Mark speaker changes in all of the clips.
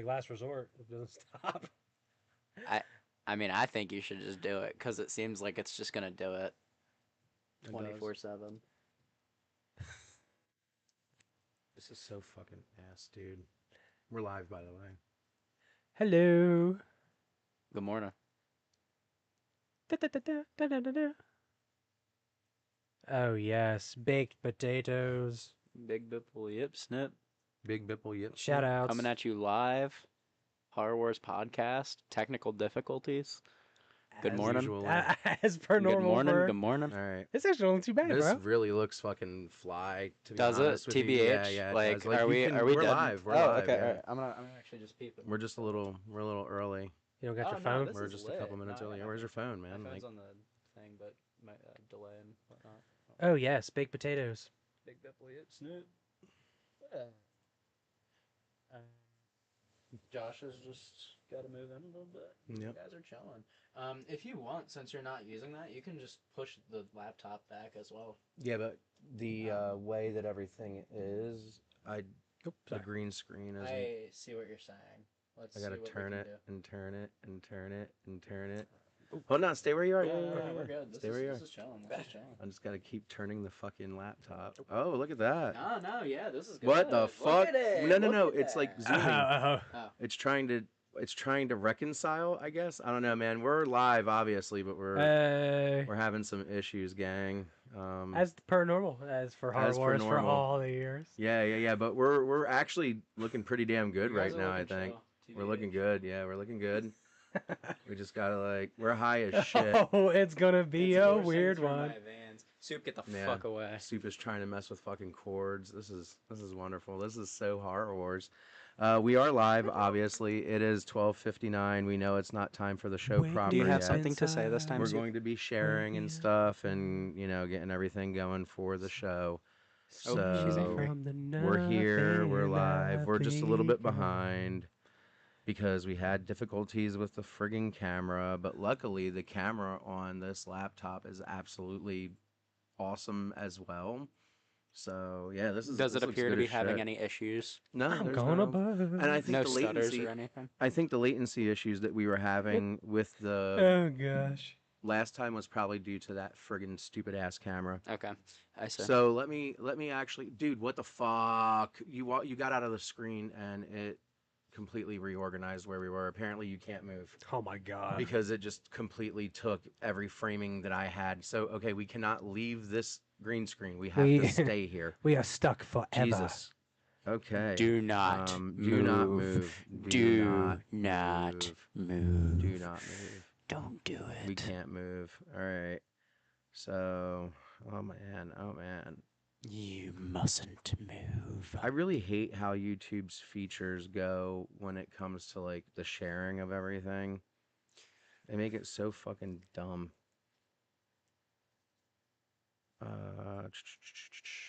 Speaker 1: like last resort. It doesn't stop.
Speaker 2: I mean, I think you should just do it because it seems like it's just gonna do it 24/7.
Speaker 3: This is so fucking ass, dude. We're live, by the way.
Speaker 1: Hello.
Speaker 2: Good morning.
Speaker 1: Oh yes, baked potatoes.
Speaker 2: Big Bipple Yip Snip
Speaker 3: Big Bipple, yep.
Speaker 1: Shout outs.
Speaker 2: coming at you live. Horror Wars podcast. Technical difficulties. Good
Speaker 1: As
Speaker 2: morning.
Speaker 3: usual.
Speaker 1: As per normal.
Speaker 2: Good morning.
Speaker 1: for-
Speaker 2: Good morning.
Speaker 3: All right.
Speaker 1: It's actually not too bad,
Speaker 3: This
Speaker 1: bro.
Speaker 3: really looks fucking fly. To be
Speaker 2: Does it?
Speaker 3: honest with you.
Speaker 2: TBH?
Speaker 3: Yeah, yeah. It
Speaker 2: Like,
Speaker 3: does.
Speaker 2: are we
Speaker 3: we're
Speaker 2: dead?
Speaker 3: live. We're
Speaker 2: oh,
Speaker 3: live.
Speaker 2: okay.
Speaker 3: Yeah.
Speaker 2: All right. I'm gonna actually just peep it.
Speaker 3: We're a little early.
Speaker 1: You don't got
Speaker 2: Oh,
Speaker 1: your
Speaker 2: no,
Speaker 1: phone?
Speaker 2: this
Speaker 3: We're
Speaker 2: is
Speaker 3: just
Speaker 2: lit.
Speaker 3: a couple minutes
Speaker 2: No, I
Speaker 3: early.
Speaker 2: got
Speaker 3: Where's your phone,
Speaker 2: My
Speaker 3: man?
Speaker 2: phone's
Speaker 3: Like,
Speaker 2: on the thing, but my delay and whatnot.
Speaker 1: Oh yes, baked potatoes.
Speaker 2: Big Bipple Yip Snip. Josh has just got to move in a little bit. You
Speaker 3: Yep.
Speaker 2: guys are chilling. If you want, since you're not using that, you can just push the laptop back as well.
Speaker 3: yeah, but the way that everything is, the
Speaker 1: sorry.
Speaker 3: green screen is.
Speaker 2: I see what you're saying. Let's
Speaker 3: I gotta
Speaker 2: see what
Speaker 3: turn
Speaker 2: we
Speaker 3: it
Speaker 2: can do.
Speaker 3: and turn it and turn it and turn it. Hold on, stay where you are.
Speaker 2: Yeah, we're good.
Speaker 3: Stay where you
Speaker 2: This
Speaker 3: are.
Speaker 2: is chilling. This is chilling.
Speaker 3: I just gotta keep turning the fucking laptop. Oh, look at that.
Speaker 2: No, yeah, this is good.
Speaker 3: What the
Speaker 2: Look
Speaker 3: fuck?
Speaker 2: at it,
Speaker 3: No,
Speaker 2: look at
Speaker 3: it's like
Speaker 2: that.
Speaker 3: zooming.
Speaker 1: Oh.
Speaker 3: It's trying to reconcile, I guess. I don't know, man. We're live, obviously, but
Speaker 1: Hey.
Speaker 3: we're having some issues, gang.
Speaker 1: As per normal, as for Horror
Speaker 3: As per
Speaker 1: Wars for
Speaker 3: normal.
Speaker 1: all the years.
Speaker 3: Yeah. But we're actually looking pretty damn good
Speaker 2: You guys
Speaker 3: right
Speaker 2: are
Speaker 3: now. I
Speaker 2: looking
Speaker 3: think
Speaker 2: chill.
Speaker 3: we're
Speaker 2: TBH.
Speaker 3: looking good. Yeah, we're looking good. We just gotta we're high as shit.
Speaker 1: Oh, it's gonna be
Speaker 2: It's
Speaker 1: a
Speaker 2: coursing
Speaker 1: weird
Speaker 2: through
Speaker 1: one.
Speaker 2: my veins. Soup, get the
Speaker 3: Yeah.
Speaker 2: fuck away.
Speaker 3: Soup is trying to mess with fucking chords. This is wonderful. This is so Horror Wars. We are live, obviously. It is 12:59. We know it's not time for the show proper
Speaker 2: Do you have
Speaker 3: yet.
Speaker 2: something to say this time?
Speaker 3: We're
Speaker 2: Soup?
Speaker 3: going to be sharing and stuff, and getting everything going for the show.
Speaker 2: Oh, she's
Speaker 3: So
Speaker 2: angry.
Speaker 3: we're here. We're live. We're just a little bit behind because we had difficulties with the frigging camera, but luckily the camera on this laptop is absolutely awesome as well. So yeah,
Speaker 2: Does it
Speaker 3: this looks
Speaker 2: appear to
Speaker 3: good
Speaker 2: be
Speaker 3: as
Speaker 2: having
Speaker 3: shit.
Speaker 2: any issues?
Speaker 3: No,
Speaker 1: I'm
Speaker 3: there's
Speaker 1: going
Speaker 3: no.
Speaker 1: above.
Speaker 3: And I think
Speaker 2: No
Speaker 3: the
Speaker 2: stutters
Speaker 3: latency.
Speaker 2: or anything?
Speaker 3: I think the latency issues that we were having with the
Speaker 1: Oh gosh.
Speaker 3: last time was probably due to that friggin' stupid ass camera.
Speaker 2: Okay, I see.
Speaker 3: So let me actually, dude, what the fuck? You got out of the screen and it completely reorganized where we were. Apparently you can't move
Speaker 1: Oh my god.
Speaker 3: because it just completely took every framing that I had. So okay, we cannot leave this green screen. We have to stay here.
Speaker 1: We are stuck forever.
Speaker 3: Jesus. Okay.
Speaker 2: Do not
Speaker 3: do not move.
Speaker 2: Do not move.
Speaker 3: Do not move.
Speaker 2: Don't do it.
Speaker 3: We can't move. All right. So, oh man.
Speaker 2: You mustn't move.
Speaker 3: I really hate how YouTube's features go when it comes to like the sharing of everything. They make it so fucking dumb.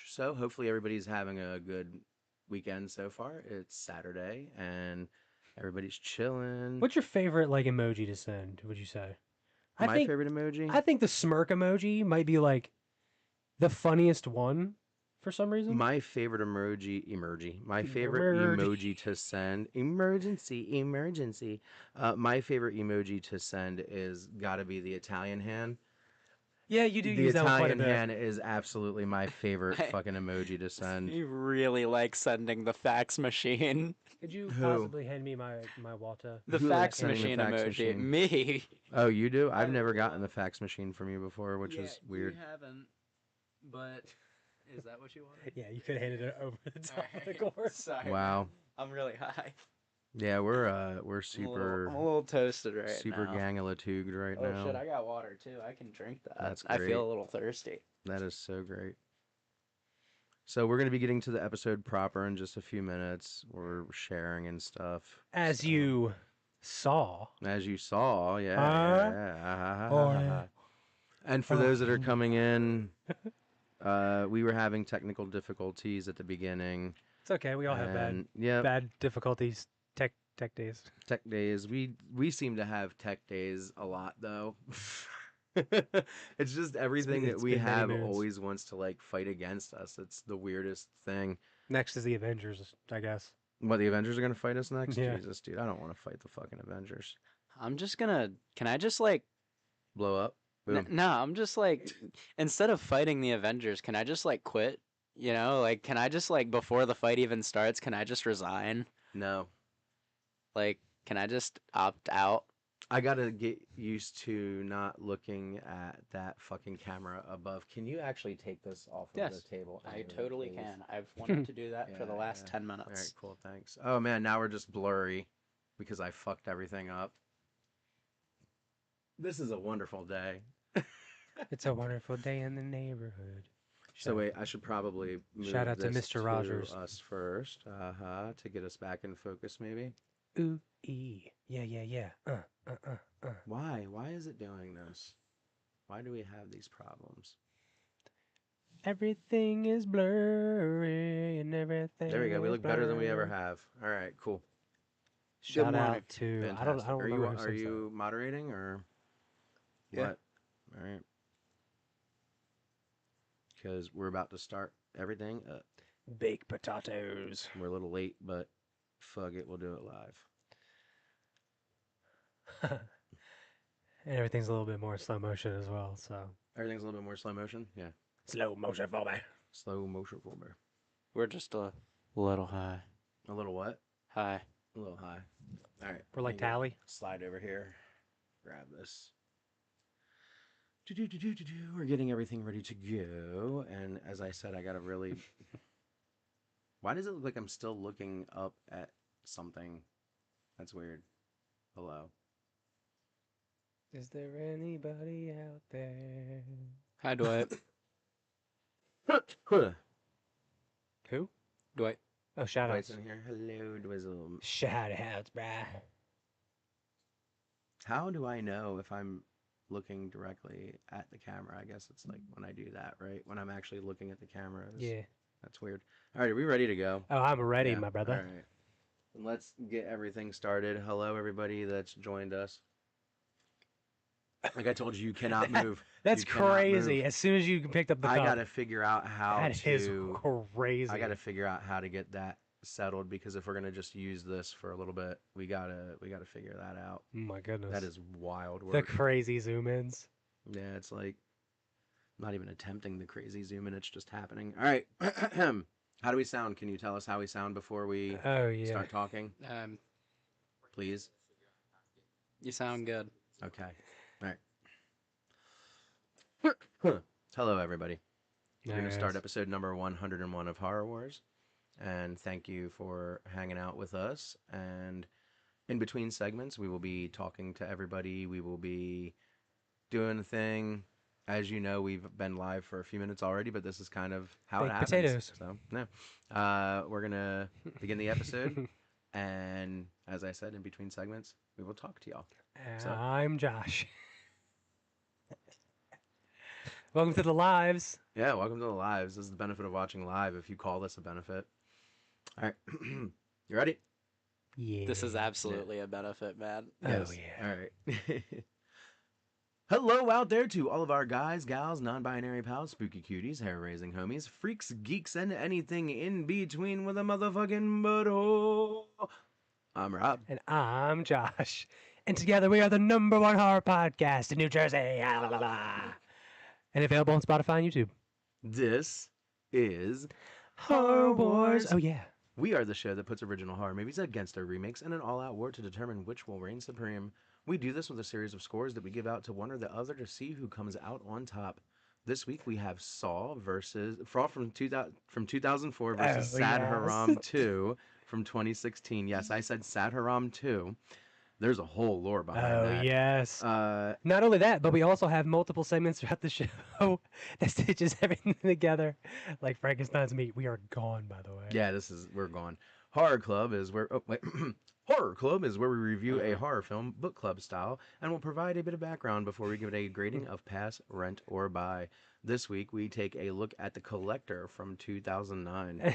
Speaker 3: So hopefully everybody's having a good weekend so far. It's Saturday and everybody's chilling.
Speaker 1: What's your favorite like emoji to send? Would you say?
Speaker 3: My favorite emoji?
Speaker 1: I think the smirk emoji might be like the funniest one for some reason.
Speaker 3: My favorite My favorite emoji to send. Emergency. My favorite emoji to send is gotta be the Italian hand.
Speaker 1: Yeah, you do
Speaker 3: The
Speaker 1: use that one quite a
Speaker 3: Italian
Speaker 1: bit.
Speaker 3: hand is absolutely my favorite fucking emoji to send.
Speaker 2: You really like sending the fax machine.
Speaker 1: Could you
Speaker 3: Who?
Speaker 1: possibly hand me my Walter?
Speaker 2: The
Speaker 3: Who
Speaker 2: fax
Speaker 3: likes
Speaker 2: machine
Speaker 3: sending the fax
Speaker 2: emoji.
Speaker 3: machine?
Speaker 2: Me.
Speaker 3: Oh, you do? I've never gotten the fax machine from you before, which is weird.
Speaker 2: You haven't, but is that what you wanted?
Speaker 1: Yeah, you could have handed it over the top of the cord.
Speaker 2: Sorry.
Speaker 3: Wow.
Speaker 2: I'm really high.
Speaker 3: Yeah, we're super
Speaker 2: I'm a little toasted right
Speaker 3: super
Speaker 2: now.
Speaker 3: gangalatooged right
Speaker 2: Oh
Speaker 3: now.
Speaker 2: shit, I got water too. I can drink that.
Speaker 3: That's
Speaker 2: I
Speaker 3: great.
Speaker 2: feel a little thirsty.
Speaker 3: That is so great. So we're going to be getting to the episode proper in just a few minutes. We're sharing and stuff.
Speaker 1: As you saw.
Speaker 3: As you saw, yeah.
Speaker 1: Oh, yeah.
Speaker 3: And for those that are coming in, we were having technical difficulties at the beginning.
Speaker 1: It's okay. We all have bad difficulties. Tech days.
Speaker 3: Tech days. We seem to have tech days a lot though. It's just everything that we
Speaker 1: been many
Speaker 3: have
Speaker 1: moons.
Speaker 3: always wants to like fight against us. It's the weirdest thing.
Speaker 1: Next is the Avengers, I guess.
Speaker 3: What, the Avengers are gonna fight us next?
Speaker 1: Yeah.
Speaker 3: Jesus, dude, I don't want to fight the fucking Avengers.
Speaker 2: I'm just gonna. Can I just like?
Speaker 3: Blow up. Boom.
Speaker 2: No, I'm just like. Instead of fighting the Avengers, can I just like quit? You know, like, can I just like before the fight even starts? Can I just resign?
Speaker 3: No.
Speaker 2: Like, can I just opt out?
Speaker 3: I gotta get used to not looking at that fucking camera above. Can you actually take this off of
Speaker 2: Yes,
Speaker 3: the table? and
Speaker 2: I
Speaker 3: move it,
Speaker 2: totally
Speaker 3: please?
Speaker 2: can. I've wanted to do that for
Speaker 3: Yeah,
Speaker 2: the last
Speaker 3: yeah.
Speaker 2: 10
Speaker 3: All right,
Speaker 2: minutes.
Speaker 3: cool, thanks. Oh man, now we're just blurry because I fucked everything up. This is a wonderful day.
Speaker 1: It's a wonderful day in the neighborhood.
Speaker 3: So wait, I should probably move
Speaker 1: Shout out to
Speaker 3: this
Speaker 1: Mr. Rogers.
Speaker 3: us first, to get us back in focus, maybe.
Speaker 1: Ooh, ee. Yeah.
Speaker 3: Why? Why is it doing this? Why do we have these problems?
Speaker 1: Everything is blurry and everything.
Speaker 3: There we go. We
Speaker 1: is
Speaker 3: look better than we ever
Speaker 1: blurry.
Speaker 3: have. All right, cool.
Speaker 1: Shout
Speaker 3: morning.
Speaker 1: out to
Speaker 3: Fantastic.
Speaker 1: I don't
Speaker 3: Are
Speaker 1: remember who
Speaker 3: are
Speaker 1: sings that.
Speaker 3: you moderating or
Speaker 2: Yeah.
Speaker 3: what? All right. Because we're about to start everything up.
Speaker 1: Baked potatoes.
Speaker 3: We're a little late, but fuck it, we'll do it live.
Speaker 1: And everything's a little bit more slow motion as well, so.
Speaker 3: Everything's a little bit more slow motion. Yeah,
Speaker 1: Slow motion for me.
Speaker 3: slow motion forward.
Speaker 2: We're just a little high.
Speaker 3: A little what?
Speaker 2: High.
Speaker 3: A little high. All right.
Speaker 1: We're like
Speaker 3: let me go
Speaker 1: Tally.
Speaker 3: Slide over here. Grab this. We're getting everything ready to go, and as I said, I gotta really. Why does it look like I'm still looking up at something? That's weird. Hello.
Speaker 1: Is there anybody out there?
Speaker 2: Hi, Dwight.
Speaker 1: Who?
Speaker 2: Dwight.
Speaker 1: Oh, shout
Speaker 3: Dwight's
Speaker 1: outs.
Speaker 3: in here. Hello, Dwizzle.
Speaker 1: Shout outs, bruh.
Speaker 3: How do I know if I'm looking directly at the camera? I guess it's like when I do that, right? When I'm actually looking at the camera.
Speaker 1: Yeah.
Speaker 3: That's weird. All right, are we ready to go?
Speaker 1: Oh, I'm ready,
Speaker 3: Yeah,
Speaker 1: my brother.
Speaker 3: All right. And let's get everything started. Hello, everybody that's joined us. Like I told you, you cannot move.
Speaker 1: That's
Speaker 3: You cannot
Speaker 1: crazy.
Speaker 3: move.
Speaker 1: As soon as you picked up the
Speaker 3: I
Speaker 1: cup,
Speaker 3: gotta figure out how
Speaker 1: that
Speaker 3: to.
Speaker 1: is crazy.
Speaker 3: I gotta figure out how to get that settled because if we're gonna just use this for a little bit, we gotta figure that out.
Speaker 1: Oh my goodness.
Speaker 3: That is wild
Speaker 1: the
Speaker 3: work.
Speaker 1: crazy zoom ins.
Speaker 3: Yeah, it's like not even attempting the crazy zoom in, it's just happening. All right. How do we sound? Can you tell us how we sound before we
Speaker 1: Oh yeah.
Speaker 3: start talking? Please.
Speaker 2: You sound good.
Speaker 3: Okay. All right. Hello, everybody. We're going to start
Speaker 1: Nice.
Speaker 3: episode number 101 of Horror Wars. And thank you for hanging out with us. And in between segments, we will be talking to everybody. We will be doing a thing. As you know, we've been live for a few minutes already, but this is kind of how it
Speaker 1: Baked
Speaker 3: happens.
Speaker 1: potatoes.
Speaker 3: So, no. We're going to begin the episode. And as I said, in between segments, we will talk to y'all. So-
Speaker 1: I'm Josh. Welcome to the lives.
Speaker 3: Yeah, welcome to the lives. This is the benefit of watching live, if you call this a benefit. All right. You ready?
Speaker 1: Yeah.
Speaker 2: This is absolutely a benefit, man.
Speaker 1: Oh,
Speaker 3: Yes.
Speaker 1: yeah.
Speaker 3: All right. Hello out there to all of our guys, gals, non-binary pals, spooky cuties, hair-raising homies, freaks, geeks, and anything in between with a motherfucking butthole. I'm Rob.
Speaker 1: And I'm Josh. And together we are the #1 horror podcast in New Jersey. And available on Spotify and YouTube.
Speaker 3: This is
Speaker 1: Horror Wars. Oh, yeah.
Speaker 3: We are the show that puts original horror movies against their remakes in an all-out war to determine which will reign supreme. We do this with a series of scores that we give out to one or the other to see who comes out on top. This week we have Saw from 2004 versus
Speaker 1: Oh,
Speaker 3: Sadhuram
Speaker 1: yes.
Speaker 3: 2 from 2016. Yes, I said Sadhuram 2. There's a whole lore behind
Speaker 1: Oh,
Speaker 3: that.
Speaker 1: yes.
Speaker 3: Uh,
Speaker 1: Not only that, but we also have multiple segments throughout the show that stitches everything together. Like Frankenstein's meat. We are gone, by the way.
Speaker 3: Yeah, we're gone. Horror Club is where Horror Club is where we review a horror film book club style and will provide a bit of background before we give it a grading of pass, rent, or buy. This week we take a look at The Collector from 2009.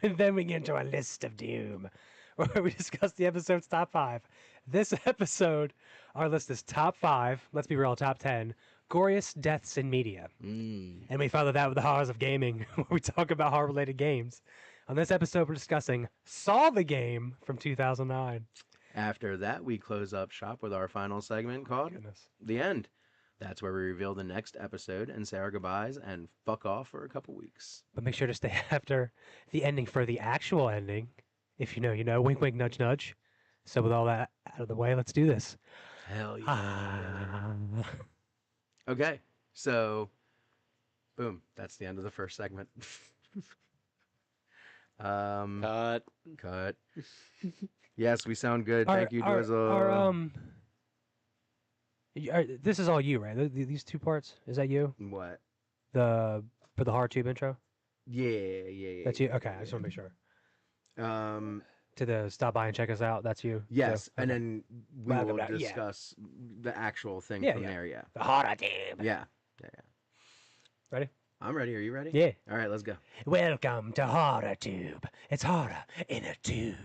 Speaker 1: And then we get into our list of doom, where we discuss the episode's top 5. This episode, our list is top 5, let's be real, top 10, goriest deaths in media. And we follow that with the horrors of gaming, where we talk about horror-related games. On this episode, we're discussing Saw the Game from 2009.
Speaker 3: After that, we close up shop with our final segment called
Speaker 1: Goodness.
Speaker 3: The End. That's where we reveal the next episode and say our goodbyes and fuck off for a couple weeks.
Speaker 1: But make sure to stay after the ending for the actual ending. If you know, you know. Wink, wink, nudge, nudge. So with all that out of the way, let's do this.
Speaker 3: Hell yeah. Okay, so boom, that's the end of the first segment.
Speaker 2: Cut.
Speaker 3: Cut. Yes, we sound good. Thank you, Drizzle.
Speaker 1: This is all you, right? These two parts? Is that you?
Speaker 3: What?
Speaker 1: For the hard tube intro?
Speaker 3: Yeah.
Speaker 1: That's you? Okay, I just want to make sure. To the stop by and check us out, that's you?
Speaker 3: Yes,
Speaker 1: So,
Speaker 3: and
Speaker 1: okay.
Speaker 3: then we
Speaker 1: Blah, blah,
Speaker 3: will
Speaker 1: blah, yeah.
Speaker 3: discuss the actual thing
Speaker 1: Yeah,
Speaker 3: from
Speaker 1: yeah.
Speaker 3: there. Yeah.
Speaker 1: The hard tube.
Speaker 3: Yeah.
Speaker 1: Ready?
Speaker 3: I'm ready. Are you ready?
Speaker 1: Yeah.
Speaker 3: All right, let's go.
Speaker 1: Welcome to Horror Tube. It's horror in a tube.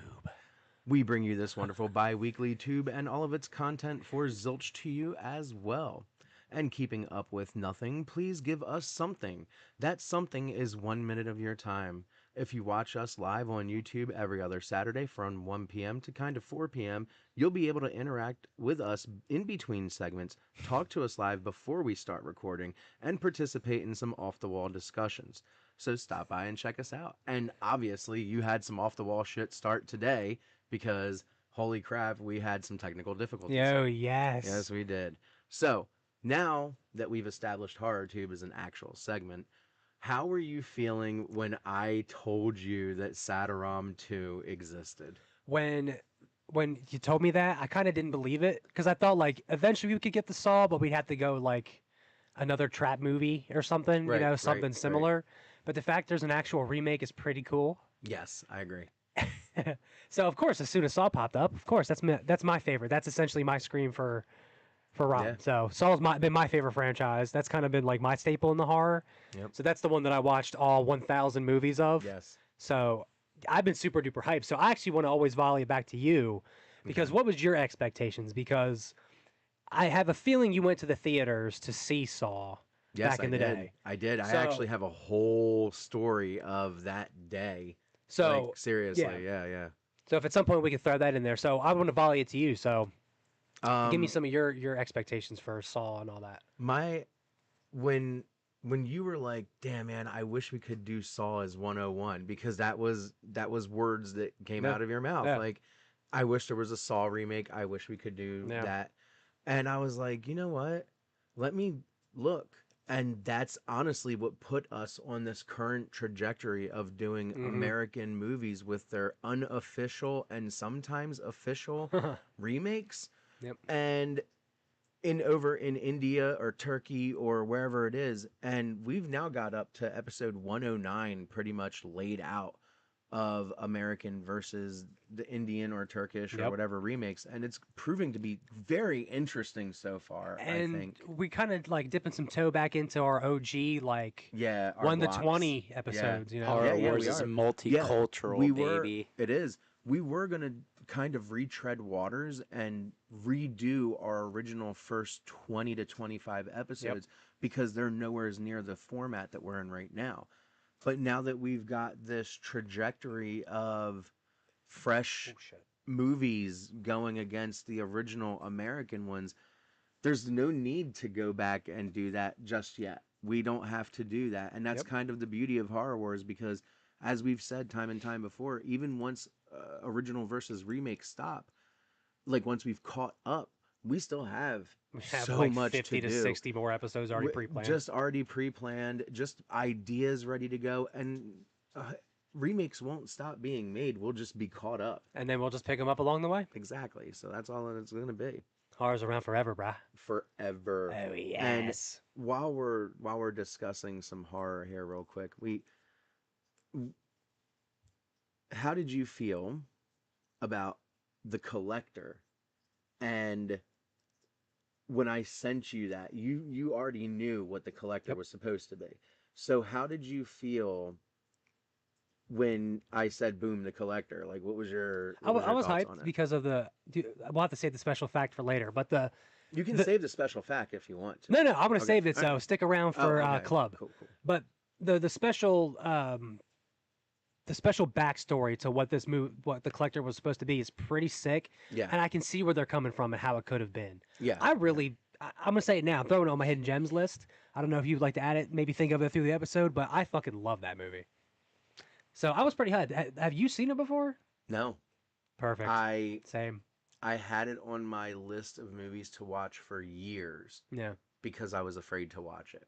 Speaker 3: We bring you this wonderful bi-weekly tube and all of its content for zilch to you as well. And keeping up with nothing, please give us something. That something is 1 minute of your time. If you watch us live on YouTube every other Saturday from 1 p.m. to kind of 4 p.m., you'll be able to interact with us in between segments, talk to us live before we start recording, and participate in some off-the-wall discussions. So stop by and check us out. And obviously, you had some off-the-wall shit start today because, holy crap, we had some technical difficulties.
Speaker 1: Oh, yes.
Speaker 3: Yes, we did. So, now that we've established Horror Tube as an actual segment, how were you feeling when I told you that Sadhuram 2 existed?
Speaker 1: When you told me that, I kind of didn't believe it because I thought like eventually we could get the Saw, but we'd have to go like another trap movie or something,
Speaker 3: Right, right,
Speaker 1: something
Speaker 3: right.
Speaker 1: similar. But the fact there's an actual remake is pretty cool.
Speaker 3: Yes, I agree.
Speaker 1: So of course, as soon as Saw popped up, of course that's my favorite. That's essentially my scream for Rob.
Speaker 3: Yeah.
Speaker 1: So Saw's been my favorite franchise. That's kind of been like my staple in the horror.
Speaker 3: Yep.
Speaker 1: So that's the one that I watched all 1,000 movies of.
Speaker 3: Yes.
Speaker 1: So I've been super duper hyped. So I actually want to always volley it back to you because what was your expectations? Because I have a feeling you went to the theaters to see Saw
Speaker 3: Yes,
Speaker 1: back in the day.
Speaker 3: I did. I
Speaker 1: So-
Speaker 3: actually have a whole story of that day.
Speaker 1: So
Speaker 3: Like, seriously, yeah.
Speaker 1: So if at some point we could throw that in there. So I want to volley it to you. So give me some of your expectations for Saw and all that.
Speaker 3: When you were like, damn man, I wish we could do Saw as 101 because that was words that came
Speaker 1: Yeah.
Speaker 3: out of your mouth.
Speaker 1: Yeah.
Speaker 3: Like, I wish there was a Saw remake. I wish we could do
Speaker 1: Yeah.
Speaker 3: that. And I was like, you know what? Let me look. And that's honestly what put us on this current trajectory of doing
Speaker 1: Mhm.
Speaker 3: American movies with their unofficial and sometimes official remakes.
Speaker 1: Yep.
Speaker 3: And over in India or Turkey or wherever it is, and we've now got up to episode 109 pretty much laid out of American versus the Indian or Turkish or
Speaker 1: Yep.
Speaker 3: whatever remakes, and it's proving to be very interesting so far.
Speaker 1: And
Speaker 3: I think,
Speaker 1: we kind of like dipping some toe back into our OG like
Speaker 3: yeah, our
Speaker 1: 1 to
Speaker 3: blocks.
Speaker 1: 20 episodes. You know,
Speaker 2: Horror
Speaker 3: Yeah,
Speaker 2: Wars
Speaker 3: we
Speaker 2: is
Speaker 3: are.
Speaker 2: multicultural,
Speaker 3: we were,
Speaker 2: baby.
Speaker 3: It is. We were gonna kind of retread waters and redo our original first 20 to 25 episodes because they're nowhere near the format that we're in right now. But now that we've got this trajectory of fresh movies going against the original American ones, there's no need to go back and do that just yet. We don't have to do that. And that's kind of the beauty of Horror Wars because, as we've said time and time before, even once original versus remake stop, like once we've caught up, we still have
Speaker 1: we have
Speaker 3: so
Speaker 1: like
Speaker 3: much
Speaker 1: 50
Speaker 3: to
Speaker 1: to
Speaker 3: do.
Speaker 1: 60 more episodes already pre-planned.
Speaker 3: Just already pre-planned, just ideas ready to go, and remakes won't stop being made. We'll just be caught up.
Speaker 1: And then we'll just pick them up along the way.
Speaker 3: Exactly. So that's all it's going to be.
Speaker 1: Horror's around forever, brah.
Speaker 3: Forever.
Speaker 1: Oh yes.
Speaker 3: And while we're discussing some horror here real quick, how did you feel about The Collector? And when I sent you that, you already knew what The Collector was supposed to be. So how did you feel when I said boom, The Collector? Like, what was your
Speaker 1: I was
Speaker 3: thoughts on
Speaker 1: hyped
Speaker 3: it?
Speaker 1: because of we'll have to save the special fact for later, but
Speaker 3: You can save the special fact if you want to.
Speaker 1: no, I'm going to
Speaker 3: Okay.
Speaker 1: save it, so stick around for
Speaker 3: Oh, okay.
Speaker 1: Club.
Speaker 3: Cool.
Speaker 1: But the special the special backstory to what this movie, what the collector was supposed to be, is pretty sick.
Speaker 3: Yeah.
Speaker 1: And I can see where they're coming from and how it could have been.
Speaker 3: Yeah.
Speaker 1: I'm gonna say it now. I'm throwing it on my hidden gems list. I don't know if you'd like to add it, maybe think of it through the episode, but I fucking love that movie. So I was pretty hyped. Have you seen it before?
Speaker 3: No.
Speaker 1: Perfect. Same.
Speaker 3: I had it on my list of movies to watch for years
Speaker 1: Yeah.
Speaker 3: because I was afraid to watch it.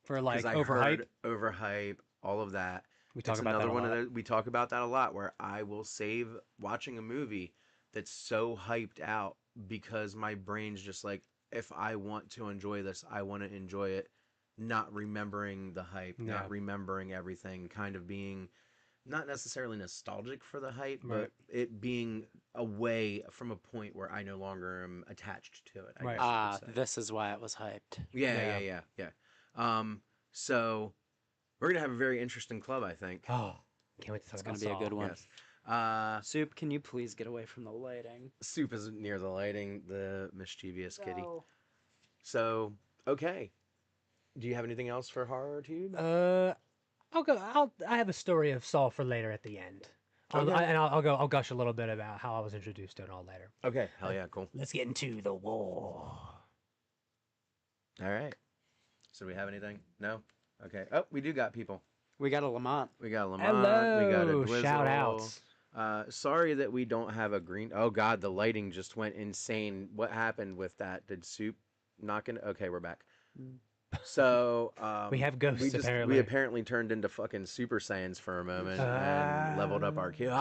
Speaker 1: For like
Speaker 3: 'Cause I
Speaker 1: overhype.
Speaker 3: heard overhype, all of that.
Speaker 1: We talk
Speaker 3: It's
Speaker 1: about
Speaker 3: another
Speaker 1: that a
Speaker 3: one
Speaker 1: lot.
Speaker 3: of those. We talk about that a lot, where I will save watching a movie that's so hyped out because my brain's just like, if I want to enjoy this, I want to enjoy it, not remembering the hype,
Speaker 1: Yeah.
Speaker 3: not remembering everything, kind of being not necessarily nostalgic for the hype,
Speaker 1: Right.
Speaker 3: but it being away from a point where I no longer am attached to it. I
Speaker 1: Right.
Speaker 3: guess you could say.
Speaker 2: This is why it was hyped.
Speaker 3: Yeah. So we're gonna have a very interesting club, I think.
Speaker 1: Oh, can't wait to talk
Speaker 2: It's
Speaker 1: about
Speaker 2: gonna be a good
Speaker 1: Saw.
Speaker 2: one.
Speaker 3: Yes.
Speaker 2: Soup, can you please get away from the lighting?
Speaker 3: Soup is near the lighting, the mischievous kitty.
Speaker 2: No.
Speaker 3: So, okay. Do you have anything else for horror tube?
Speaker 1: I have a story of Saul for later at the end.
Speaker 3: Okay.
Speaker 1: I'll gush a little bit about how I was introduced to it all later.
Speaker 3: Okay. Hell yeah, cool.
Speaker 1: Let's get into the war.
Speaker 3: All right. So, do we have anything? No? Okay. Oh, we do got people.
Speaker 2: We got a Lamont.
Speaker 3: We got Lamont. We got a
Speaker 1: Hello,
Speaker 3: Dwizzle.
Speaker 1: shout outs.
Speaker 3: Sorry that we don't have a green. Oh God, the lighting just went insane. What happened with that? Did Soup not gonna? Okay, we're back. So
Speaker 1: We have ghosts, apparently.
Speaker 3: We apparently turned into fucking Super Saiyans for a moment and leveled up our kill.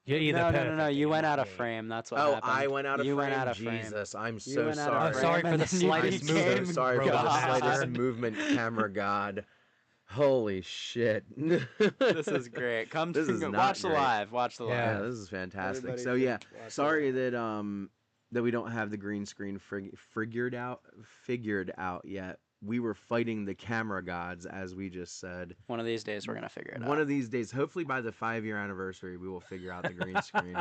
Speaker 1: You're either
Speaker 2: No.
Speaker 1: perfect
Speaker 2: You
Speaker 1: or
Speaker 2: went
Speaker 1: not
Speaker 2: out of
Speaker 1: me.
Speaker 2: frame. That's what
Speaker 3: Oh,
Speaker 2: happened.
Speaker 3: I went out of
Speaker 2: You
Speaker 3: frame.
Speaker 2: went out of frame.
Speaker 3: Jesus, I'm
Speaker 2: You
Speaker 3: so
Speaker 2: went out of
Speaker 3: sorry.
Speaker 2: frame,
Speaker 1: sorry for
Speaker 2: and
Speaker 1: the
Speaker 2: then you
Speaker 1: slightest
Speaker 3: I'm
Speaker 1: movement.
Speaker 3: so sorry for the
Speaker 1: God.
Speaker 3: slightest movement, camera god. Holy shit.
Speaker 2: This is great. Come
Speaker 3: This
Speaker 2: to
Speaker 3: is not
Speaker 2: watch the
Speaker 3: great.
Speaker 2: live. Watch the live.
Speaker 1: Yeah.
Speaker 3: Yeah, this is fantastic.
Speaker 2: Everybody
Speaker 3: So
Speaker 2: should
Speaker 3: yeah,
Speaker 2: watch the
Speaker 3: sorry
Speaker 2: live.
Speaker 3: that we don't have the green screen figured out yet. We were fighting the camera gods, as we just said.
Speaker 2: One of these days we're gonna figure it out.
Speaker 3: One of these days, hopefully by the 5-year anniversary, we will figure out the green screen.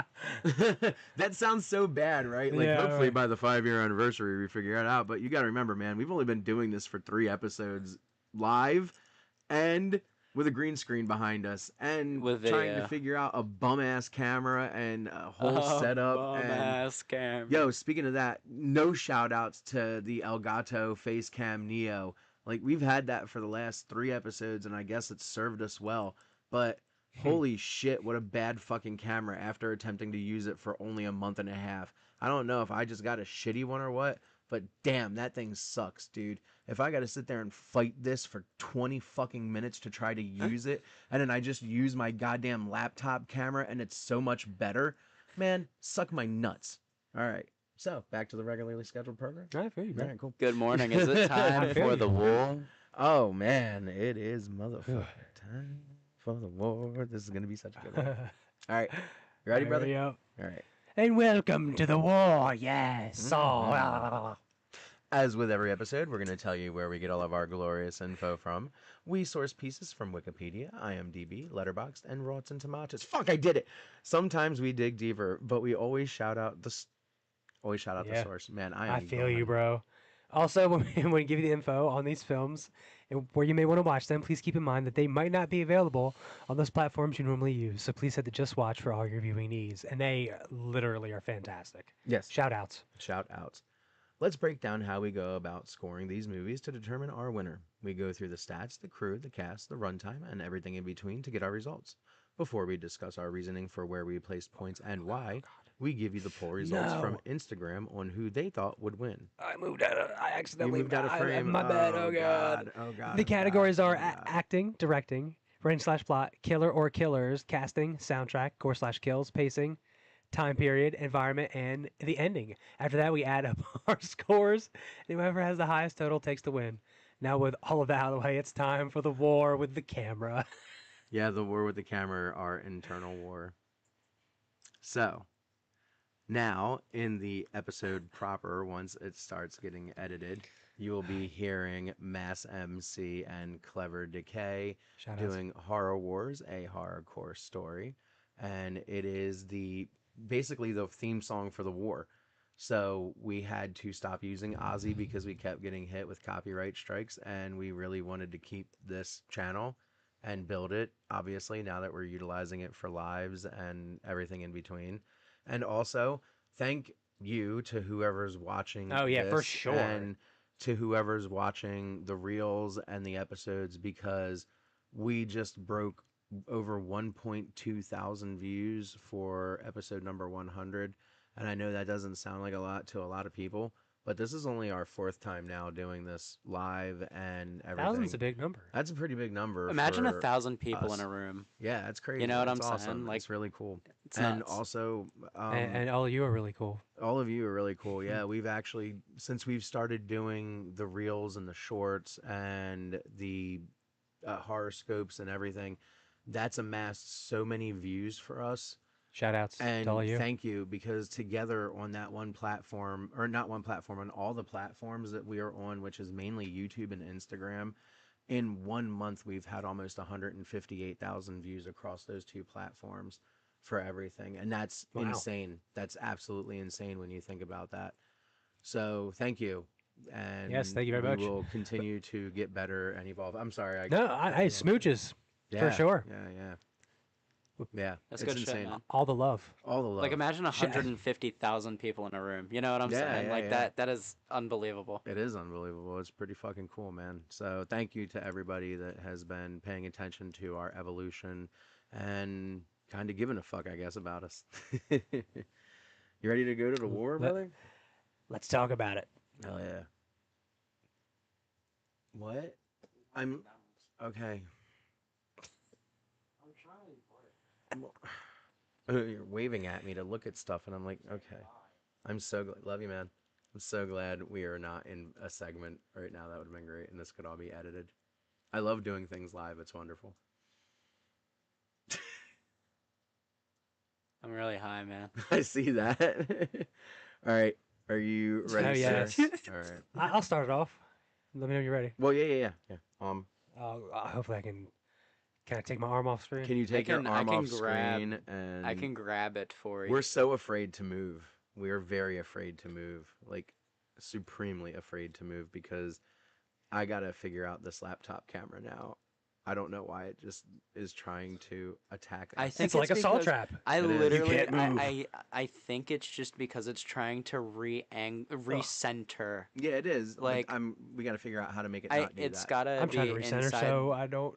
Speaker 3: That sounds so bad, right? Like,
Speaker 1: Yeah,
Speaker 3: hopefully
Speaker 1: right.
Speaker 3: by the 5-year anniversary, we figure it out. But you got to remember, man, we've only been doing this for 3 episodes live and with a green screen behind us and
Speaker 2: With
Speaker 3: trying
Speaker 2: a
Speaker 3: to figure out a bum ass camera and a whole setup. And
Speaker 2: Bum-ass camera.
Speaker 3: yo, speaking of that, no shout outs to the Elgato Facecam Neo. Like, we've had that for the last 3 episodes, and I guess it's served us well. But holy shit, what a bad fucking camera after attempting to use it for only a month and a half. I don't know if I just got a shitty one or what, but damn, that thing sucks, dude. If I got to sit there and fight this for 20 fucking minutes to try to use it, and then I just use my goddamn laptop camera and it's so much better, man, suck my nuts. All right. So, back to the regularly scheduled program.
Speaker 1: I feel you,
Speaker 3: All
Speaker 1: man.
Speaker 3: right, cool.
Speaker 2: Good morning. Is it time
Speaker 1: I feel
Speaker 2: for
Speaker 1: you.
Speaker 2: the war?
Speaker 3: Oh, man, it is motherfucking time for the war. This is going to be such a good one. All right. You ready, brother?
Speaker 1: All
Speaker 3: right.
Speaker 1: And welcome to the war. Yes, Saul.
Speaker 3: As with every episode, we're going to tell you where we get all of our glorious info from. We source pieces from Wikipedia, IMDb, Letterboxd, and Rotten Tomatoes. Fuck, I did it! Sometimes we dig deeper, but we always shout out the
Speaker 1: Yeah.
Speaker 3: source. Man,
Speaker 1: I feel you, bro. Also, when we give you the info on these films and where you may want to watch them, please keep in mind that they might not be available on those platforms you normally use. So please head to Just Watch for all your viewing needs. And they literally are fantastic.
Speaker 3: Yes.
Speaker 1: Shout outs.
Speaker 3: Shout outs. Let's break down how we go about scoring these movies to determine our winner. We go through the stats, the crew, the cast, the runtime, and everything in between to get our results. Before we discuss our reasoning for where we placed points and why, we give you the poll results from Instagram on who they thought would win.
Speaker 1: I accidentally
Speaker 3: You moved out of frame.
Speaker 1: My bad. Oh, God.
Speaker 3: Oh, God.
Speaker 1: The categories are
Speaker 3: God.
Speaker 1: acting, directing, range/plot, killer or killers, casting, soundtrack, gore/kills, pacing, time period, environment, and the ending. After that, we add up our scores, and whoever has the highest total takes the win. Now, with all of that out of the way, it's time for the war with the camera.
Speaker 3: Yeah, the war with the camera, our internal war. So, now, in the episode proper, once it starts getting edited, you will be hearing Mass MC and Clever Decay
Speaker 1: Shout outs.
Speaker 3: doing Horror Wars, a horrorcore story. And it is basically the theme song for the war. So we had to stop using Ozzy because we kept getting hit with copyright strikes, and we really wanted to keep this channel and build it, obviously, now that we're utilizing it for lives and everything in between. And also, thank you to whoever's watching
Speaker 1: Oh, yeah, for
Speaker 3: this
Speaker 1: sure.
Speaker 3: and to whoever's watching the reels and the episodes, because we just broke over 1.2 thousand views for episode number 100. And I know that doesn't sound like a lot to a lot of people, but this is only our fourth time now doing this live and everything.
Speaker 1: 1,000's a big number.
Speaker 3: That's a pretty big number.
Speaker 2: Imagine
Speaker 3: for
Speaker 2: 1,000 people
Speaker 3: us.
Speaker 2: in a room.
Speaker 3: Yeah, it's crazy.
Speaker 2: You know what
Speaker 3: It's
Speaker 2: I'm
Speaker 3: awesome.
Speaker 2: saying? Like,
Speaker 3: it's really cool.
Speaker 2: It's
Speaker 3: And
Speaker 2: nuts.
Speaker 3: also,
Speaker 1: And all of you are really cool.
Speaker 3: all of you are really cool. Yeah, we've actually, since we've started doing the reels and the shorts and the horoscopes and everything, that's amassed so many views for us.
Speaker 1: Shout outs
Speaker 3: And
Speaker 1: to all of you.
Speaker 3: thank you, because together on that one platform, or not one platform, on all the platforms that we are on, which is mainly YouTube and Instagram, in 1 month we've had almost 158,000 views across those two platforms for everything. And that's
Speaker 1: Wow.
Speaker 3: insane. That's absolutely insane when you think about that. So thank you. And
Speaker 1: Yes, thank you very much.
Speaker 3: We will continue to get better and evolve. I'm sorry.
Speaker 1: No, I smooches.
Speaker 3: Yeah,
Speaker 1: sure.
Speaker 3: Yeah. Yeah,
Speaker 2: That's
Speaker 3: it's
Speaker 2: good
Speaker 3: insane.
Speaker 2: shit, man.
Speaker 1: All the love.
Speaker 3: All the love.
Speaker 2: Like, imagine 150,000 people in a room. You know what I'm
Speaker 3: Yeah,
Speaker 2: saying?
Speaker 3: yeah,
Speaker 2: Like,
Speaker 3: yeah.
Speaker 2: that is unbelievable.
Speaker 3: It is unbelievable. It's pretty fucking cool, man. So thank you to everybody that has been paying attention to our evolution and kind of giving a fuck, I guess, about us. You ready to go to the war,
Speaker 1: Let-
Speaker 3: brother?
Speaker 1: Let's talk about it.
Speaker 3: Hell yeah. What? I'm okay. You're waving at me to look at stuff, and I'm like, okay. I'm so glad. Love you, man. I'm so glad we are not in a segment right now. That would have been great, and this could all be edited. I love doing things live. It's wonderful.
Speaker 2: I'm really high, man.
Speaker 3: I see that. All right. Are you ready,
Speaker 1: Oh,
Speaker 3: sir?
Speaker 1: yes.
Speaker 3: All right.
Speaker 1: I'll start it off. Let me know when you're ready.
Speaker 3: Well, yeah.
Speaker 1: Hopefully I can I take my arm off screen.
Speaker 3: Can you take your
Speaker 2: I
Speaker 3: arm
Speaker 2: can
Speaker 3: off
Speaker 2: grab-
Speaker 3: screen? And
Speaker 2: I can grab it for you.
Speaker 3: We're so afraid to move. We're very afraid to move. Like, supremely afraid to move, because I gotta figure out this laptop camera now. I don't know why it just is trying to attack us.
Speaker 2: I think
Speaker 1: It's like a saw
Speaker 2: because
Speaker 1: trap.
Speaker 2: I
Speaker 3: It is. You
Speaker 2: literally,
Speaker 1: can't move.
Speaker 2: I think it's just because it's trying to recenter.
Speaker 3: Yeah, it is.
Speaker 2: Like,
Speaker 3: we gotta figure out how to make it not do
Speaker 2: It's
Speaker 3: that.
Speaker 2: gotta
Speaker 1: I'm
Speaker 2: be
Speaker 1: trying to recenter
Speaker 2: inside.
Speaker 1: so I don't.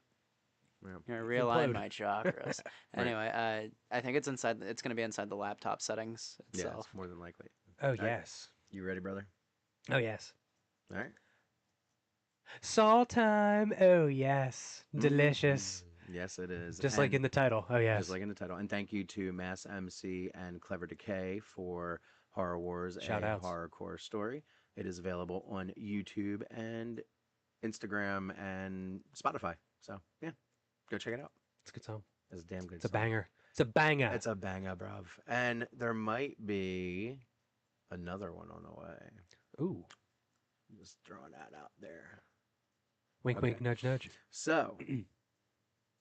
Speaker 2: Realign
Speaker 1: implode.
Speaker 2: my chakras. Anyway, I think it's inside. It's gonna be inside the laptop settings
Speaker 3: Yeah,
Speaker 2: itself.
Speaker 3: it's more than likely.
Speaker 1: Oh,
Speaker 3: right.
Speaker 1: yes.
Speaker 3: You ready, brother?
Speaker 1: Oh, yes.
Speaker 3: All right.
Speaker 1: Saw time. Oh, yes. Delicious.
Speaker 3: Yes, it is.
Speaker 1: Just like
Speaker 3: And-
Speaker 1: in the title. Oh, yes.
Speaker 3: Just like in the title. And thank you to Mass MC and Clever Decay for Horror Wars,
Speaker 1: Shout
Speaker 3: a
Speaker 1: outs.
Speaker 3: horrorcore story. It is available on YouTube and Instagram and Spotify. So, yeah, go check it out.
Speaker 1: It's a good song.
Speaker 3: It's a damn good
Speaker 1: It's a
Speaker 3: song.
Speaker 1: banger. It's a banger.
Speaker 3: It's a banger, bruv. And there might be another one on the way.
Speaker 1: Ooh.
Speaker 3: Just throwing that out there.
Speaker 1: Wink,
Speaker 3: Okay.
Speaker 1: wink, nudge, nudge.
Speaker 3: So,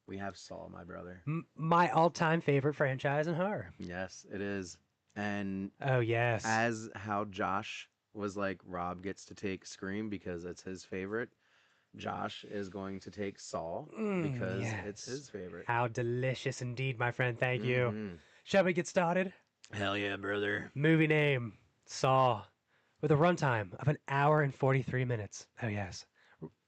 Speaker 3: we have Saw, my brother.
Speaker 1: My all-time favorite franchise in horror.
Speaker 3: Yes, it is. And
Speaker 1: Oh, yes.
Speaker 3: as how Josh was like, Rob gets to take Scream because it's his favorite, Josh is going to take Saw because it's
Speaker 1: yes.
Speaker 3: his favorite.
Speaker 1: How delicious indeed, my friend. Thank you.
Speaker 3: Mhm.
Speaker 1: Shall we get started?
Speaker 3: Hell yeah, brother.
Speaker 1: Movie name, Saw, with a runtime of 1 hour and 43 minutes. Oh, yes.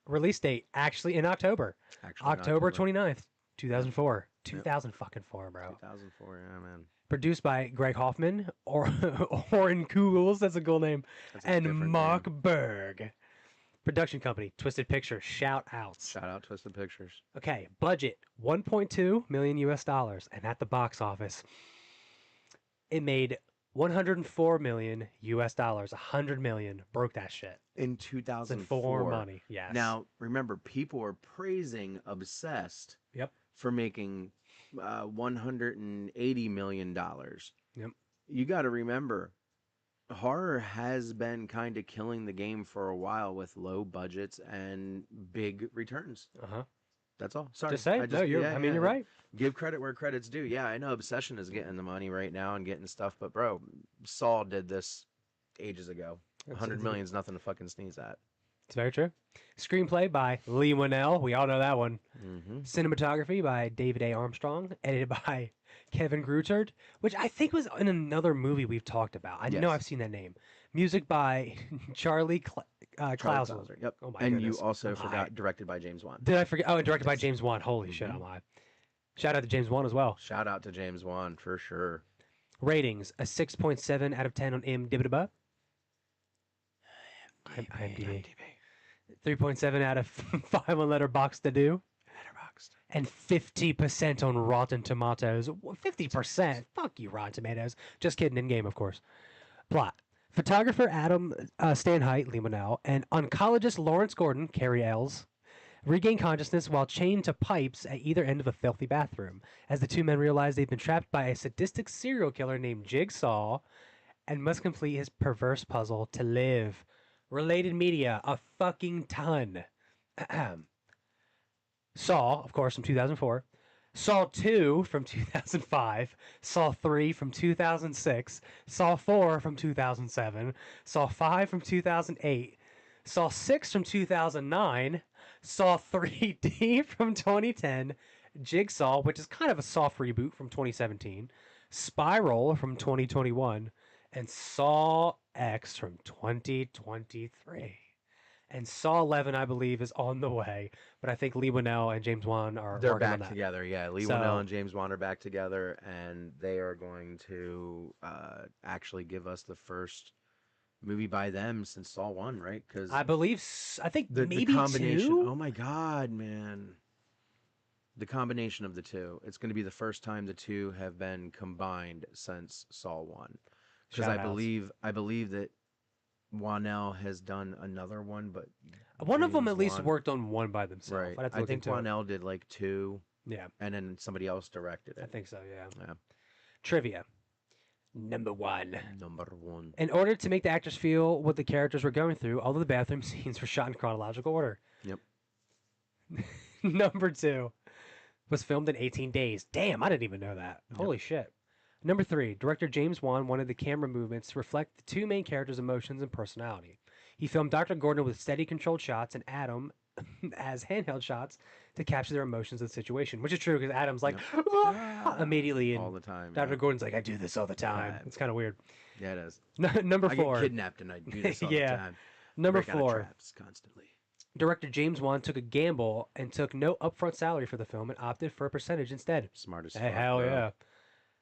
Speaker 1: Release date, actually in October.
Speaker 3: Actually, in
Speaker 1: October 29th, 2004.
Speaker 3: Yep.
Speaker 1: 2004, bro.
Speaker 3: 2004, yeah, man.
Speaker 1: Produced by Greg Hoffman, or Oren Kugels, that's a cool name,
Speaker 3: That's a
Speaker 1: and
Speaker 3: different
Speaker 1: Mark
Speaker 3: name.
Speaker 1: Berg. Production company, Twisted Pictures. Shout outs.
Speaker 3: Shout out Twisted Pictures.
Speaker 1: Okay, budget 1.2 million US dollars, and at the box office, it made 104 million US dollars. 100 million broke that shit.
Speaker 3: In
Speaker 1: It's
Speaker 3: 2004.
Speaker 1: for money. Yes.
Speaker 3: Now, remember, people are praising Obsessed
Speaker 1: Yep.
Speaker 3: for making $180 million.
Speaker 1: Yep.
Speaker 3: You got to remember, horror has been kind of killing the game for a while with low budgets and big returns.
Speaker 1: Uh-huh.
Speaker 3: That's all. Sorry.
Speaker 1: Just say.
Speaker 3: I
Speaker 1: No, you're. I mean, you're right.
Speaker 3: Give credit where credit's due. Yeah, I know Obsession is getting the money right now and getting stuff, but bro, Saw did this ages ago.
Speaker 1: It's-
Speaker 3: 100
Speaker 1: it's-
Speaker 3: million is nothing to fucking sneeze at.
Speaker 1: It's very true. Screenplay by Lee Winnell. We all know that one.
Speaker 3: Mm-hmm.
Speaker 1: Cinematography by David A. Armstrong. Edited by Kevin Grutert, which I think was in another movie we've talked about. I know
Speaker 3: Yes.
Speaker 1: I've seen that name. Music by Charlie
Speaker 3: Charlie
Speaker 1: Klausel.
Speaker 3: Klauser, Yep.
Speaker 1: Oh my
Speaker 3: and
Speaker 1: goodness.
Speaker 3: you also
Speaker 1: I'm
Speaker 3: forgot
Speaker 1: high.
Speaker 3: directed by James Wan.
Speaker 1: Did I forget? Oh, and directed by
Speaker 3: Yes.
Speaker 1: James Wan. Holy shit,
Speaker 3: Mhm.
Speaker 1: I'm high. Shout out to James Wan as well.
Speaker 3: Shout out to James Wan for sure.
Speaker 1: Ratings: a 6.7 out of 10 on IMDb. IMDb. 3.7 out of 5 on Letterboxd to do.
Speaker 3: Letterboxd.
Speaker 1: And 50% on Rotten Tomatoes. 50%? Fuck you, Rotten Tomatoes. Just kidding, in game, of course. Plot. Photographer Adam Stanheidt, Lee Winnell, and oncologist Lawrence Gordon, Carrie Ells, regain consciousness while chained to pipes at either end of a filthy bathroom, as the two men realize they've been trapped by a sadistic serial killer named Jigsaw and must complete his perverse puzzle to live. Related media, a fucking ton. Saw, of course, from 2004. Saw 2 from 2005. Saw 3 from 2006. Saw 4 from 2007. Saw 5 from 2008. Saw 6 from 2009. Saw 3D from 2010. Jigsaw, which is kind of a soft reboot from 2017. Spiral from 2021. And Saw X from 2023. And Saw 11, I believe, is on the way. But I think Lee Winnell and James Wan are
Speaker 3: They're
Speaker 1: working on
Speaker 3: back
Speaker 1: that.
Speaker 3: together. Yeah, Lee
Speaker 1: So-
Speaker 3: Winnell and James Wan are back together, and they are going to actually give us the first movie by them since Saw 1, right? Because
Speaker 1: I believe, I think maybe
Speaker 3: the combination.
Speaker 1: 2?
Speaker 3: Oh my God, man! The combination of the two. It's going to be the first time the two have been combined since Saw 1. Because I
Speaker 1: Shout-outs.
Speaker 3: believe that Wanell has done another one, but
Speaker 1: One of them
Speaker 3: James
Speaker 1: at least
Speaker 3: Wan-
Speaker 1: worked on one by themselves.
Speaker 3: Right.
Speaker 1: I'd have to
Speaker 3: I
Speaker 1: look
Speaker 3: think
Speaker 1: into it.
Speaker 3: Wanell did like 2,
Speaker 1: Yeah,
Speaker 3: and then somebody else directed
Speaker 1: I
Speaker 3: it.
Speaker 1: think so, yeah.
Speaker 3: Yeah.
Speaker 1: Trivia. Number 1.
Speaker 3: Number 1.
Speaker 1: In order to make the actors feel what the characters were going through, all of the bathroom scenes were shot in chronological order.
Speaker 3: Yep.
Speaker 1: Number 2 was filmed in 18 days. Damn, I didn't even know that.
Speaker 3: Yep.
Speaker 1: Holy shit. Number 3, director James Wan wanted the camera movements to reflect the two main characters' emotions and personality. He filmed Dr. Gordon with steady controlled shots and Adam as handheld shots to capture their emotions of the situation, which is true because Adam's like, "Ah," immediately,
Speaker 3: all
Speaker 1: and
Speaker 3: the time.
Speaker 1: Dr.
Speaker 3: Yeah.
Speaker 1: Gordon's like, I do this all the time.
Speaker 3: Yeah.
Speaker 1: It's kind of weird.
Speaker 3: Yeah, it is.
Speaker 1: Number
Speaker 3: I
Speaker 1: 4.
Speaker 3: get kidnapped and I do this all
Speaker 1: Yeah.
Speaker 3: the time.
Speaker 1: Number
Speaker 3: Break out of
Speaker 1: 4.
Speaker 3: traps constantly.
Speaker 1: Director James Wan took a gamble and took no upfront salary for the film and opted for a percentage instead.
Speaker 3: Smart as
Speaker 1: Hey,
Speaker 3: fuck,
Speaker 1: hell
Speaker 3: bro.
Speaker 1: yeah.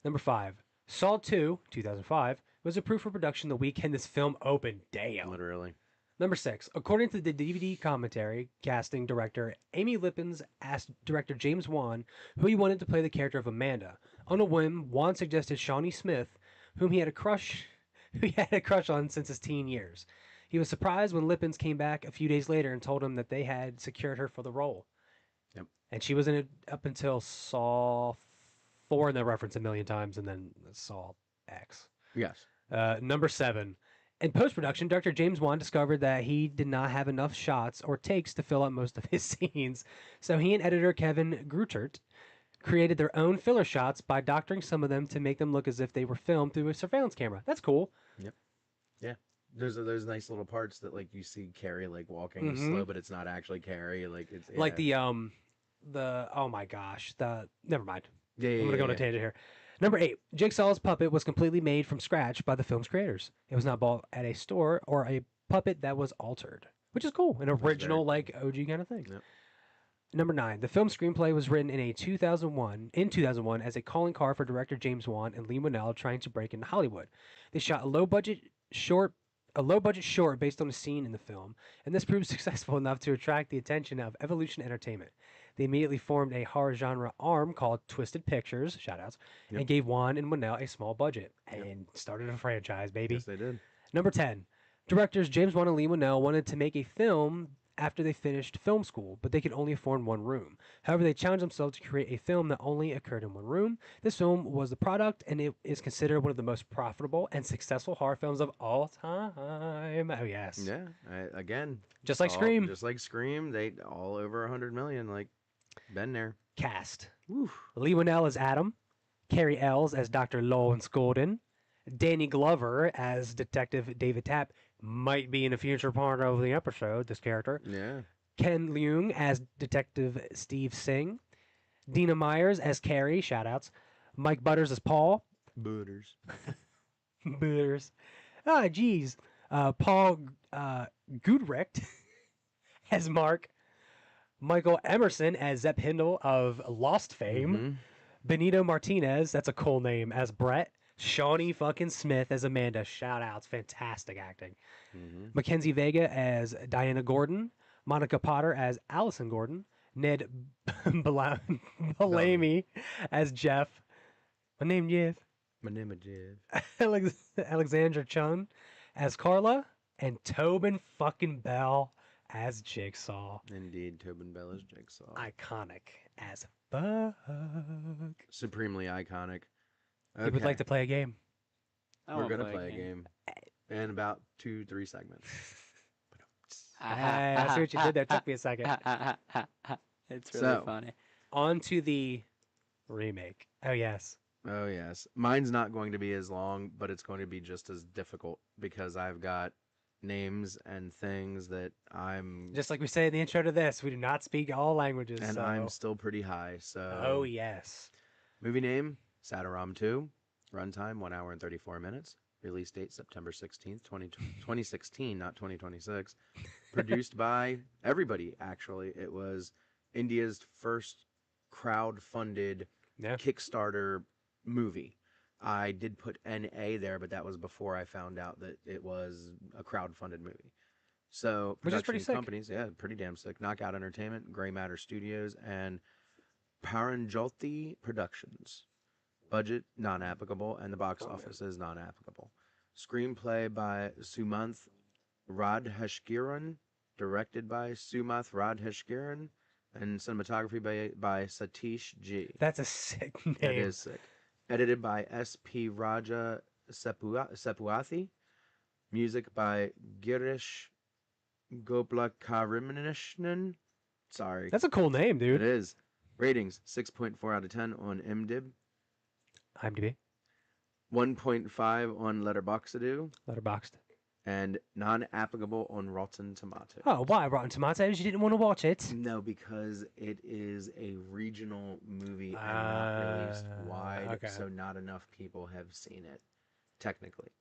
Speaker 1: Number 5. Saw 2, 2005, was approved for production the weekend this film opened. Damn.
Speaker 3: Literally.
Speaker 1: Number 6. According to the DVD commentary, casting director Amy Lippens asked director James Wan who he wanted to play the character of Amanda. On a whim, Wan suggested Shawnee Smith, whom he had a crush on since his teen years. He was surprised when Lippens came back a few days later and told him that they had secured her for the role.
Speaker 3: Yep.
Speaker 1: And she was in it up until Saw 4, and they reference a million times, and then Saw X.
Speaker 3: Yes.
Speaker 1: Number 7. In post-production, Dr. James Wan discovered that he did not have enough shots or takes to fill out most of his scenes, so he and editor Kevin Grutert created their own filler shots by doctoring some of them to make them look as if they were filmed through a surveillance camera. That's cool.
Speaker 3: There's nice little parts that like you see Carrie like walking
Speaker 1: Mhm.
Speaker 3: slow, but it's not actually Carrie. Like it's
Speaker 1: Like
Speaker 3: yeah.
Speaker 1: the oh my gosh, never mind.
Speaker 3: yeah,
Speaker 1: I'm gonna go on a tangent here. Number 8. Jigsaw's puppet was completely made from scratch by the film's creators. It was not bought at a store or a puppet that was altered, which is cool. An
Speaker 3: very
Speaker 1: original,
Speaker 3: cool.
Speaker 1: like OG kind of thing.
Speaker 3: Yep.
Speaker 1: Number 9. The film's screenplay was written in 2001 as a calling card for director James Wan and Lee Winnell trying to break into Hollywood. They shot a low budget short based on a scene in the film, and this proved successful enough to attract the attention of Evolution Entertainment. They immediately formed a horror genre arm called Twisted Pictures, shoutouts,
Speaker 3: Yep.
Speaker 1: and gave Wan and Winnell a small budget
Speaker 3: Yep.
Speaker 1: and started a franchise, baby.
Speaker 3: Yes, they did.
Speaker 1: Number 10. Directors James Wan and Lee Winnell wanted to make a film after they finished film school, but they could only afford one room. However, they challenged themselves to create a film that only occurred in one room. This film was the product, and it is considered one of the most profitable and successful horror films of all time. Oh, yes.
Speaker 3: Yeah. Again,
Speaker 1: Just like
Speaker 3: all-
Speaker 1: Scream.
Speaker 3: Just like Scream, they all over 100 million. Like, been there.
Speaker 1: Cast.
Speaker 3: Woo.
Speaker 1: Lee Winnell as Adam. Carrie Ells as Dr. Lawrence Gordon. Danny Glover as Detective David Tapp. might be in a future part of the episode, this character.
Speaker 3: Yeah.
Speaker 1: Ken Leung as Detective Steve Singh. Dina Myers as Carrie, shoutouts. Mike Butters as Paul.
Speaker 3: Butters.
Speaker 1: Butters. Ah, geez. Paul Goodrecht as Mark. Michael Emerson as Zepp Hindle of Lost fame.
Speaker 3: Mm-hmm.
Speaker 1: Benito Martinez, that's a cool name, as Brett. Shawnee fucking Smith as Amanda. Shoutouts. Fantastic acting.
Speaker 3: Mm-hmm.
Speaker 1: Mackenzie Vega as Diana Gordon. Monica Potter as Allison Gordon. Ned Bellamy as Jeff. My name Jeff.
Speaker 3: My name is Jeff.
Speaker 1: Alexandra Chun as Carla. And Tobin fucking Bell as Jigsaw.
Speaker 3: Indeed, Tobin Bell is Jigsaw.
Speaker 1: Iconic as fuck.
Speaker 3: Supremely iconic.
Speaker 1: Okay. You would like to play a game?
Speaker 3: We're going to play a game. In about 2-3 segments.
Speaker 1: I see what you did there. It took me a second.
Speaker 2: It's really funny.
Speaker 1: On to the remake. Oh, yes.
Speaker 3: Oh, yes. Mine's not going to be as long, but it's going to be just as difficult because I've got names and things that I'm...
Speaker 1: Just like we say in the intro to this, we do not speak all languages.
Speaker 3: And
Speaker 1: so...
Speaker 3: I'm still pretty high, so...
Speaker 1: Oh, yes.
Speaker 3: Movie name, Sadhuram 2. Runtime, 1 hour and 34 minutes. Release date, September 16th, 2016, not 2026. Produced by everybody, actually. It was India's first crowd-funded Kickstarter movie. I did put NA there, but that was before I found out that it was a crowd-funded movie. So,
Speaker 1: which is pretty sick.
Speaker 3: Companies, yeah, pretty damn sick. Knockout Entertainment, Grey Matter Studios, and Paranjoti Productions. Budget, non-applicable, and the box office is non-applicable. Screenplay by Sumanth Radheshkiran, directed by Sumanth Radheshkiran, and cinematography by Satish G.
Speaker 1: That's a sick name.
Speaker 3: That is sick. Edited by S.P. Raja Sepuathi. Music by Girish Goplakarimanishnan. Sorry.
Speaker 1: That's a cool name, dude.
Speaker 3: It is. Ratings, 6.4 out of 10 on
Speaker 1: IMDb.
Speaker 3: 1.5 on
Speaker 1: Letterboxd.
Speaker 3: And non-applicable on Rotten Tomatoes.
Speaker 1: Oh, why Rotten Tomatoes? You didn't want to watch it?
Speaker 3: No, because it is a regional movie and not released wide,
Speaker 1: okay.
Speaker 3: So not enough people have seen it, technically.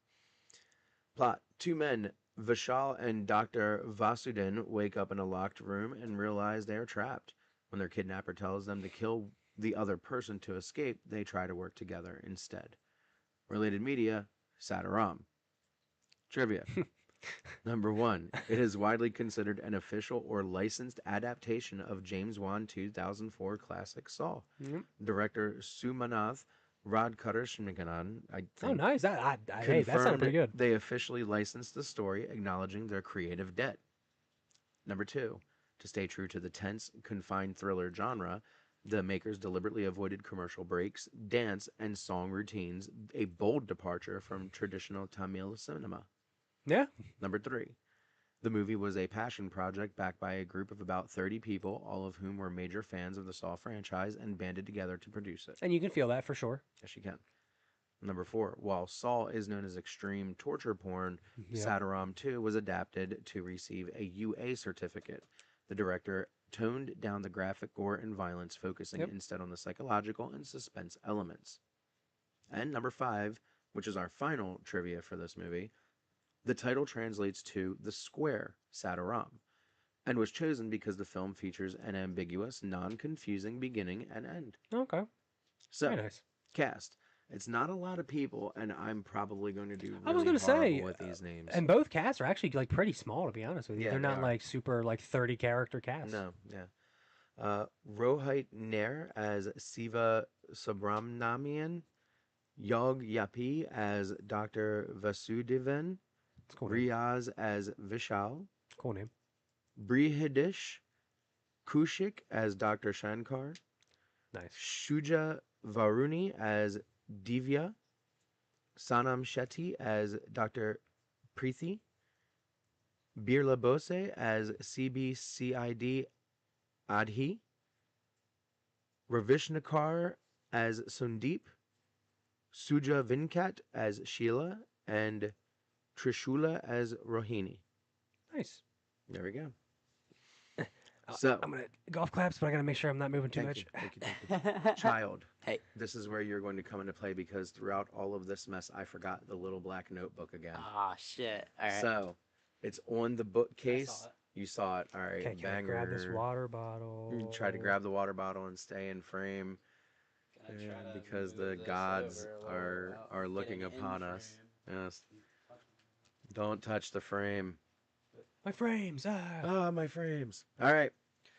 Speaker 3: Plot. 2 men, Vishal and Dr. Vasudin, wake up in a locked room and realize they are trapped. When their kidnapper tells them to kill the other person to escape, they try to work together instead. Related media, Sadhuram. Trivia. Number 1. It is widely considered an official or licensed adaptation of James Wan 2004 classic Saw.
Speaker 1: Yep.
Speaker 3: Director Sumanath Radhakrishnan, I think.
Speaker 1: Oh, nice. Hey, that sounded pretty good.
Speaker 3: They officially licensed the story, acknowledging their creative debt. Number 2. To stay true to the tense, confined thriller genre, the makers deliberately avoided commercial breaks, dance, and song routines, a bold departure from traditional Tamil cinema.
Speaker 1: Yeah.
Speaker 3: Number 3. The movie was a passion project backed by a group of about 30 people, all of whom were major fans of the Saw franchise and banded together to produce it.
Speaker 1: And you can feel that for sure.
Speaker 3: Yes, you can. Number 4. While Saw is known as extreme torture porn, Sadhuram 2 was adapted to receive a UA certificate. The director toned down the graphic gore and violence, focusing instead on the psychological and suspense elements. And number 5, which is our final trivia for this movie, the title translates to The Square Sadhuram, and was chosen because the film features an ambiguous, non-confusing beginning and end.
Speaker 1: Okay.
Speaker 3: So,
Speaker 1: very nice.
Speaker 3: Cast. It's not a lot of people, and I'm probably going to do really
Speaker 1: I was going to say,
Speaker 3: with these names.
Speaker 1: And both casts are actually like pretty small, to be honest with you.
Speaker 3: Yeah,
Speaker 1: They're not
Speaker 3: they are.
Speaker 1: like super like 30 character casts.
Speaker 3: No, yeah. Rohit Nair as Siva Subramanian, Yog Yapi as Dr. Vasudevan,
Speaker 1: Cool name.
Speaker 3: Riaz as Vishal,
Speaker 1: Cool name.
Speaker 3: Brihadesh Kushik as Dr. Shankar,
Speaker 1: Nice.
Speaker 3: Shuja Varuni as Divya, Sanam Shetty as Dr. Preeti, Birla Bose as CBCID Adhi, Ravishnikar as Sundeep, Suja Vinkat as Sheila, and Trishula as Rohini.
Speaker 1: Nice.
Speaker 3: There we go.
Speaker 1: Uh,
Speaker 3: So,
Speaker 1: I'm gonna golf claps, but I gotta make sure I'm not moving too
Speaker 3: thank
Speaker 1: much.
Speaker 3: you, thank you, thank you. Child.
Speaker 2: Hey.
Speaker 3: This is where you're going to come into play because throughout all of this mess, I forgot the little black notebook again.
Speaker 2: Ah, shit. All right.
Speaker 3: So, it's on the bookcase. You saw it. All right,
Speaker 1: Okay, can I grab this
Speaker 3: banger.
Speaker 1: water bottle?
Speaker 3: Try to grab the water bottle and stay in frame because the gods are looking upon us. Yes. Don't touch the frame.
Speaker 1: My frames.
Speaker 3: Ah, my frames. All right.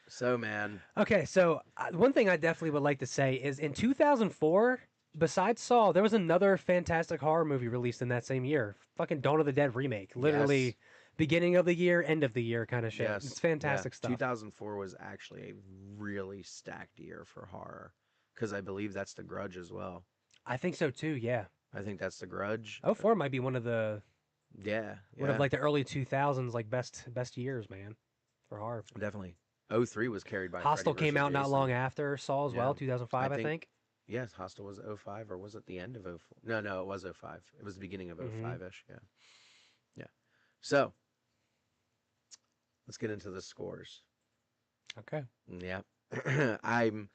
Speaker 3: So, man.
Speaker 1: Okay, so one thing I definitely would like to say is in 2004, besides Saw, there was another fantastic horror movie released in that same year. Fucking Dawn of the Dead remake. Literally,
Speaker 3: Yes.
Speaker 1: beginning of the year, end of the year kind of shit.
Speaker 3: Yes.
Speaker 1: It's fantastic stuff.
Speaker 3: 2004 was actually a really stacked year for horror because I believe that's The Grudge as well.
Speaker 1: I think so too. Yeah.
Speaker 3: I think that's The Grudge.
Speaker 1: 04 might be one of the
Speaker 3: Yeah.
Speaker 1: one of like the early 2000s like best years, man, for horror.
Speaker 3: Definitely. 03 was carried by
Speaker 1: Hostel
Speaker 3: Freddy
Speaker 1: came
Speaker 3: versus
Speaker 1: out not
Speaker 3: Jason.
Speaker 1: long after Saw as
Speaker 3: Yeah.
Speaker 1: well, 2005, I think.
Speaker 3: Yes, Hostel was 05, or was it the end of 04? No, it was 05. It was the beginning of 05-ish, yeah. Yeah. So, let's get into the scores.
Speaker 1: Okay.
Speaker 3: Yeah. I'm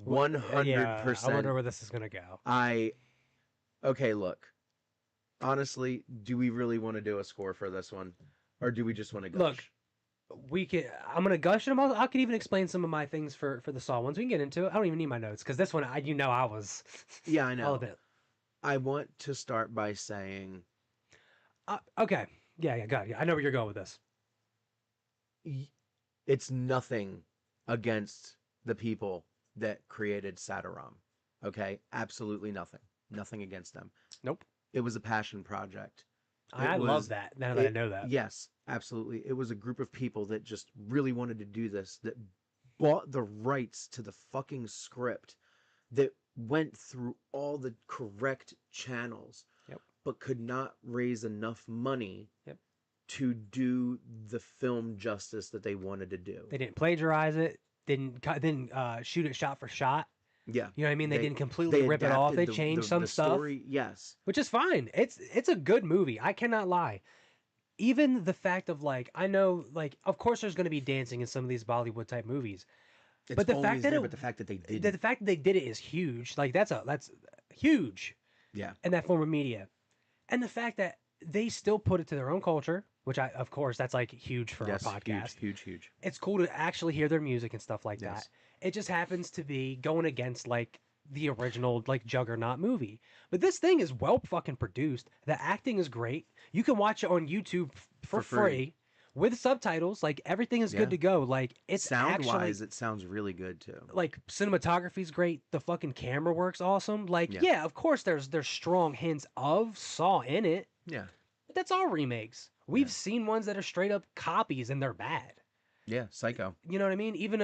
Speaker 3: 100%.
Speaker 1: Yeah, I wonder where this is going to go.
Speaker 3: Okay, look. Honestly, do we really want to do a score for this one? Or do we just want to gush?
Speaker 1: Look, I'm gonna gush them. I could even explain some of my things for the Saw ones. We can get into it. I don't even need my notes because this one, I was.
Speaker 3: Yeah, I know.
Speaker 1: All of it.
Speaker 3: I want to start by saying.
Speaker 1: Okay. Yeah. Got it. I know where you're going with this.
Speaker 3: It's nothing against the people that created Sadhuram. Okay, absolutely nothing. Nothing against them.
Speaker 1: Nope.
Speaker 3: It was a passion project.
Speaker 1: I love that. Now that I know that.
Speaker 3: Yes, absolutely. It was a group of people that just really wanted to do this, that bought the rights to the fucking script, that went through all the correct channels, but could not raise enough money to do the film justice that they wanted to do.
Speaker 1: They didn't plagiarize it. Didn't shoot it shot for shot.
Speaker 3: Yeah.
Speaker 1: You know what I mean? They didn't completely rip it off. They changed some stuff.
Speaker 3: Story, yes.
Speaker 1: Which is fine. It's a good movie. I cannot lie. Even the fact of like, I know, like, of course there's going to be dancing in some of these Bollywood type movies. But the fact that
Speaker 3: they did it.
Speaker 1: The fact that they did it is huge. Like that's huge.
Speaker 3: Yeah.
Speaker 1: In that form of media. And the fact that they still put it to their own culture, which of course that's like huge for our podcast.
Speaker 3: Huge.
Speaker 1: It's cool to actually hear their music and stuff like that. It just happens to be going against like the original like Juggernaut movie. But this thing is well fucking produced. The acting is great. You can watch it on YouTube for free with subtitles. Like everything is good to go. Like it's
Speaker 3: sound-wise, it sounds really good too.
Speaker 1: Like cinematography's great. The fucking camera works awesome. Like yeah, of course there's strong hints of Saw in it.
Speaker 3: Yeah.
Speaker 1: But that's all remakes. We've seen ones that are straight up copies and they're bad.
Speaker 3: Yeah, Psycho.
Speaker 1: You know what I mean? Even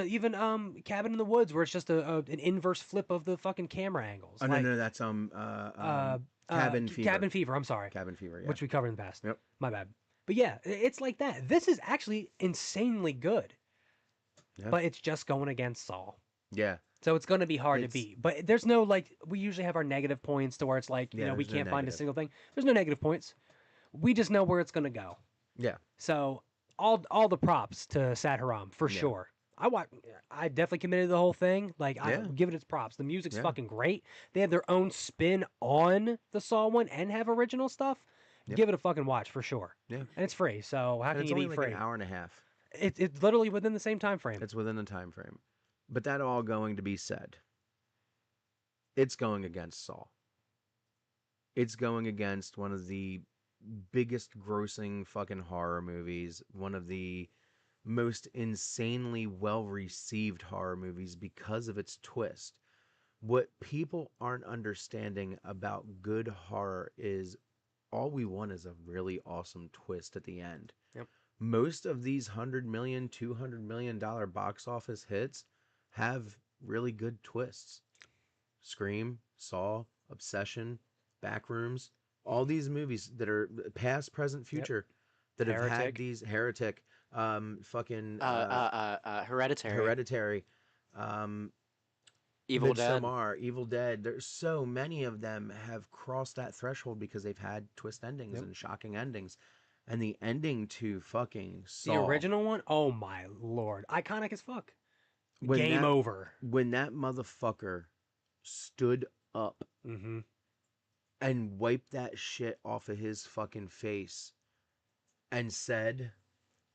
Speaker 1: Cabin in the Woods, where it's just an inverse flip of the fucking camera angles.
Speaker 3: Oh
Speaker 1: like,
Speaker 3: no, that's Cabin Fever.
Speaker 1: Cabin Fever. I'm sorry.
Speaker 3: Cabin Fever. Yeah.
Speaker 1: Which we covered in the past.
Speaker 3: Yep.
Speaker 1: My bad. But yeah, it's like that. This is actually insanely good.
Speaker 3: Yeah.
Speaker 1: But it's just going against Saw.
Speaker 3: Yeah.
Speaker 1: So it's going to be hard to beat. But there's no like we usually have our negative points to where it's like you know we can't find a single thing. There's no negative points. We just know where it's going to go.
Speaker 3: Yeah.
Speaker 1: So all the props to Sadhuram for sure. I definitely committed the whole thing. Like I give it its props. The music's fucking great. They have their own spin on the Saw one and have original stuff. Give it a fucking watch for sure. Yeah. And it's free. So how can you beat free?
Speaker 3: It's only like an hour and a half.
Speaker 1: It's literally within the same time frame.
Speaker 3: It's within the time frame. But that all going to be said, it's going against Saw. It's going against one of the biggest grossing fucking horror movies, one of the most insanely well received horror movies because of its twist. What people aren't understanding about good horror is all we want is a really awesome twist at the end.
Speaker 1: Yep.
Speaker 3: Most of these $100 million, $200 million box office hits have really good twists. Scream, Saw, Obsession, Backrooms, all these movies that are past, present, future that have had these Heretic,
Speaker 2: Hereditary.
Speaker 3: Hereditary,
Speaker 2: Evil Dead.
Speaker 3: Midsommar, Evil Dead. There's so many of them have crossed that threshold because they've had twist endings
Speaker 1: Yep.
Speaker 3: and shocking endings. And the ending to fucking
Speaker 1: The
Speaker 3: Saw.
Speaker 1: original one, oh my lord, iconic as fuck.
Speaker 3: When
Speaker 1: Game
Speaker 3: that-
Speaker 1: over.
Speaker 3: When that motherfucker stood up
Speaker 1: Mm-hmm.
Speaker 3: and wiped that shit off of his fucking face and said,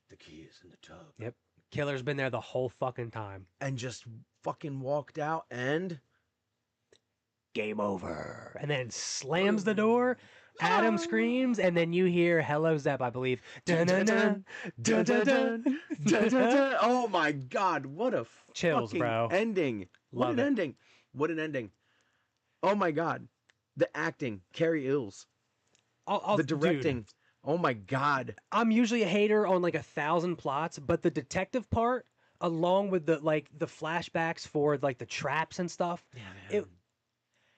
Speaker 3: "The key is in the tub."
Speaker 1: Yep. Killer's been there the whole fucking time.
Speaker 3: And just fucking walked out and
Speaker 1: Game over. And then slams the door. Adam screams, and then you hear "Hello Zep," I believe. Dun-dun-dun, dun-dun-dun, dun-dun-dun.
Speaker 3: Oh my god, what a
Speaker 1: Chills,
Speaker 3: fucking
Speaker 1: bro.
Speaker 3: ending. What
Speaker 1: Love
Speaker 3: an
Speaker 1: it.
Speaker 3: ending. What an ending. Oh my god. The acting, Carrie Ills. The
Speaker 1: Dude,
Speaker 3: directing. Oh my god.
Speaker 1: I'm usually a hater on like 1,000 plots, but the detective part, along with the flashbacks for like the traps and stuff,
Speaker 3: Yeah,
Speaker 1: it-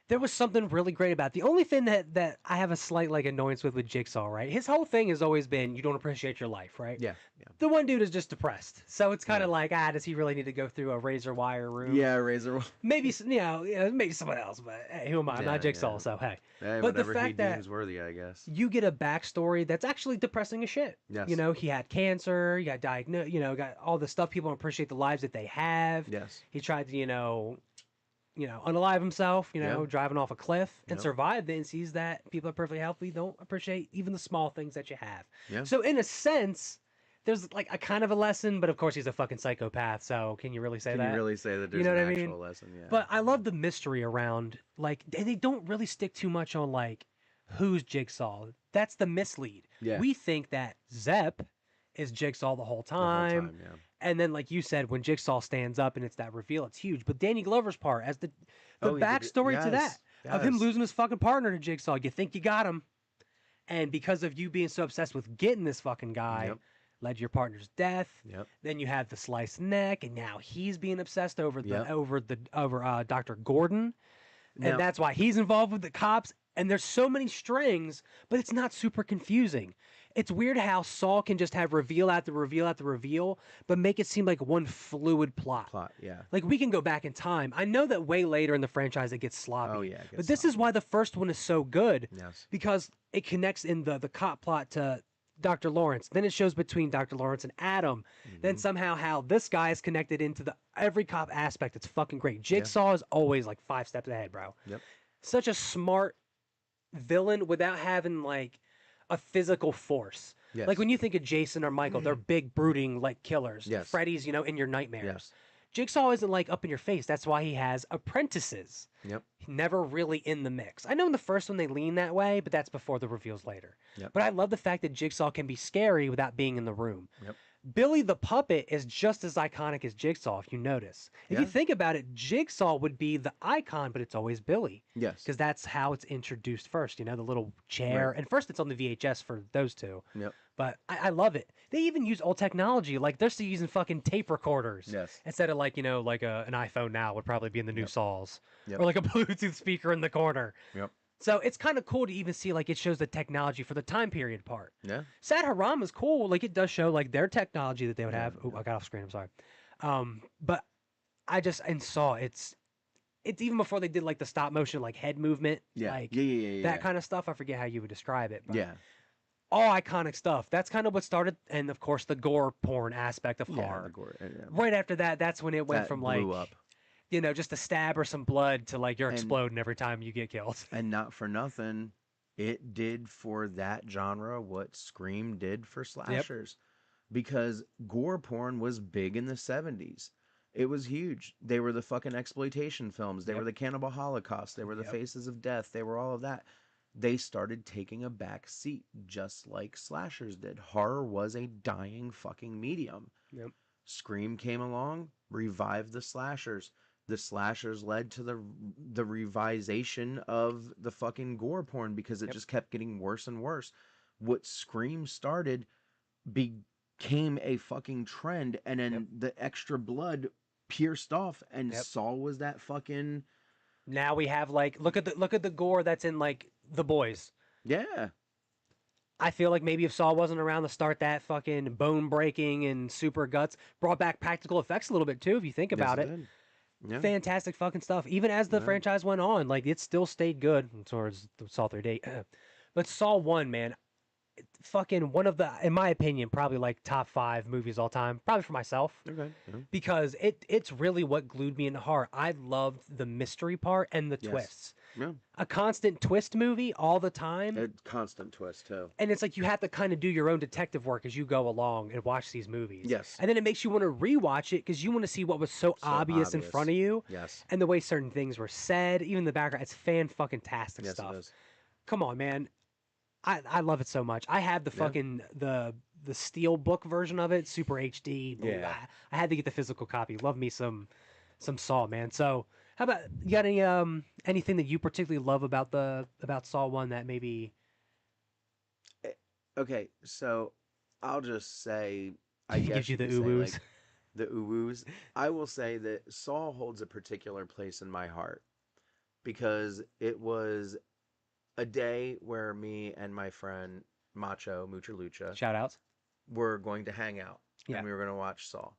Speaker 1: there was something really great about it. The only thing that I have a slight like annoyance with Jigsaw, right? His whole thing has always been you don't appreciate your life, right?
Speaker 3: Yeah.
Speaker 1: The one dude is just depressed, so it's kind of
Speaker 3: Yeah.
Speaker 1: like, does he really need to go through a razor wire room?
Speaker 3: Yeah, Razor.
Speaker 1: Maybe maybe someone else, but hey, who am I? I'm
Speaker 3: Yeah,
Speaker 1: not Jigsaw,
Speaker 3: yeah.
Speaker 1: so hey.
Speaker 3: Hey,
Speaker 1: But the
Speaker 3: whatever he
Speaker 1: fact that-
Speaker 3: deems worthy, I guess.
Speaker 1: You get a backstory that's actually depressing as shit.
Speaker 3: Yes.
Speaker 1: You know, he had cancer, he got diagnosed, got all the stuff people don't appreciate the lives that they have.
Speaker 3: Yes.
Speaker 1: He tried to, unalive himself,
Speaker 3: Yeah.
Speaker 1: driving off a cliff and
Speaker 3: Yep.
Speaker 1: survived it and sees that people are perfectly healthy, don't appreciate even the small things that you have.
Speaker 3: Yeah.
Speaker 1: So in a sense, there's like a kind of a lesson, but of course he's a fucking psychopath, so can you really say
Speaker 3: Can
Speaker 1: that?
Speaker 3: you really say that there's
Speaker 1: know
Speaker 3: an
Speaker 1: what I mean?
Speaker 3: actual lesson? Yeah.
Speaker 1: But I love the mystery around, like, and they don't really stick too much on, like, who's Jigsaw. That's the mislead.
Speaker 3: Yeah.
Speaker 1: We think that Zep is Jigsaw the whole
Speaker 3: The whole
Speaker 1: time.
Speaker 3: yeah.
Speaker 1: And then, like you said, when Jigsaw stands up and it's that reveal, it's huge. But Danny Glover's part, as the
Speaker 3: Oh, he did it-
Speaker 1: backstory to that,
Speaker 3: yes,
Speaker 1: of him
Speaker 3: yes.
Speaker 1: losing his fucking partner to Jigsaw, you think you got him. And because of you being so obsessed with getting this fucking guy,
Speaker 3: Yep.
Speaker 1: led to your partner's death.
Speaker 3: Yep.
Speaker 1: Then you have the sliced neck, and now he's being obsessed over
Speaker 3: Yep.
Speaker 1: over Dr. Gordon,
Speaker 3: Now-
Speaker 1: and that's why he's involved with the cops. And there's so many strings, but it's not super confusing. It's weird how Saw can just have reveal after reveal after reveal, but make it seem like one fluid plot.
Speaker 3: Yeah.
Speaker 1: Like we can go back in time. I know that way later in the franchise it gets sloppy.
Speaker 3: Oh, yeah, it
Speaker 1: But
Speaker 3: gets
Speaker 1: this is
Speaker 3: sloppy.
Speaker 1: why the first one is so good
Speaker 3: Yes.
Speaker 1: because it connects in the cop plot to Dr. Lawrence. Then it shows between Dr. Lawrence and Adam. Then
Speaker 3: Mhm.
Speaker 1: somehow how this guy is connected into the every cop aspect. It's fucking great. Jigsaw is always like 5 steps ahead, bro.
Speaker 3: Yep.
Speaker 1: Such a smart villain without having like a physical force.
Speaker 3: Yes.
Speaker 1: Like when you think of Jason or Michael, they're big brooding like killers.
Speaker 3: Yes.
Speaker 1: Freddy's, in your nightmares.
Speaker 3: Yes.
Speaker 1: Jigsaw isn't like up in your face. That's why he has apprentices.
Speaker 3: Yep.
Speaker 1: Never really in the mix. I know in the first one they lean that way, but that's before the reveals later.
Speaker 3: Yep.
Speaker 1: But I love the fact that Jigsaw can be scary without being in the room.
Speaker 3: Yep.
Speaker 1: Billy the Puppet is just as iconic as Jigsaw, if you notice. If you
Speaker 3: Yeah.
Speaker 1: think about it, Jigsaw would be the icon, but it's always Billy.
Speaker 3: Yes.
Speaker 1: Because that's how it's introduced first, the little chair.
Speaker 3: Right.
Speaker 1: And first it's on the VHS for those two.
Speaker 3: Yep.
Speaker 1: But I love it. They even use old technology. Like they're still using fucking tape recorders.
Speaker 3: Yes.
Speaker 1: Instead of like, an iPhone now would probably be in the new
Speaker 3: Yep.
Speaker 1: Saws.
Speaker 3: Yep.
Speaker 1: Or like a Bluetooth speaker in the corner.
Speaker 3: Yep.
Speaker 1: So it's kind of cool to even see like it shows the technology for the time period part.
Speaker 3: Yeah.
Speaker 1: Sadhuram is cool. Like it does show like their technology that they would
Speaker 3: Yeah,
Speaker 1: have. Oh, I got off screen. I'm sorry. But I just and saw it's even before they did like the stop motion like head movement.
Speaker 3: Yeah.
Speaker 1: Like
Speaker 3: yeah.
Speaker 1: that kind of stuff. I forget how you would describe it. But
Speaker 3: Yeah.
Speaker 1: all iconic stuff. That's kind of what started, and of course the gore porn aspect of
Speaker 3: Yeah.
Speaker 1: horror.
Speaker 3: Yeah.
Speaker 1: Right after that, that's when it went
Speaker 3: That
Speaker 1: from like
Speaker 3: blew up.
Speaker 1: just a stab or some blood to like you're
Speaker 3: And-
Speaker 1: exploding every time you get killed.
Speaker 3: And not for nothing, it did for that genre what Scream did for slashers. Because gore porn was big in the 70s. It was huge. They were the fucking exploitation films. They
Speaker 1: Yep.
Speaker 3: were the Cannibal Holocaust. They were the
Speaker 1: Yep.
Speaker 3: Faces of Death. They were all of that. They started taking a back seat just like slashers did. Horror was a dying fucking medium.
Speaker 1: Yep.
Speaker 3: Scream came along, revived the slashers. The slashers led to the revisation of the fucking gore porn because it
Speaker 1: Yep.
Speaker 3: just kept getting worse and worse. What Scream started became a fucking trend, and then
Speaker 1: Yep.
Speaker 3: the extra blood pierced off, and
Speaker 1: Yep.
Speaker 3: Saw was that fucking
Speaker 1: Now we have like look at the gore that's in like The Boys.
Speaker 3: yeah.
Speaker 1: I feel like maybe if Saw wasn't around to start that fucking bone breaking and super guts, brought back practical effects a little bit too, if you think about
Speaker 3: Yes,
Speaker 1: it.
Speaker 3: did. Yeah.
Speaker 1: fantastic fucking stuff. Even as the
Speaker 3: Yeah.
Speaker 1: franchise went on, like it still stayed good towards the Saw 3D. But Saw 1, man, fucking one of the, in my opinion, probably like top 5 movies all time. Probably for myself.
Speaker 3: Okay. Yeah.
Speaker 1: Because it's really what glued me in the heart. I loved the mystery part and the
Speaker 3: Yes.
Speaker 1: twists.
Speaker 3: Yeah.
Speaker 1: A constant twist movie all the time.
Speaker 3: A constant twist too.
Speaker 1: And it's like you have to kind of do your own detective work as you go along and watch these movies.
Speaker 3: Yes.
Speaker 1: And then it makes you want to rewatch it because you want to see what was so obvious in front of you.
Speaker 3: Yes.
Speaker 1: And the way certain things were said, even the background. It's fan-fucking-tastic
Speaker 3: Yes,
Speaker 1: stuff.
Speaker 3: it is.
Speaker 1: Come on, man. I love it so much. I have the fucking the steel book version of it, Super HD.
Speaker 3: Yeah.
Speaker 1: I had to get the physical copy. Love me some Saw, man. So how about you got any anything that you particularly love about Saw 1 that maybe
Speaker 3: Okay, so I'll just say, I guess
Speaker 1: gives you the
Speaker 3: could say,
Speaker 1: uwoos?
Speaker 3: like, the uwoos. I will say that Saw holds a particular place in my heart because it was a day where me and my friend Macho Mucha Lucha
Speaker 1: Shout outs.
Speaker 3: were going to hang out
Speaker 1: Yeah.
Speaker 3: and we were going to watch Saw.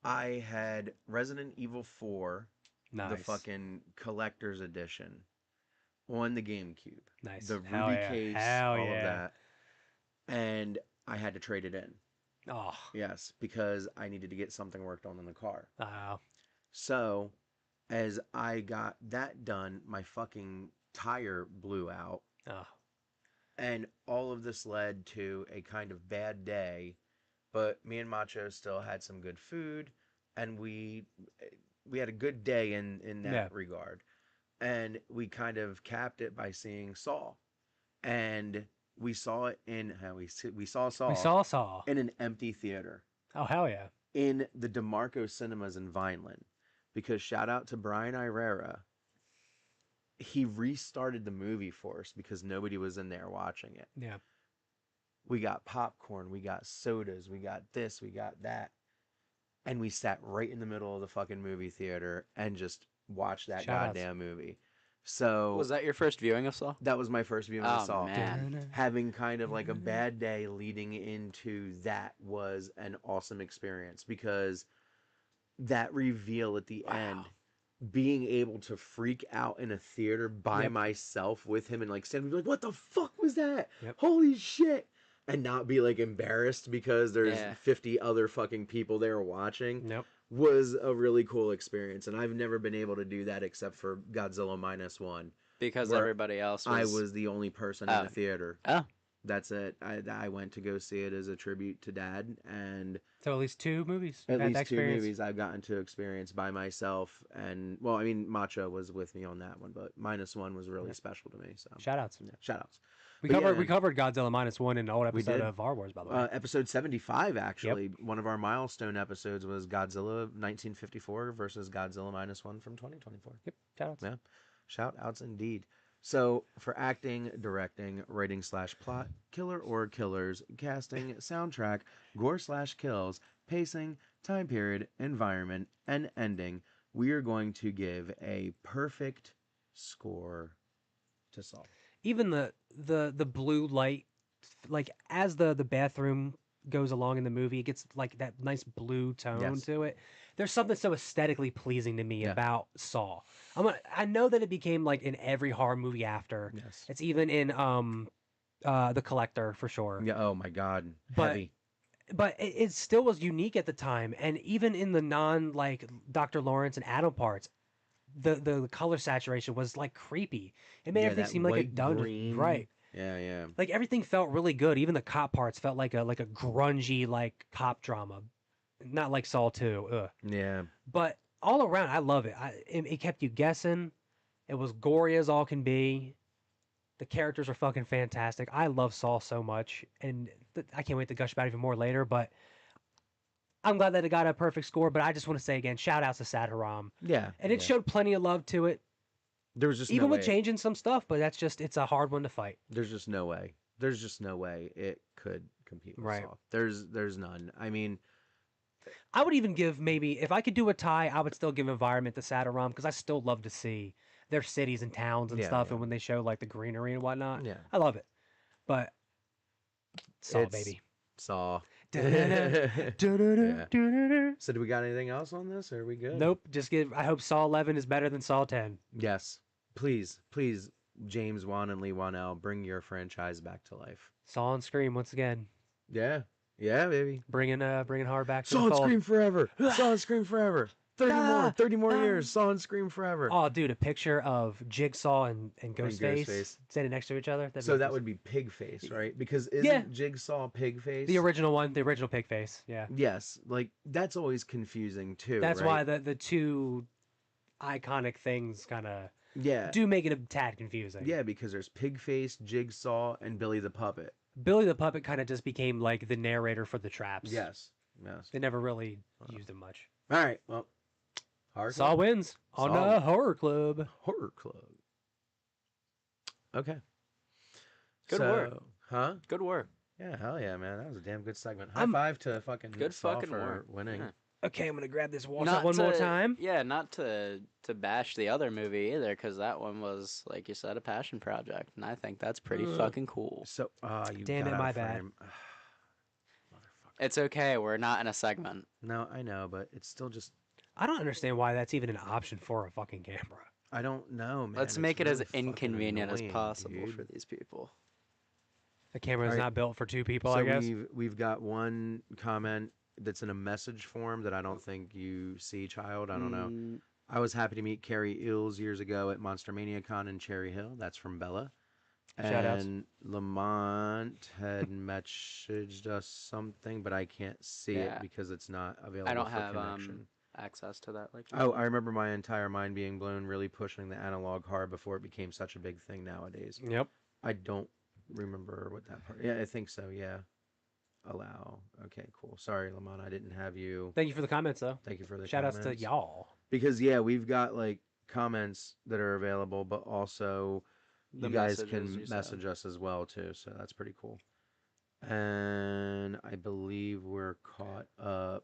Speaker 3: I had Resident Evil 4,
Speaker 1: Nice.
Speaker 3: the fucking collector's edition, on the GameCube.
Speaker 1: Nice.
Speaker 3: The
Speaker 1: Hell
Speaker 3: Ruby
Speaker 1: yeah.
Speaker 3: case,
Speaker 1: Hell
Speaker 3: all of
Speaker 1: yeah.
Speaker 3: that. And I had to trade it in.
Speaker 1: Oh.
Speaker 3: Yes, because I needed to get something worked on in the car.
Speaker 1: Wow.
Speaker 3: So, as I got that done, my fucking tire blew out.
Speaker 1: Oh.
Speaker 3: And all of this led to a kind of bad day. But me and Macho still had some good food. And we had a good day in that regard. And we kind of capped it by seeing Saw. And we saw it in we saw Saw.
Speaker 1: We saw Saw
Speaker 3: in an empty theater.
Speaker 1: Oh hell yeah!
Speaker 3: In the DeMarco Cinemas in Vineland, because shout out to Brian Irera, he restarted the movie for us because nobody was in there watching it.
Speaker 1: Yeah.
Speaker 3: We got popcorn, we got sodas, we got this, we got that, and we sat right in the middle of the fucking movie theater and just watched that goddamn movie. So
Speaker 2: was that your first viewing of Saw?
Speaker 3: That was my first viewing of Saw.
Speaker 2: Man.
Speaker 3: Having kind of like a bad day leading into that was an awesome experience because that reveal at the end, being able to freak out in a theater by myself with him and like stand and be like, what the fuck was that? Holy shit. And not be like embarrassed because there's 50 other fucking people there watching. Was a really cool experience, and I've never been able to do that except for Godzilla -1.
Speaker 2: Because everybody else was...
Speaker 3: I was the only person in the theater.
Speaker 2: Oh.
Speaker 3: That's it. I went to go see it as a tribute to Dad, and...
Speaker 1: So at least 2 movies?
Speaker 3: At least 2 movies I've gotten to experience by myself, and... Well, I mean, Macho was with me on that one, but -1 was really special to me, so...
Speaker 1: Shout-outs.
Speaker 3: Yeah, shout-outs.
Speaker 1: We covered Godzilla -1 in an old episode of Our Wars, by the way.
Speaker 3: Episode 75, actually. One of our milestone episodes was Godzilla 1954 versus Godzilla -1 from 2024.
Speaker 1: Yep, shout-outs.
Speaker 3: Yeah, shout-outs indeed. So, for acting, directing, writing/plot, killer or killers, casting, soundtrack, gore/kills, pacing, time period, environment, and ending, we are going to give a perfect score to Saw.
Speaker 1: Even the blue light, like as the bathroom goes along in the movie, it gets like that nice blue tone to it. There's something so aesthetically pleasing to me about Saw. I know that it became like in every horror movie after.
Speaker 3: Yes.
Speaker 1: It's even in The Collector for sure.
Speaker 3: Yeah. Oh my God.
Speaker 1: But,
Speaker 3: Heavy.
Speaker 1: But it still was unique at the time, and even in the non like Dr. Lawrence and Adam parts, the color saturation was like creepy. It made everything seem like a dungeon, right?
Speaker 3: Yeah, yeah.
Speaker 1: Like everything felt really good. Even the cop parts felt like a grungy like cop drama, not like Saw 2. Ugh.
Speaker 3: Yeah.
Speaker 1: But all around, I love it. It kept you guessing. It was gory as all can be. The characters are fucking fantastic. I love Saw so much, and I can't wait to gush about it even more later. But I'm glad that it got a perfect score. But I just want to say again, shout outs to Sadhuram.
Speaker 3: Yeah.
Speaker 1: And it showed plenty of love to it.
Speaker 3: There was just
Speaker 1: even
Speaker 3: no
Speaker 1: with
Speaker 3: way.
Speaker 1: changing some stuff, but it's a hard one to fight.
Speaker 3: There's just no way. There's just no way it could compete with Saw. There's none. I mean,
Speaker 1: I would even give maybe if I could do a tie, I would still give environment to Sadhuram because I still love to see their cities and towns and stuff, and when they show like the greenery and whatnot, I love it. But Saw, baby,
Speaker 3: Saw.
Speaker 1: Da-da-da-da-da-da-da-da.
Speaker 3: So do we got anything else on this? Or are we good?
Speaker 1: Nope. I hope Saw 11 is better than Saw 10.
Speaker 3: Yes. Please, please, James Wan and Lee Wanell, bring your franchise back to life.
Speaker 1: Saw and Scream once again.
Speaker 3: Yeah. Yeah, baby.
Speaker 1: Bringing horror back to
Speaker 3: Saw
Speaker 1: the
Speaker 3: and
Speaker 1: fold.
Speaker 3: Scream forever. Saw and Scream forever. 30 more years. Saw and Scream forever.
Speaker 1: Oh, dude, a picture of Jigsaw and Ghostface
Speaker 3: Ghostface.
Speaker 1: standing next to each other.
Speaker 3: So that would be Pigface, right? Because isn't
Speaker 1: Yeah.
Speaker 3: Jigsaw Pigface?
Speaker 1: the original one, the original pig face. Yeah.
Speaker 3: Yes. Like, that's always confusing, too,
Speaker 1: That's
Speaker 3: right?
Speaker 1: why the two iconic things kind of
Speaker 3: Yeah.
Speaker 1: do make it a tad confusing.
Speaker 3: Yeah, because there's Pigface, Jigsaw, and Billy the Puppet.
Speaker 1: Billy the Puppet kind of just became like the narrator for the traps.
Speaker 3: Yes. Yes.
Speaker 1: They never really used him much.
Speaker 3: All right. Well, Horror
Speaker 1: Saw
Speaker 3: Club?
Speaker 1: wins on
Speaker 3: Saw.
Speaker 1: the Horror Club.
Speaker 3: Horror Club. Okay.
Speaker 2: Good work.
Speaker 3: Huh?
Speaker 2: Good work.
Speaker 3: Yeah, hell yeah, man. That was a damn good segment. High
Speaker 1: I'm-
Speaker 3: five to fucking
Speaker 2: Good
Speaker 3: Saw
Speaker 2: fucking
Speaker 3: for
Speaker 2: work.
Speaker 3: winning.
Speaker 2: Yeah.
Speaker 1: Okay, I'm gonna grab this water
Speaker 2: Not
Speaker 1: one more
Speaker 2: to-
Speaker 1: time.
Speaker 2: Yeah, not to bash the other movie either, because that one was, like you said, a passion project, and I think that's pretty
Speaker 1: Ugh.
Speaker 2: fucking cool.
Speaker 3: So, you
Speaker 1: Damn
Speaker 3: got
Speaker 1: it,
Speaker 3: out
Speaker 1: my
Speaker 3: of
Speaker 1: bad.
Speaker 3: frame. Motherfucker.
Speaker 2: It's okay. We're not in a segment.
Speaker 3: No, I know, but it's still just.
Speaker 1: I don't understand why that's even an option for a fucking camera.
Speaker 3: I don't know, man.
Speaker 2: Let's
Speaker 3: It's
Speaker 2: make it
Speaker 3: really
Speaker 2: as
Speaker 3: fucking
Speaker 2: inconvenient as
Speaker 3: annoying,
Speaker 2: possible
Speaker 3: dude.
Speaker 2: for these people.
Speaker 1: The camera is
Speaker 3: Alright.
Speaker 1: not built for two people,
Speaker 3: So
Speaker 1: I guess.
Speaker 3: we've got one comment that's in a message form that I don't think you see, child. I don't know.
Speaker 2: Mm,
Speaker 3: I was happy to meet Carrie Ills years ago at Monster Mania Con in Cherry Hill. That's from Bella.
Speaker 1: Shout-outs.
Speaker 3: And Lamont had messaged us something, but I can't see
Speaker 2: Yeah.
Speaker 3: it because it's not available
Speaker 2: I don't
Speaker 3: for
Speaker 2: have
Speaker 3: connection.
Speaker 2: access to that. Like,
Speaker 3: Oh, I remember my entire mind being blown, really pushing the analog horror before it became such a big thing nowadays.
Speaker 1: Yep.
Speaker 3: I don't remember what that part. Yeah, I think so. Yeah. Allow. Okay, cool. Sorry, Lamont, I didn't have you.
Speaker 1: Thank you for the comments, though.
Speaker 3: Thank you for the
Speaker 1: Shout outs to
Speaker 3: comments.
Speaker 1: y'all.
Speaker 3: Because yeah, we've got like comments that are available, but also
Speaker 2: The
Speaker 3: you guys
Speaker 2: messages
Speaker 3: can
Speaker 2: you said.
Speaker 3: message us as well too. So that's pretty cool. And I believe we're caught up.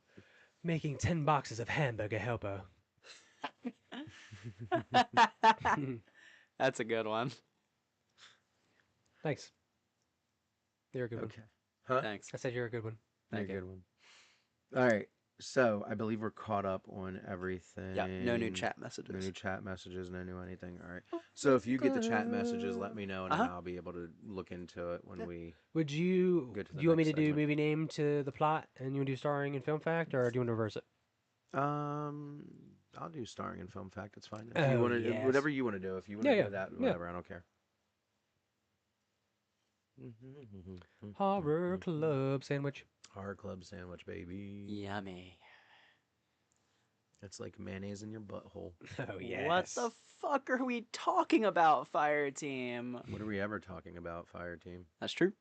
Speaker 1: Making 10 boxes of hamburger helper.
Speaker 2: That's a good one.
Speaker 1: Thanks. You're a good one.
Speaker 3: Okay. Huh?
Speaker 2: Thanks.
Speaker 1: I said you're a good one.
Speaker 3: You're a
Speaker 2: Thank you.
Speaker 3: good one. All right. So I believe we're caught up on everything.
Speaker 2: Yeah, no new chat
Speaker 3: No
Speaker 2: messages.
Speaker 3: new chat messages, no new anything. All right. So if you get the chat messages, let me know, and then
Speaker 2: Uh-huh.
Speaker 3: I'll be able to look into it when we.
Speaker 1: Would you
Speaker 3: Go to the
Speaker 1: do you want me to
Speaker 3: next
Speaker 1: do
Speaker 3: segment.
Speaker 1: movie name to the plot and you want to do starring and film fact, or do you want to reverse it?
Speaker 3: I'll do starring in film fact. It's fine. If
Speaker 1: Oh,
Speaker 3: you want to,
Speaker 1: yes.
Speaker 3: whatever you want to do. If you want to
Speaker 1: Yeah,
Speaker 3: do that,
Speaker 1: yeah.
Speaker 3: whatever. I don't care.
Speaker 1: Horror Club sandwich.
Speaker 3: Horror Club sandwich, baby.
Speaker 2: Yummy.
Speaker 3: It's like mayonnaise in your butthole.
Speaker 1: Oh yes.
Speaker 2: What the fuck are we talking about, Fire Team?
Speaker 3: What are we ever talking about, Fire Team?
Speaker 2: That's true.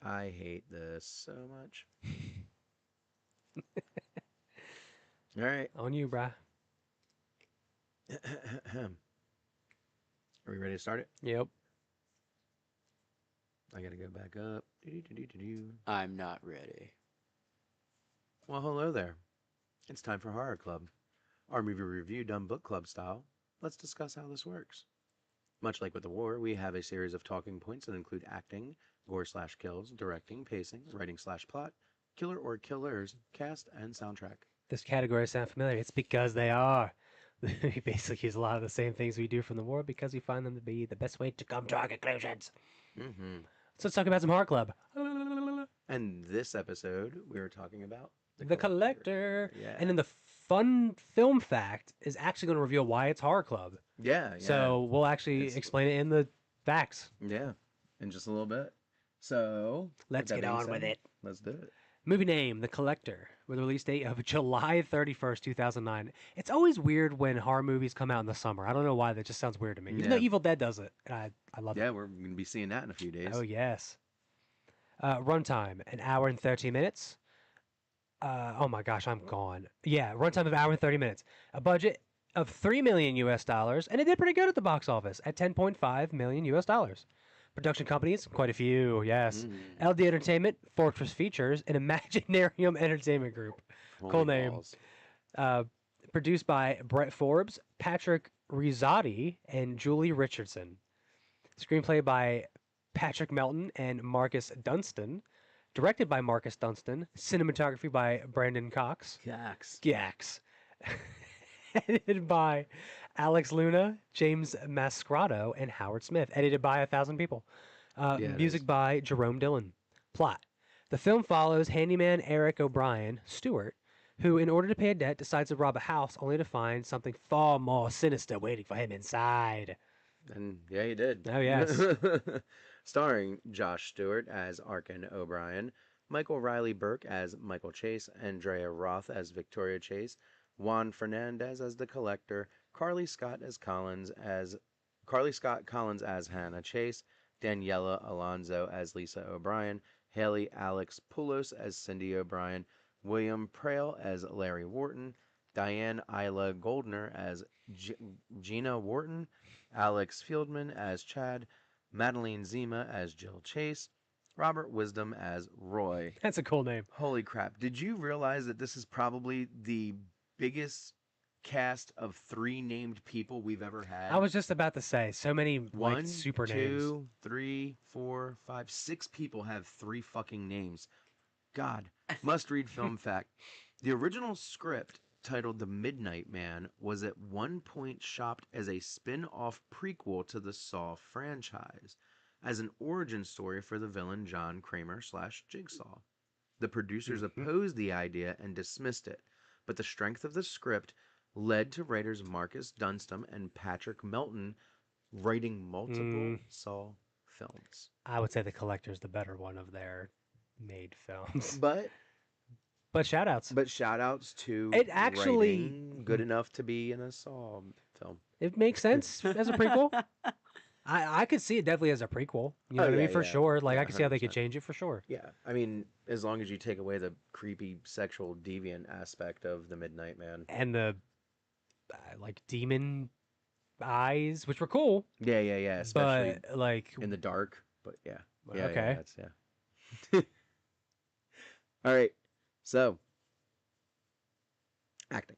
Speaker 3: I hate this so much. All right.
Speaker 1: On you, brah.
Speaker 3: Are we ready to start it?
Speaker 1: Yep.
Speaker 3: I gotta go back up. Do-do-do-do-do.
Speaker 2: I'm not ready.
Speaker 3: Well, hello there. It's time for Horror Club. Our movie review done book club style. Let's discuss how this works. Much like with the war, we have a series of talking points that include acting, gore/kills, directing, pacing, writing/plot, killer or killers, cast, and soundtrack.
Speaker 1: This category sound familiar. It's because they are. We basically use a lot of the same things we do from the war because we find them to be the best way to come to our conclusions.
Speaker 3: Mm-hmm.
Speaker 1: So let's talk about some horror club.
Speaker 3: And this episode, we were talking about
Speaker 1: The Collector.
Speaker 3: Yeah.
Speaker 1: And then the fun film fact is actually going to reveal why it's horror club.
Speaker 3: Yeah.
Speaker 1: So we'll actually
Speaker 3: It's-
Speaker 1: explain it in the facts.
Speaker 3: Yeah. In just a little bit. So
Speaker 1: Let's
Speaker 3: that
Speaker 1: get
Speaker 3: being
Speaker 1: on with
Speaker 3: said,
Speaker 1: it.
Speaker 3: Let's do it.
Speaker 1: Movie name, The Collector, with a release date of July 31st, 2009. It's always weird when horror movies come out in the summer. I don't know why. That just sounds weird to me. Even though
Speaker 3: Yeah.
Speaker 1: Evil Dead does it. And I love
Speaker 3: Yeah,
Speaker 1: it.
Speaker 3: we're gonna be seeing that in a few days.
Speaker 1: Oh, yes. Runtime, an hour and 30 minutes. Oh my gosh, I'm gone. Yeah, runtime of hour and 30 minutes. A budget of $3 million US dollars, and it did pretty good at the box office at 10.5 million US dollars. Production companies, quite a few, yes.
Speaker 3: Mm.
Speaker 1: LD Entertainment, Fortress Features, and Imaginarium Entertainment Group.
Speaker 3: Holy
Speaker 1: Cool name.
Speaker 3: balls.
Speaker 1: Produced by Brett Forbes, Patrick Rizzotti, and Julie Richardson. Screenplay by Patrick Melton and Marcus Dunstan. Directed by Marcus Dunstan. Cinematography by Brandon Cox.
Speaker 3: Gax.
Speaker 1: Gax. Edited by Alex Luna, James Mascrato, and Howard Smith. Edited by 1,000 people.
Speaker 3: Yeah, it
Speaker 1: Music
Speaker 3: is.
Speaker 1: by Jerome Dillon. Plot. The film follows handyman Eric O'Brien, Stewart, who, in order to pay a debt, decides to rob a house only to find something far more sinister waiting for him inside.
Speaker 3: And yeah, he did.
Speaker 1: Oh, yes.
Speaker 3: Starring Josh Stewart as Arkin O'Brien, Michael Riley Burke as Michael Chase, Andrea Roth as Victoria Chase, Juan Fernandez as the Collector, Carly Scott Collins as Hannah Chase, Daniela Alonso as Lisa O'Brien, Haley Alex Poulos as Cindy O'Brien, William Prale as Larry Wharton, Diane Isla Goldner as Gina Wharton, Alex Fieldman as Chad, Madeline Zima as Jill Chase, Robert Wisdom as Roy.
Speaker 1: That's a cool name.
Speaker 3: Holy crap. Did you realize that this is probably the biggest cast of 3 named people we've ever had?
Speaker 1: I was just about to say, so many
Speaker 3: One,
Speaker 1: like, super names.
Speaker 3: 2, 3, 4, 5, 6 people have 3 fucking names. God. Must read film fact. The original script, titled The Midnight Man, was at one point shopped as a spin-off prequel to the Saw franchise, as an origin story for the villain John Kramer / Jigsaw. The producers opposed the idea and dismissed it, but the strength of the script led to writers Marcus Dunstan and Patrick Melton writing multiple Saw films.
Speaker 1: I would say The Collector's the better one of their made films.
Speaker 3: But
Speaker 1: shout outs.
Speaker 3: But shout outs to
Speaker 1: It actually-
Speaker 3: writing good enough to be in a Saw film.
Speaker 1: It makes sense as a prequel. I could see it definitely as a prequel. You know what I
Speaker 3: yeah,
Speaker 1: mean? For
Speaker 3: yeah.
Speaker 1: sure. Like,
Speaker 3: Yeah,
Speaker 1: I could see how they could
Speaker 3: 100%.
Speaker 1: change it for sure.
Speaker 3: Yeah, I mean, as long as you take away the creepy sexual deviant aspect of the Midnight Man.
Speaker 1: And the, like, demon eyes, which were cool.
Speaker 3: Yeah, especially
Speaker 1: But, like,
Speaker 3: in the dark. But yeah, yeah,
Speaker 1: okay.
Speaker 3: yeah. All right, so acting.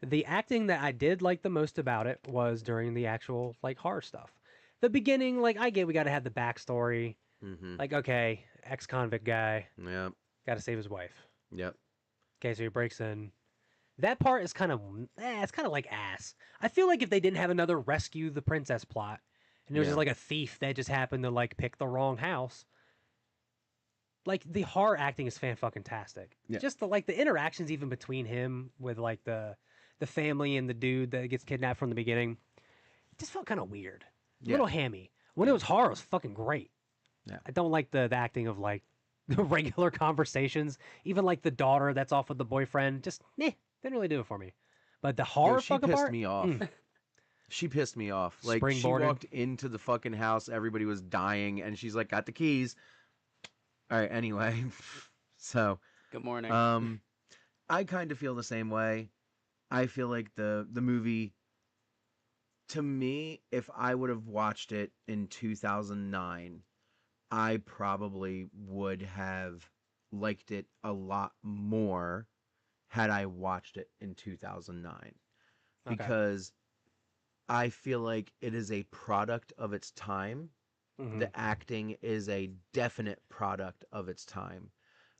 Speaker 1: the acting that I did like the most about it was during the actual, like, horror stuff. The beginning, like, I get we got to have the backstory.
Speaker 3: Mm-hmm.
Speaker 1: Like, okay, ex-convict guy,
Speaker 3: Yep.
Speaker 1: got to save his wife.
Speaker 3: Yep.
Speaker 1: Okay, so he breaks in. That part is kind of, it's kind of like ass. I feel like if they didn't have another rescue the princess plot, and it was
Speaker 3: Yeah.
Speaker 1: just like a thief that just happened to like pick the wrong house, like the horror acting is fan-fucking-tastic.
Speaker 3: Yeah.
Speaker 1: Just the like the interactions even between him with like the family and the dude that gets kidnapped from the beginning, it just felt kind of weird, a
Speaker 3: Yeah.
Speaker 1: little hammy. When it was horror, it was fucking great.
Speaker 3: Yeah.
Speaker 1: I don't like the acting of like the regular conversations, even like the daughter that's off with the boyfriend. Just didn't really do it for me. But the horror
Speaker 3: She
Speaker 1: fucking
Speaker 3: pissed
Speaker 1: part,
Speaker 3: me off. She pissed me off. Like, she
Speaker 1: Springboarded.
Speaker 3: walked into the fucking house, everybody was dying, and she's like, got the keys. All right, anyway. So,
Speaker 2: Good morning.
Speaker 3: I kind of feel the same way. I feel like the movie, to me, if I would have watched it in 2009, I probably would have liked it a lot more had I watched it in 2009.
Speaker 1: Okay.
Speaker 3: Because I feel like it is a product of its time.
Speaker 1: Mhm.
Speaker 3: The acting is a definite product of its time.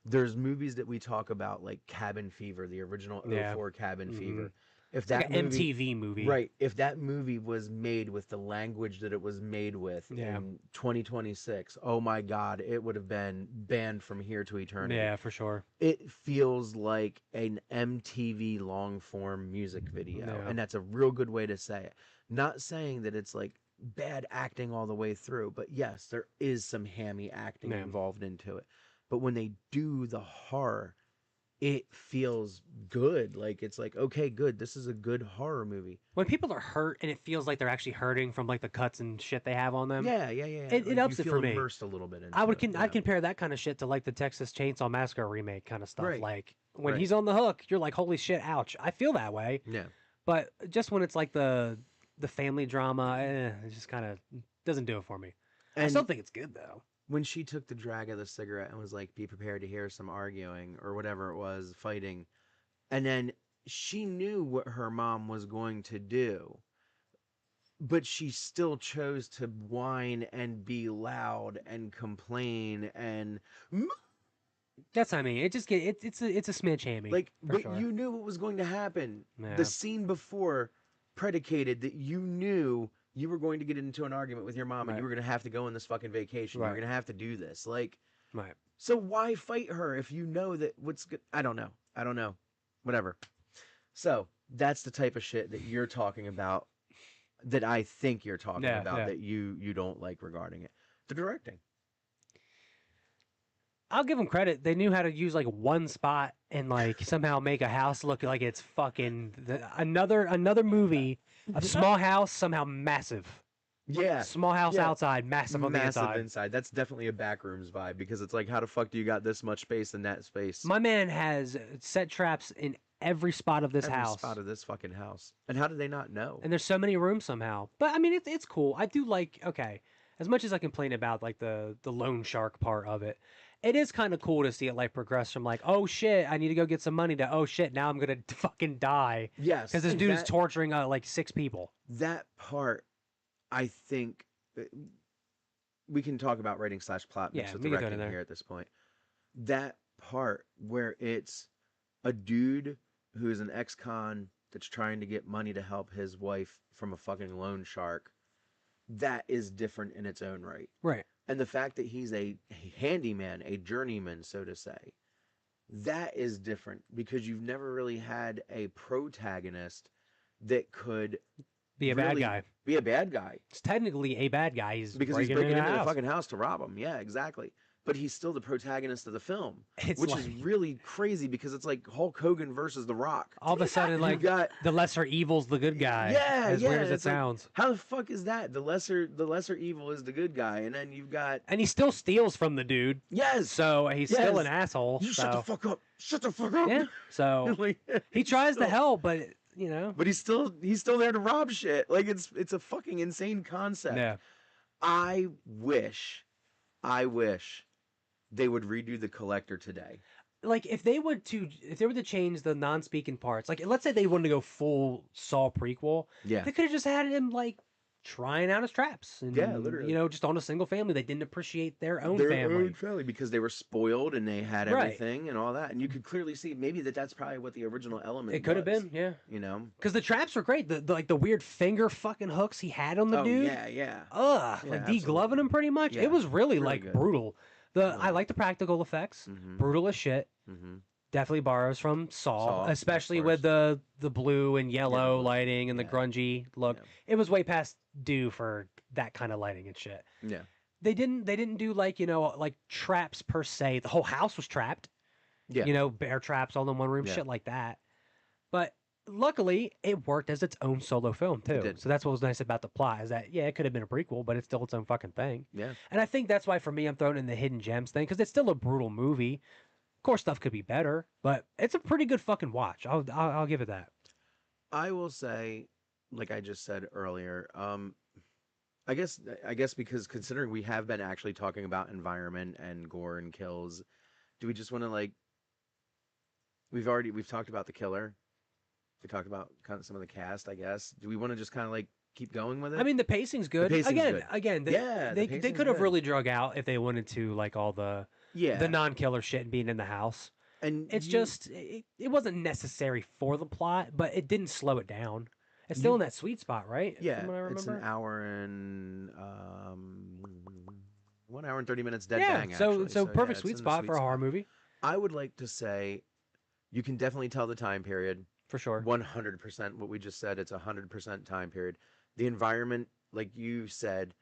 Speaker 3: There's movies that we talk about, like Cabin Fever, the original
Speaker 1: Yeah.
Speaker 3: 04 Cabin
Speaker 1: Mhm.
Speaker 3: Fever. If
Speaker 1: It's like
Speaker 3: that
Speaker 1: an
Speaker 3: movie,
Speaker 1: MTV movie,
Speaker 3: right, if that movie was made with the language that it was made with
Speaker 1: Yeah.
Speaker 3: in 2026, oh my God, it would have been banned from here to eternity.
Speaker 1: Yeah, for sure.
Speaker 3: It feels like an MTV long form music video,
Speaker 1: Yeah.
Speaker 3: and that's a real good way to say it. Not saying that it's like bad acting all the way through, but yes, there is some hammy acting
Speaker 1: Yeah.
Speaker 3: involved into it. But when they do the horror, it feels good. Like, it's like, okay, good, this is a good horror movie.
Speaker 1: When people are hurt and it feels like they're actually hurting from like the cuts and shit they have on them,
Speaker 3: Yeah.
Speaker 1: It
Speaker 3: Like,
Speaker 1: ups
Speaker 3: you
Speaker 1: it
Speaker 3: feel
Speaker 1: for me.
Speaker 3: immersed a little bit into
Speaker 1: I would
Speaker 3: it,
Speaker 1: I'd compare that kind of shit to like the Texas Chainsaw Massacre remake kind of stuff.
Speaker 3: Right.
Speaker 1: Like when
Speaker 3: Right.
Speaker 1: he's on the hook, you're like, holy shit, ouch. I feel that way.
Speaker 3: Yeah.
Speaker 1: But just when it's like the family drama, it just kind of doesn't do it for me. I
Speaker 3: And
Speaker 1: still think it's good though.
Speaker 3: when she took the drag of the cigarette and was like, be prepared to hear some arguing or whatever it was, fighting, and then she knew what her mom was going to do, but she still chose to whine and be loud and complain and
Speaker 1: That's what I mean. It just it's a smidge hammy.
Speaker 3: like,
Speaker 1: for
Speaker 3: but
Speaker 1: sure.
Speaker 3: you knew what was going to happen.
Speaker 1: Yeah.
Speaker 3: The scene before predicated that you knew you were going to get into an argument with your mom and
Speaker 1: Right.
Speaker 3: you were going to have to go on this fucking vacation. You
Speaker 1: Right.
Speaker 3: were going to have to do this. Like,
Speaker 1: Right.
Speaker 3: so why fight her if you know that what's good? I don't know. Whatever. So that's the type of shit that you're talking about, that I think you're talking about, that you don't like regarding it. The directing.
Speaker 1: I'll give them credit. They knew how to use like one spot and like somehow make a house look like it's fucking another movie. A small house, somehow massive.
Speaker 3: Yeah.
Speaker 1: Small house
Speaker 3: Yeah.
Speaker 1: outside, massive on the inside.
Speaker 3: inside. That's definitely a backrooms vibe, because it's like, how the fuck do you got this much space in that space?
Speaker 1: My man has set traps in every spot of this
Speaker 3: Every
Speaker 1: house.
Speaker 3: spot of this fucking house. And how did they not know?
Speaker 1: And there's so many rooms somehow. But I mean, it's cool. I do like, okay, as much as I complain about like the loan shark part of it, it is kind of cool to see it like progress from like, oh shit, I need to go get some money, to oh shit, now I'm gonna fucking die
Speaker 3: Yes.
Speaker 1: because this
Speaker 3: and
Speaker 1: dude is
Speaker 3: that-
Speaker 1: torturing like 6 people.
Speaker 3: That part, I think, we can talk about writing / plot mix
Speaker 1: Yeah,
Speaker 3: with
Speaker 1: we
Speaker 3: the
Speaker 1: can throw it in
Speaker 3: wrecking
Speaker 1: there.
Speaker 3: here at this point. That part where it's a dude who is an ex-con that's trying to get money to help his wife from a fucking loan shark, that is different in its own right.
Speaker 1: Right.
Speaker 3: And the fact that he's a handyman, a journeyman, so to say, that is different, because you've never really had a protagonist that could
Speaker 1: Be a bad
Speaker 3: really
Speaker 1: guy.
Speaker 3: be a bad guy.
Speaker 1: It's technically a bad guy. He's
Speaker 3: Because he's
Speaker 1: breaking
Speaker 3: breaking
Speaker 1: into
Speaker 3: into the
Speaker 1: house.
Speaker 3: fucking house to rob him. Yeah, exactly. But he's still the protagonist of the film,
Speaker 1: It's
Speaker 3: which
Speaker 1: like,
Speaker 3: is really crazy, because it's like Hulk Hogan versus The Rock.
Speaker 1: all of a sudden, like,
Speaker 3: you got,
Speaker 1: the lesser evil's the good guy.
Speaker 3: Yeah,
Speaker 1: as weird as it
Speaker 3: it's like,
Speaker 1: sounds.
Speaker 3: how the fuck is that? The lesser evil is the good guy, and then you've got,
Speaker 1: And he still steals from the dude,
Speaker 3: yes,
Speaker 1: so he's still an
Speaker 3: Yes.
Speaker 1: asshole.
Speaker 3: you shut the
Speaker 1: So
Speaker 3: fuck up, shut the fuck up.
Speaker 1: yeah, so
Speaker 3: Like,
Speaker 1: he tries to
Speaker 3: still-
Speaker 1: help, but you know,
Speaker 3: but he's still there to rob shit. Like, it's a fucking insane concept.
Speaker 1: yeah.
Speaker 3: I wish they would redo The Collector today.
Speaker 1: Like if they were to change the non-speaking parts, like let's say they wanted to go full Saw prequel,
Speaker 3: Yeah.
Speaker 1: they could have just had him like trying out his traps, and
Speaker 3: Yeah, literally.
Speaker 1: you know, just on a single family. They didn't appreciate their own family.
Speaker 3: Because they were spoiled and they had
Speaker 1: Right.
Speaker 3: everything and all that, and you could clearly see maybe that's probably what the original element.
Speaker 1: It could have
Speaker 3: was,
Speaker 1: been, yeah.
Speaker 3: you know.
Speaker 1: Because the traps were great. The like the weird finger fucking hooks he had on the
Speaker 3: Oh
Speaker 1: dude.
Speaker 3: yeah, yeah.
Speaker 1: Ugh,
Speaker 3: Yeah,
Speaker 1: like
Speaker 3: absolutely.
Speaker 1: degloving him pretty much.
Speaker 3: Yeah,
Speaker 1: It was really,
Speaker 3: really
Speaker 1: like
Speaker 3: good.
Speaker 1: brutal. I
Speaker 3: Yeah.
Speaker 1: like the practical effects.
Speaker 3: Mm-hmm.
Speaker 1: Brutal as shit.
Speaker 3: Mm-hmm.
Speaker 1: Definitely borrows from Saw,
Speaker 3: Saw, of
Speaker 1: especially
Speaker 3: course.
Speaker 1: with the blue and yellow
Speaker 3: blue.
Speaker 1: lighting and the
Speaker 3: Yeah.
Speaker 1: grungy look.
Speaker 3: Yeah.
Speaker 1: It was way past due for that kind of lighting and shit.
Speaker 3: Yeah.
Speaker 1: They didn't do like, you know, like traps per se. The whole house was trapped.
Speaker 3: Yeah.
Speaker 1: You know, bear traps all in one room,
Speaker 3: Yeah.
Speaker 1: shit like that. But luckily, it worked as its own solo film too.
Speaker 3: did.
Speaker 1: So that's what was nice about the plot, is that yeah, it could have been a prequel, but it's still its own fucking thing.
Speaker 3: Yeah.
Speaker 1: And I think that's why for me I'm throwing in the hidden gems thing, because it's still a brutal movie. Of course, stuff could be better, but it's a pretty good fucking watch. I'll give it that.
Speaker 3: I will say, like I just said earlier, I guess because considering we have been actually talking about environment and gore and kills, do we just want to like? We've talked about the killer. We talked about kind of some of the cast, I guess. Do we want to just kind of like keep going with it?
Speaker 1: I mean, the pacing's good.
Speaker 3: pacing's good.
Speaker 1: Again,
Speaker 3: Yeah, the
Speaker 1: they
Speaker 3: pacing's
Speaker 1: could have
Speaker 3: good.
Speaker 1: really drug out if they wanted to, like all the
Speaker 3: yeah,
Speaker 1: non-killer shit and being in the house.
Speaker 3: and
Speaker 1: It's
Speaker 3: you-
Speaker 1: just it wasn't necessary for the plot, but it didn't slow it down. It's still
Speaker 3: You-
Speaker 1: in that sweet spot, right?
Speaker 3: yeah,
Speaker 1: From what I
Speaker 3: it's an
Speaker 1: remember.
Speaker 3: hour and 1 hour and 30 minutes dead
Speaker 1: Yeah,
Speaker 3: bang.
Speaker 1: so
Speaker 3: Actually.
Speaker 1: so
Speaker 3: yeah,
Speaker 1: perfect
Speaker 3: it's
Speaker 1: sweet
Speaker 3: in the
Speaker 1: spot for a horror
Speaker 3: spot.
Speaker 1: movie
Speaker 3: I would like to say, you can definitely tell the time period.
Speaker 1: for sure.
Speaker 3: 100% what we just said. It's 100% time period. The environment, like you said,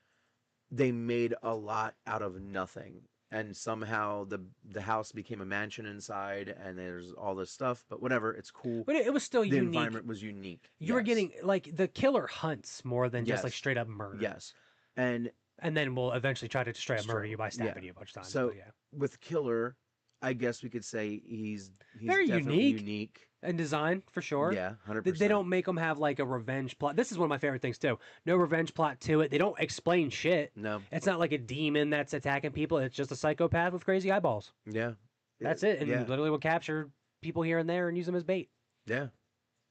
Speaker 3: they made a lot out of nothing, and somehow the house became a mansion inside, and there's all this stuff. But whatever, it's cool.
Speaker 1: But it was still
Speaker 3: The
Speaker 1: unique.
Speaker 3: environment was unique.
Speaker 1: You were
Speaker 3: Yes.
Speaker 1: getting like the killer hunts more than just like
Speaker 3: Yes.
Speaker 1: straight up murder.
Speaker 3: Yes, and
Speaker 1: And then we'll eventually try to straight up murder
Speaker 3: Straight-
Speaker 1: you by stabbing
Speaker 3: yeah.
Speaker 1: you a bunch of times.
Speaker 3: So
Speaker 1: but yeah.
Speaker 3: with Killer, I guess we could say he's
Speaker 1: Very
Speaker 3: definitely
Speaker 1: unique.
Speaker 3: unique.
Speaker 1: And design for sure.
Speaker 3: Yeah, 100%.
Speaker 1: They don't make them have like a revenge plot. This is one of my favorite things too. No revenge plot to it. They don't explain shit.
Speaker 3: No.
Speaker 1: It's not like a demon that's attacking people. It's just a psychopath with crazy eyeballs.
Speaker 3: Yeah.
Speaker 1: That's it. And
Speaker 3: yeah.
Speaker 1: literally will capture people here and there and use them as bait.
Speaker 3: Yeah.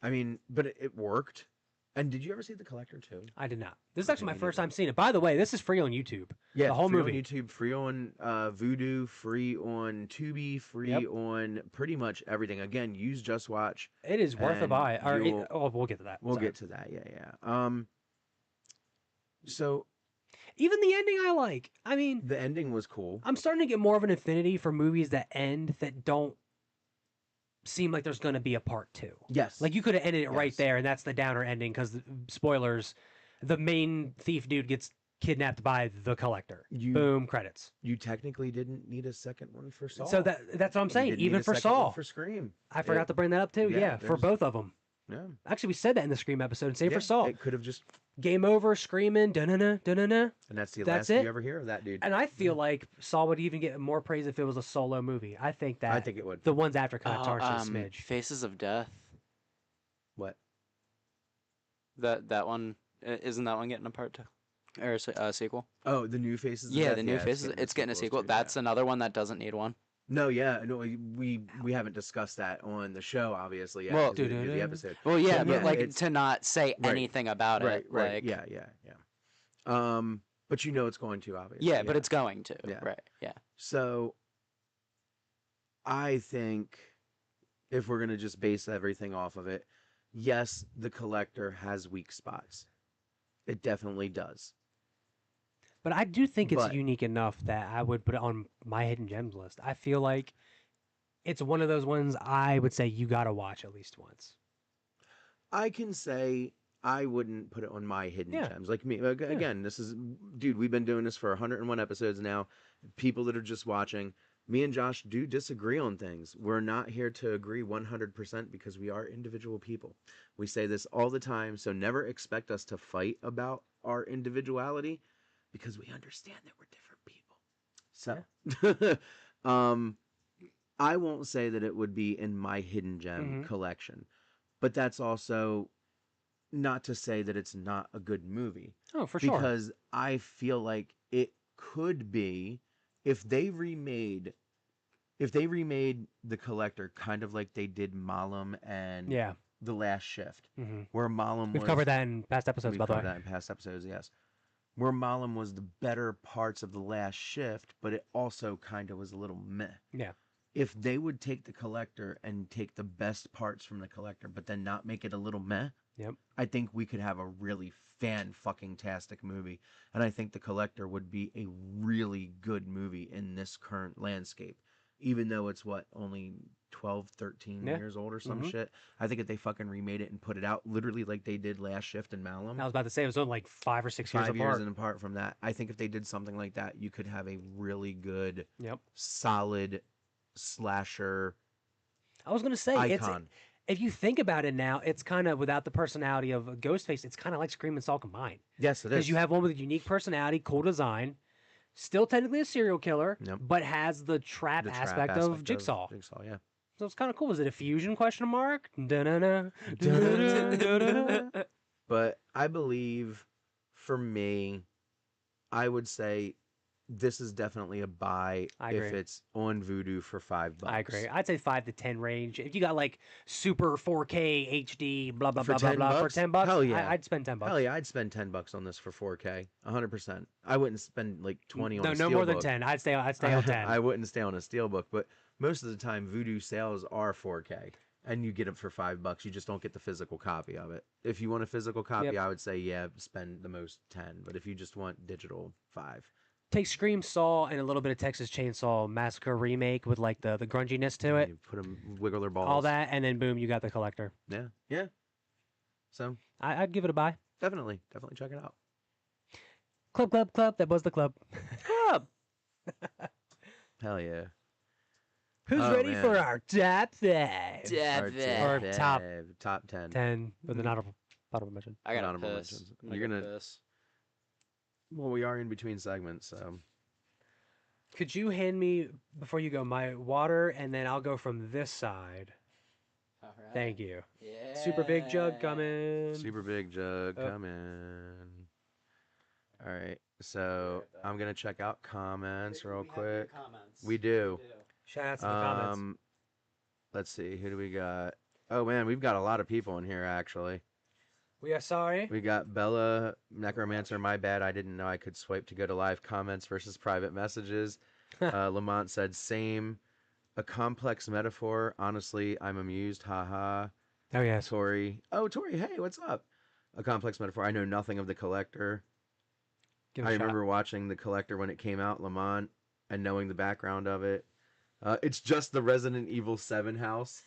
Speaker 3: I mean, but it worked. And did you ever see The Collector too?
Speaker 1: I did not. This is
Speaker 3: Okay,
Speaker 1: actually my
Speaker 3: me
Speaker 1: first
Speaker 3: neither.
Speaker 1: time seeing it. By the way, this is free on YouTube.
Speaker 3: Yeah,
Speaker 1: the whole
Speaker 3: free
Speaker 1: movie.
Speaker 3: on YouTube, free on Vudu, free on Tubi, free
Speaker 1: Yep.
Speaker 3: on pretty much everything. Again, use Just Watch.
Speaker 1: It is worth a
Speaker 3: And
Speaker 1: buy. Or
Speaker 3: you will-
Speaker 1: oh, we'll get to that.
Speaker 3: We'll
Speaker 1: Sorry.
Speaker 3: get to that. Yeah. So
Speaker 1: Even the ending I like. I mean,
Speaker 3: the ending was cool.
Speaker 1: I'm starting to get more of an affinity for movies that end that don't seem like there's going to be a part 2.
Speaker 3: Yes.
Speaker 1: Like you could have ended it right
Speaker 3: Yes.
Speaker 1: there, and that's the downer ending because spoilers, the main thief dude gets kidnapped by the collector.
Speaker 3: you
Speaker 1: Boom, credits.
Speaker 3: you technically didn't need a second one for Saw.
Speaker 1: So that's what I'm
Speaker 3: You
Speaker 1: saying.
Speaker 3: didn't need
Speaker 1: Even
Speaker 3: a
Speaker 1: for
Speaker 3: second one
Speaker 1: Saw,
Speaker 3: for Scream.
Speaker 1: I forgot to bring that up too.
Speaker 3: yeah,
Speaker 1: Yeah, for
Speaker 3: there's-
Speaker 1: both of them.
Speaker 3: Yeah.
Speaker 1: Actually, we said that in the Scream episode. Same
Speaker 3: Yeah,
Speaker 1: for Saw.
Speaker 3: It could have just,
Speaker 1: Game over, screaming, da-na-na, da-na-na.
Speaker 3: and that's the
Speaker 1: That's
Speaker 3: last
Speaker 1: it.
Speaker 3: you ever hear of that dude.
Speaker 1: And I feel like Saw would even get more praise if it was a solo movie. I think that
Speaker 3: I think it would.
Speaker 1: the ones after kind of tarnish a smidge.
Speaker 2: Faces of Death.
Speaker 3: What?
Speaker 2: That one isn't that one getting a part 2 or a sequel?
Speaker 3: Oh, the New Faces. of
Speaker 2: Yeah,
Speaker 3: Death?
Speaker 2: the new Faces. It's getting a sequel.
Speaker 3: too,
Speaker 2: That's
Speaker 3: yeah.
Speaker 2: another one that doesn't need one.
Speaker 3: No, we haven't discussed that on the show, obviously. Yet,
Speaker 2: Well,
Speaker 3: 'cause we didn't do the episode.
Speaker 2: Well, yeah,
Speaker 3: So,
Speaker 2: but
Speaker 3: yeah,
Speaker 2: like
Speaker 3: it's-
Speaker 2: to not say
Speaker 3: Right.
Speaker 2: anything about
Speaker 3: Right,
Speaker 2: it,
Speaker 3: right,
Speaker 2: like
Speaker 3: yeah. But you know it's going to, obviously.
Speaker 2: yeah, but it's going to,
Speaker 3: Yeah.
Speaker 2: right? Yeah.
Speaker 3: So I think if we're gonna just base everything off of it, yes, the collector has weak spots. It definitely does.
Speaker 1: But I do think it's
Speaker 3: But-
Speaker 1: unique enough that I would put it on my hidden gems list. I feel like it's one of those ones I would say you got to watch at least once.
Speaker 3: I can say I wouldn't put it on my hidden
Speaker 1: Yeah.
Speaker 3: gems. Like me, again, this is, dude, we've been doing this for 101 episodes now. People that are just watching, me and Josh do disagree on things. We're not here to agree 100% because we are individual people. We say this all the time, so never expect us to fight about our individuality because we understand that we're different people. So, I won't say that it would be in my hidden gem
Speaker 1: Mhm.
Speaker 3: collection, but that's also not to say that it's not a good movie.
Speaker 1: Oh, for sure.
Speaker 3: Because I feel like it could be if they remade The Collector kind of like they did Malum and
Speaker 1: Yeah.
Speaker 3: The Last Shift,
Speaker 1: hmm
Speaker 3: where Malum
Speaker 1: We've
Speaker 3: was,
Speaker 1: covered that in past episodes,
Speaker 3: we've
Speaker 1: by the way.
Speaker 3: covered that in past episodes, yes. Where Malum was the better parts of The Last Shift, but it also kind of was a little meh.
Speaker 1: Yeah.
Speaker 3: If they would take The Collector and take the best parts from The Collector, but then not make it a little meh,
Speaker 1: Yep.
Speaker 3: I think we could have a really fan-fucking-tastic movie. And I think The Collector would be a really good movie in this current landscape. Even though it's, only 12, 13
Speaker 1: Yeah.
Speaker 3: years old or some
Speaker 1: Mhm.
Speaker 3: shit. I think if they fucking remade it and put it out literally like they did Last Shift and Malum,
Speaker 1: I was about to say it was only like 5 or 6 years
Speaker 3: 5
Speaker 1: apart.
Speaker 3: years and apart from that, I think if they did something like that, you could have a really good,
Speaker 1: Yep.
Speaker 3: solid slasher
Speaker 1: I was gonna say
Speaker 3: icon.
Speaker 1: if you think about it now, it's kind of without the personality of Ghostface. It's kind of like Scream and Saw combined
Speaker 3: Yes, it is.
Speaker 1: because you have one with a unique personality, cool design, still technically a serial killer,
Speaker 3: Yep.
Speaker 1: but has the trap,
Speaker 3: The trap
Speaker 1: aspect of Jigsaw.
Speaker 3: Jigsaw, yeah.
Speaker 1: So it's kind of cool. Is it a fusion? Question mark. Da-na-na, da-na-na, da-na-na.
Speaker 3: But I believe, for me, I would say this is definitely a buy
Speaker 1: I
Speaker 3: if
Speaker 1: agree.
Speaker 3: it's on Vudu for $5.
Speaker 1: I agree. I'd say 5 to 10 range. If you got like super 4K HD, blah blah
Speaker 3: For
Speaker 1: blah blah blah, for
Speaker 3: $10?
Speaker 1: $10,
Speaker 3: Hell yeah.
Speaker 1: I'd spend $10.
Speaker 3: Hell yeah, I'd spend $10 on this for 4K, 100%. I wouldn't spend like 20 on
Speaker 1: No,
Speaker 3: a
Speaker 1: no more than
Speaker 3: Steelbook.
Speaker 1: 10. I'd stay on 10.
Speaker 3: I wouldn't stay on a Steelbook, but most of the time Vudu sales are 4K, and you get it for $5. You just don't get the physical copy of it. If you want a physical copy,
Speaker 1: Yep.
Speaker 3: I would say spend the most 10. But if you just want digital, 5.
Speaker 1: Take Scream, Saw, and a little bit of Texas Chainsaw Massacre remake with like the grunginess to it,
Speaker 3: You put them wiggle their balls.
Speaker 1: all that, and then boom, you got the collector.
Speaker 3: Yeah. So
Speaker 1: I'd give it a buy.
Speaker 3: definitely check it out.
Speaker 1: Club, club, club. That was the club.
Speaker 2: Club.
Speaker 3: Hell yeah.
Speaker 1: Who's
Speaker 3: Oh,
Speaker 1: ready for
Speaker 3: man.
Speaker 1: our top 5? Or top
Speaker 3: top 10.
Speaker 1: 10 with an honorable mention.
Speaker 2: I got
Speaker 3: Honorable
Speaker 2: to
Speaker 3: mentions.
Speaker 2: piss.
Speaker 3: You're gonna-
Speaker 2: piss.
Speaker 3: Well, we are in between segments, so
Speaker 1: Could you hand me, before you go, my water, and then I'll go from this side?
Speaker 2: All right.
Speaker 1: Thank you.
Speaker 2: Yeah.
Speaker 1: Super big jug coming.
Speaker 3: super big jug
Speaker 1: Oh.
Speaker 3: coming. All right, so I'm gonna check out comments real
Speaker 2: We have
Speaker 3: quick.
Speaker 2: new comments.
Speaker 3: We do.
Speaker 1: Shout out to the comments.
Speaker 3: Let's see, who do we got? Oh man, we've got a lot of people in here actually.
Speaker 1: We are sorry.
Speaker 3: We got Bella Necromancer. My bad. I didn't know I could swipe to go to live comments versus private messages. Lamont said same. A complex metaphor. Honestly, I'm amused. Haha.
Speaker 1: Oh yes.
Speaker 3: Tori. Oh, Tori. Hey, what's up? A complex metaphor. I know nothing of The Collector.
Speaker 1: Give it
Speaker 3: I
Speaker 1: a shot.
Speaker 3: remember watching The Collector when it came out, Lamont, and knowing the background of it. It's just the Resident Evil 7 house.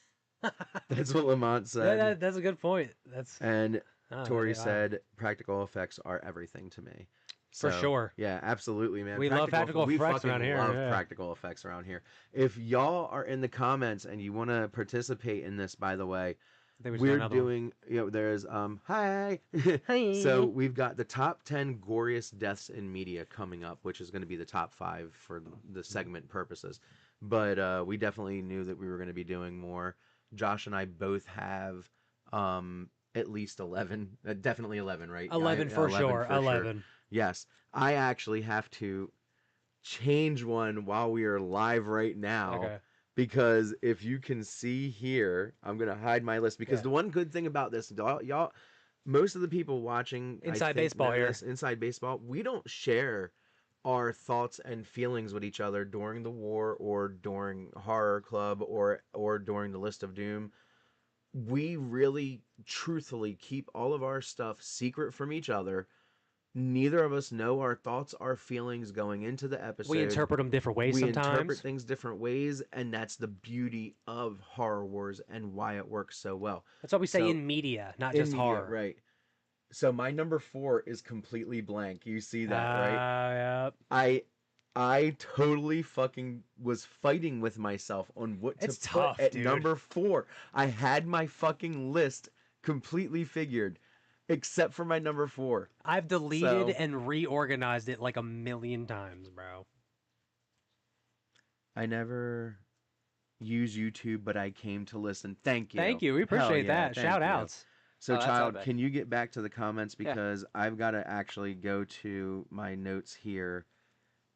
Speaker 3: That's what Lamont said.
Speaker 1: That's a good point. That's
Speaker 3: And Tori
Speaker 1: wow.
Speaker 3: said practical effects are everything to me.
Speaker 1: For sure.
Speaker 3: Yeah, absolutely, man.
Speaker 1: We love practical
Speaker 3: we
Speaker 1: effects
Speaker 3: fucking
Speaker 1: around here,
Speaker 3: love
Speaker 1: yeah.
Speaker 3: practical effects around here. If y'all are in the comments and you want to participate in this, by the way,
Speaker 1: I think we just got
Speaker 3: we're
Speaker 1: another one.
Speaker 3: doing, there's hi.
Speaker 1: Hi.
Speaker 3: So we've got the top 10 goriest deaths in media coming up, which is going to be the top 5 for the segment purposes. But we definitely knew that we were going to be doing more. Josh and I both have at least 11, definitely 11, right?
Speaker 1: 11 for sure. 11.
Speaker 3: Yes, I actually have to change one while we are live right now.
Speaker 1: Okay.
Speaker 3: Because if you can see here, I'm gonna hide my list because
Speaker 1: Yeah.
Speaker 3: the one good thing about this, y'all, most of the people watching I
Speaker 1: Inside
Speaker 3: think,
Speaker 1: baseball
Speaker 3: know
Speaker 1: here.
Speaker 3: this, Inside Baseball, we don't share our thoughts and feelings with each other during the war or during Horror Club or during the List of Doom. We really, truthfully keep all of our stuff secret from each other. Neither of us know our thoughts, our feelings going into the episode.
Speaker 1: We interpret them different ways
Speaker 3: We
Speaker 1: sometimes.
Speaker 3: interpret things different ways, and that's the beauty of Horror Wars and why it works so well.
Speaker 1: That's why we say
Speaker 3: So,
Speaker 1: in media, not
Speaker 3: in
Speaker 1: just
Speaker 3: media,
Speaker 1: horror.
Speaker 3: right? So my number 4 is completely blank. You see that, right?
Speaker 1: Yep.
Speaker 3: I totally fucking was fighting with myself on what to
Speaker 1: It's
Speaker 3: put
Speaker 1: tough,
Speaker 3: at
Speaker 1: dude.
Speaker 3: number 4. I had my fucking list completely figured, except for my number 4.
Speaker 1: I've deleted
Speaker 3: So-
Speaker 1: and reorganized it like a million times, bro.
Speaker 3: I never use YouTube, but I came to listen. Thank you.
Speaker 1: Thank you. We
Speaker 3: Hell
Speaker 1: appreciate
Speaker 3: yeah,
Speaker 1: that.
Speaker 3: thank
Speaker 1: Shout
Speaker 3: you.
Speaker 1: outs.
Speaker 3: So,
Speaker 2: Oh, that's not
Speaker 3: child,
Speaker 2: bad.
Speaker 3: can you get back to the comments
Speaker 2: Yeah.
Speaker 3: because I've got to actually go to my notes here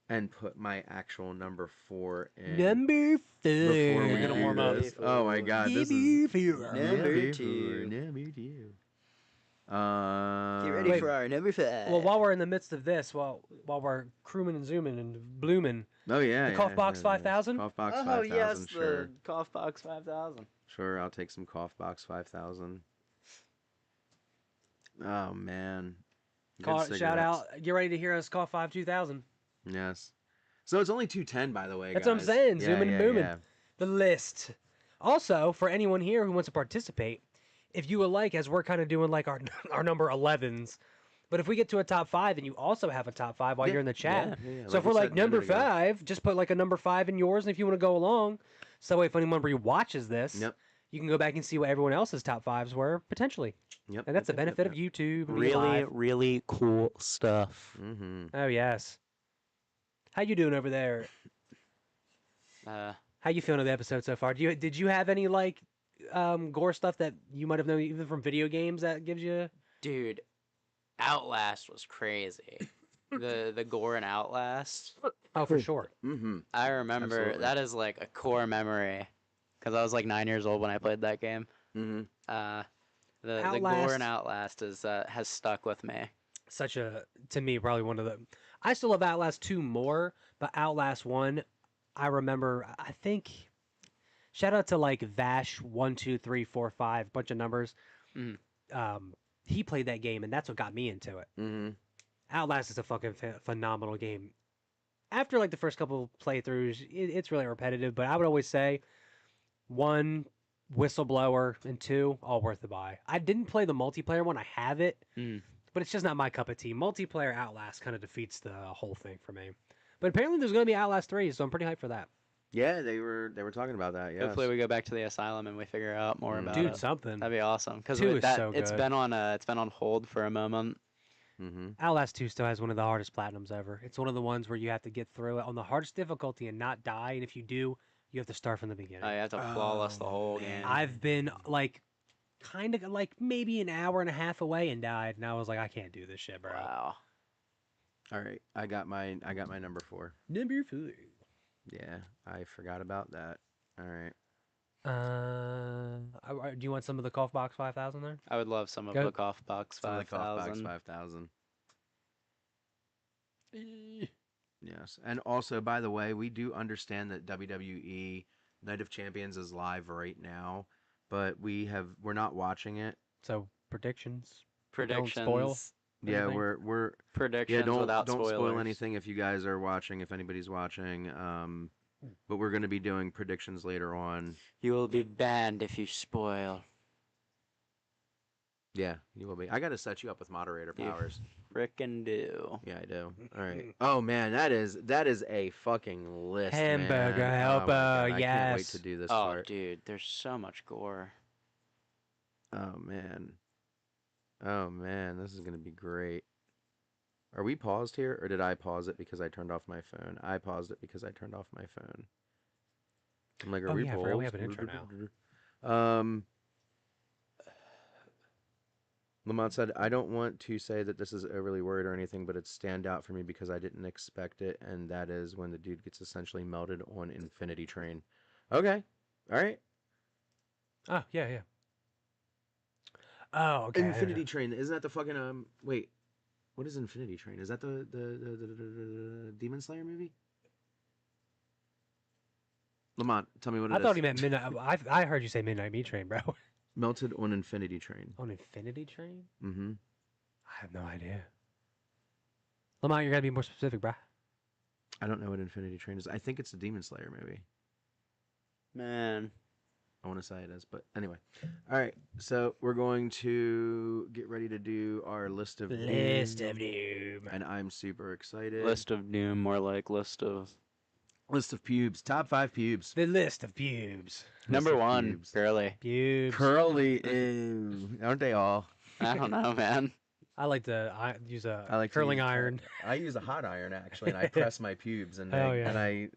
Speaker 3: and put my actual number 4 in
Speaker 1: Number 4.
Speaker 3: before we
Speaker 2: We're gonna
Speaker 3: do
Speaker 2: warm up.
Speaker 3: this. Oh my god, this is
Speaker 2: Number
Speaker 3: number
Speaker 2: 2.
Speaker 3: Number 2.
Speaker 2: Get ready
Speaker 1: Wait.
Speaker 2: for our number 5.
Speaker 1: Well, while we're in the midst of this, while we're crewing and zooming and blooming,
Speaker 3: Oh yeah,
Speaker 1: The Cough Box 5000?
Speaker 3: Cough Box
Speaker 2: oh
Speaker 3: 5000.
Speaker 2: yes,
Speaker 3: Sure,
Speaker 2: the Cough Box 5000.
Speaker 3: sure. I'll take some Cough Box 5000. Oh man. Good
Speaker 1: shout
Speaker 3: cigarettes.
Speaker 1: out. Get ready to hear us call 2000.
Speaker 3: Yes. So it's only 210, by the way.
Speaker 1: That's what I'm
Speaker 3: guys.
Speaker 1: saying,
Speaker 3: Yeah,
Speaker 1: zooming and
Speaker 3: yeah,
Speaker 1: booming.
Speaker 3: yeah.
Speaker 1: The list. Also, for anyone here who wants to participate, if you would like, as we're kind of doing like our our number 11s, but if we get to a top 5 and you also have a top 5 while
Speaker 3: Yeah,
Speaker 1: you're in the chat,
Speaker 3: yeah,
Speaker 1: so if
Speaker 3: we
Speaker 1: we're
Speaker 3: said
Speaker 1: like
Speaker 3: a minute
Speaker 1: number
Speaker 3: ago.
Speaker 1: 5, just put like a number 5 in yours, and if you want to go along, so that way if anyone rewatches this,
Speaker 3: Yep.
Speaker 1: you can go back and see what everyone else's top 5s were potentially,
Speaker 3: Yep.
Speaker 1: and that's the benefit of YouTube. and being
Speaker 2: Really,
Speaker 1: live.
Speaker 2: really cool stuff.
Speaker 3: Mm-hmm.
Speaker 1: Oh yes. How you doing over there? How you feeling of the episode so far? Did you have any like gore stuff that you might have known even from video games that gives you?
Speaker 2: Dude, Outlast was crazy. the gore in Outlast.
Speaker 1: Oh, for sure.
Speaker 3: Mm-hmm.
Speaker 2: I remember
Speaker 3: Absolutely.
Speaker 2: that is like a core memory because I was like 9 years old when I played that game.
Speaker 3: Mm-hmm.
Speaker 2: The gore
Speaker 1: Outlast-
Speaker 2: in Outlast is has stuck with me.
Speaker 1: To me, probably one of the. I still love Outlast 2 more, but Outlast 1, I remember. I think. Shout out to like Vash 1 2 3 4 5, bunch of numbers.
Speaker 2: Mhm.
Speaker 1: He played that game, and that's what got me into it.
Speaker 3: Mm-hmm.
Speaker 1: Outlast is a fucking phenomenal game. After like the first couple playthroughs, it's really repetitive, but I would always say 1, Whistleblower, and 2, all worth the buy. I didn't play the multiplayer one. I have it,
Speaker 2: Mm.
Speaker 1: but it's just not my cup of tea. Multiplayer Outlast kind of defeats the whole thing for me. But apparently there's going to be Outlast 3, so I'm pretty hyped for that.
Speaker 3: Yeah, they were talking about that. Yeah.
Speaker 2: Hopefully we go back to the asylum and we figure out more about
Speaker 1: Dude,
Speaker 2: it.
Speaker 1: something.
Speaker 2: That'd be awesome because
Speaker 1: 2 is
Speaker 2: that
Speaker 1: so
Speaker 2: it's
Speaker 1: good.
Speaker 2: been on hold for a moment.
Speaker 3: Mm-hmm.
Speaker 1: Outlast 2 still has one of the hardest platinums ever. It's one of the ones where you have to get through it on the hardest difficulty and not die, and if you do, you have to start from the beginning.
Speaker 2: You have to flawless the
Speaker 3: Oh,
Speaker 2: whole
Speaker 3: man.
Speaker 2: game.
Speaker 1: I've been like kind of like maybe an hour and a half away and died, and I was like, I can't do this shit, bro.
Speaker 2: Wow.
Speaker 3: All right, I got my number 4.
Speaker 1: Number 4.
Speaker 3: Yeah, I forgot about that. All right.
Speaker 1: Do you want some of the Cough Box 5000 there?
Speaker 2: I would love some of
Speaker 1: Go.
Speaker 2: the Cough Box
Speaker 3: Some of the Cough Box
Speaker 2: 5000.
Speaker 3: 5000. Yes. And also, by the way, we do understand that WWE Night of Champions is live right now, but we're not watching it.
Speaker 1: So predictions.
Speaker 2: Predictions.
Speaker 1: Don't spoil.
Speaker 3: Yeah,
Speaker 1: Anything?
Speaker 3: we're
Speaker 2: Predictions
Speaker 3: don't
Speaker 2: without
Speaker 3: spoil
Speaker 2: spoilers.
Speaker 3: anything if you guys are watching, if anybody's watching. But we're going to be doing predictions later on.
Speaker 2: You will be banned if you spoil.
Speaker 3: Yeah, you will be. I got to set you up with moderator
Speaker 2: You
Speaker 3: powers.
Speaker 2: Frickin' do.
Speaker 3: Yeah, I do. All right. Oh man, that is a fucking list.
Speaker 1: Hamburger
Speaker 3: man.
Speaker 1: helper,
Speaker 3: Oh, my God. I can't wait
Speaker 1: yes.
Speaker 3: to do this
Speaker 2: Oh,
Speaker 3: part.
Speaker 2: dude, there's so much gore.
Speaker 3: Oh man. Oh man, this is gonna be great. Are we paused here, or did I pause it because I turned off my phone? I paused it because I turned off my phone. I'm like, are
Speaker 1: Oh,
Speaker 3: we
Speaker 1: yeah, I
Speaker 3: paused?
Speaker 1: forgot we have an intro
Speaker 3: Lamont said, I don't want to say that this is overly worried or anything, but it's stand out for me because I didn't expect it, and that is when the dude gets essentially melted on Infinity Train. Okay. All right.
Speaker 1: Oh, yeah, yeah. Oh, okay.
Speaker 3: Infinity Train. Isn't that the fucking, wait. What is Infinity Train? Is that the Demon Slayer movie? Lamont, tell me what it is.
Speaker 1: I thought he meant Midnight. I heard you say Midnight Meat Train, bro.
Speaker 3: Melted on Infinity Train.
Speaker 1: On Infinity Train?
Speaker 3: Mm-hmm.
Speaker 1: I have no idea. Lamont, you gotta be more specific, bro.
Speaker 3: I don't know what Infinity Train is. I think it's a Demon Slayer movie.
Speaker 2: Man.
Speaker 3: I want to say it is, but anyway. All right, so we're going to get ready to do our list of
Speaker 1: Doom.
Speaker 3: and I'm super excited.
Speaker 2: List of doom, more like list of...
Speaker 3: List of pubes. Top 5 pubes.
Speaker 1: The list of pubes.
Speaker 2: Number
Speaker 3: of
Speaker 2: 1,
Speaker 3: pubes.
Speaker 2: Curly.
Speaker 1: Pubes.
Speaker 3: Curly, ew. Aren't they all?
Speaker 2: I don't know, man.
Speaker 1: I like to use a
Speaker 3: I like to
Speaker 1: curling
Speaker 3: use-
Speaker 1: iron.
Speaker 3: I use a hot iron actually, and I press my pubes, and
Speaker 1: Oh, yeah.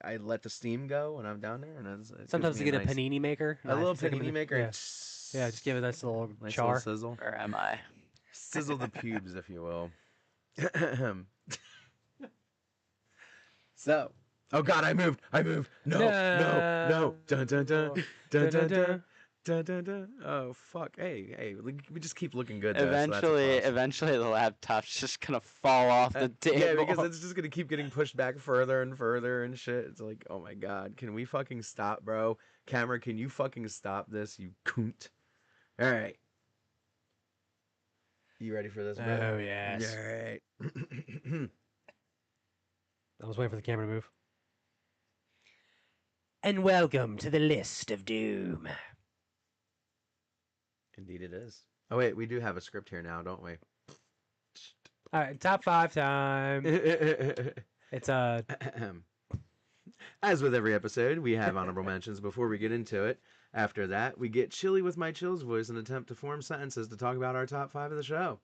Speaker 3: I let the steam go when I'm down there, and it
Speaker 1: Sometimes
Speaker 3: gives
Speaker 1: you
Speaker 3: me
Speaker 1: get a
Speaker 3: nice-
Speaker 1: panini maker.
Speaker 3: a little
Speaker 1: stick 'em in
Speaker 3: panini
Speaker 1: the-
Speaker 3: maker.
Speaker 1: Yeah.
Speaker 3: and
Speaker 1: Yeah, just give it that little
Speaker 3: nice
Speaker 1: char.
Speaker 3: little sizzle.
Speaker 2: Or am I?
Speaker 3: Sizzle the pubes, if you will. So, oh God, I moved. No, no. Dun dun dun dun dun dun. Dun, dun, dun. Oh fuck! Hey, we just keep looking good. Though, so that's a plus.
Speaker 2: Eventually, the laptop's just gonna fall off the table.
Speaker 3: Yeah, because it's just gonna keep getting pushed back further and further and shit. It's like, oh my God, can we fucking stop, bro? Camera, can you fucking stop this, you coont? All right, you ready for this, bro?
Speaker 1: Oh, yes.
Speaker 3: All right.
Speaker 1: I was waiting for the camera to move. And welcome to the list of doom.
Speaker 3: Indeed, it is. Oh wait, we do have a script here now, don't we?
Speaker 1: All right, top 5 time. It's
Speaker 3: As with every episode, we have honorable mentions before we get into it. After that, we get chilly with my chills voice and attempt to form sentences to talk about our top 5 of the show.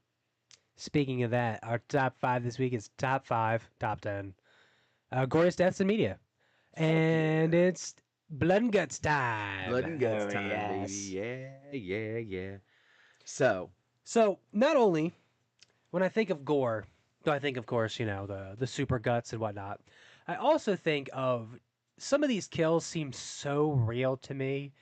Speaker 1: Speaking of that, our top 5 this week is top 5, top 10. Goriest deaths in media. And it's Blood and Guts time.
Speaker 3: Blood and guts
Speaker 1: Oh,
Speaker 3: time,
Speaker 1: yes.
Speaker 3: baby. Yeah. So,
Speaker 1: not only when I think of gore, do I think, of course, the super guts and whatnot, I also think of some of these kills seem so real to me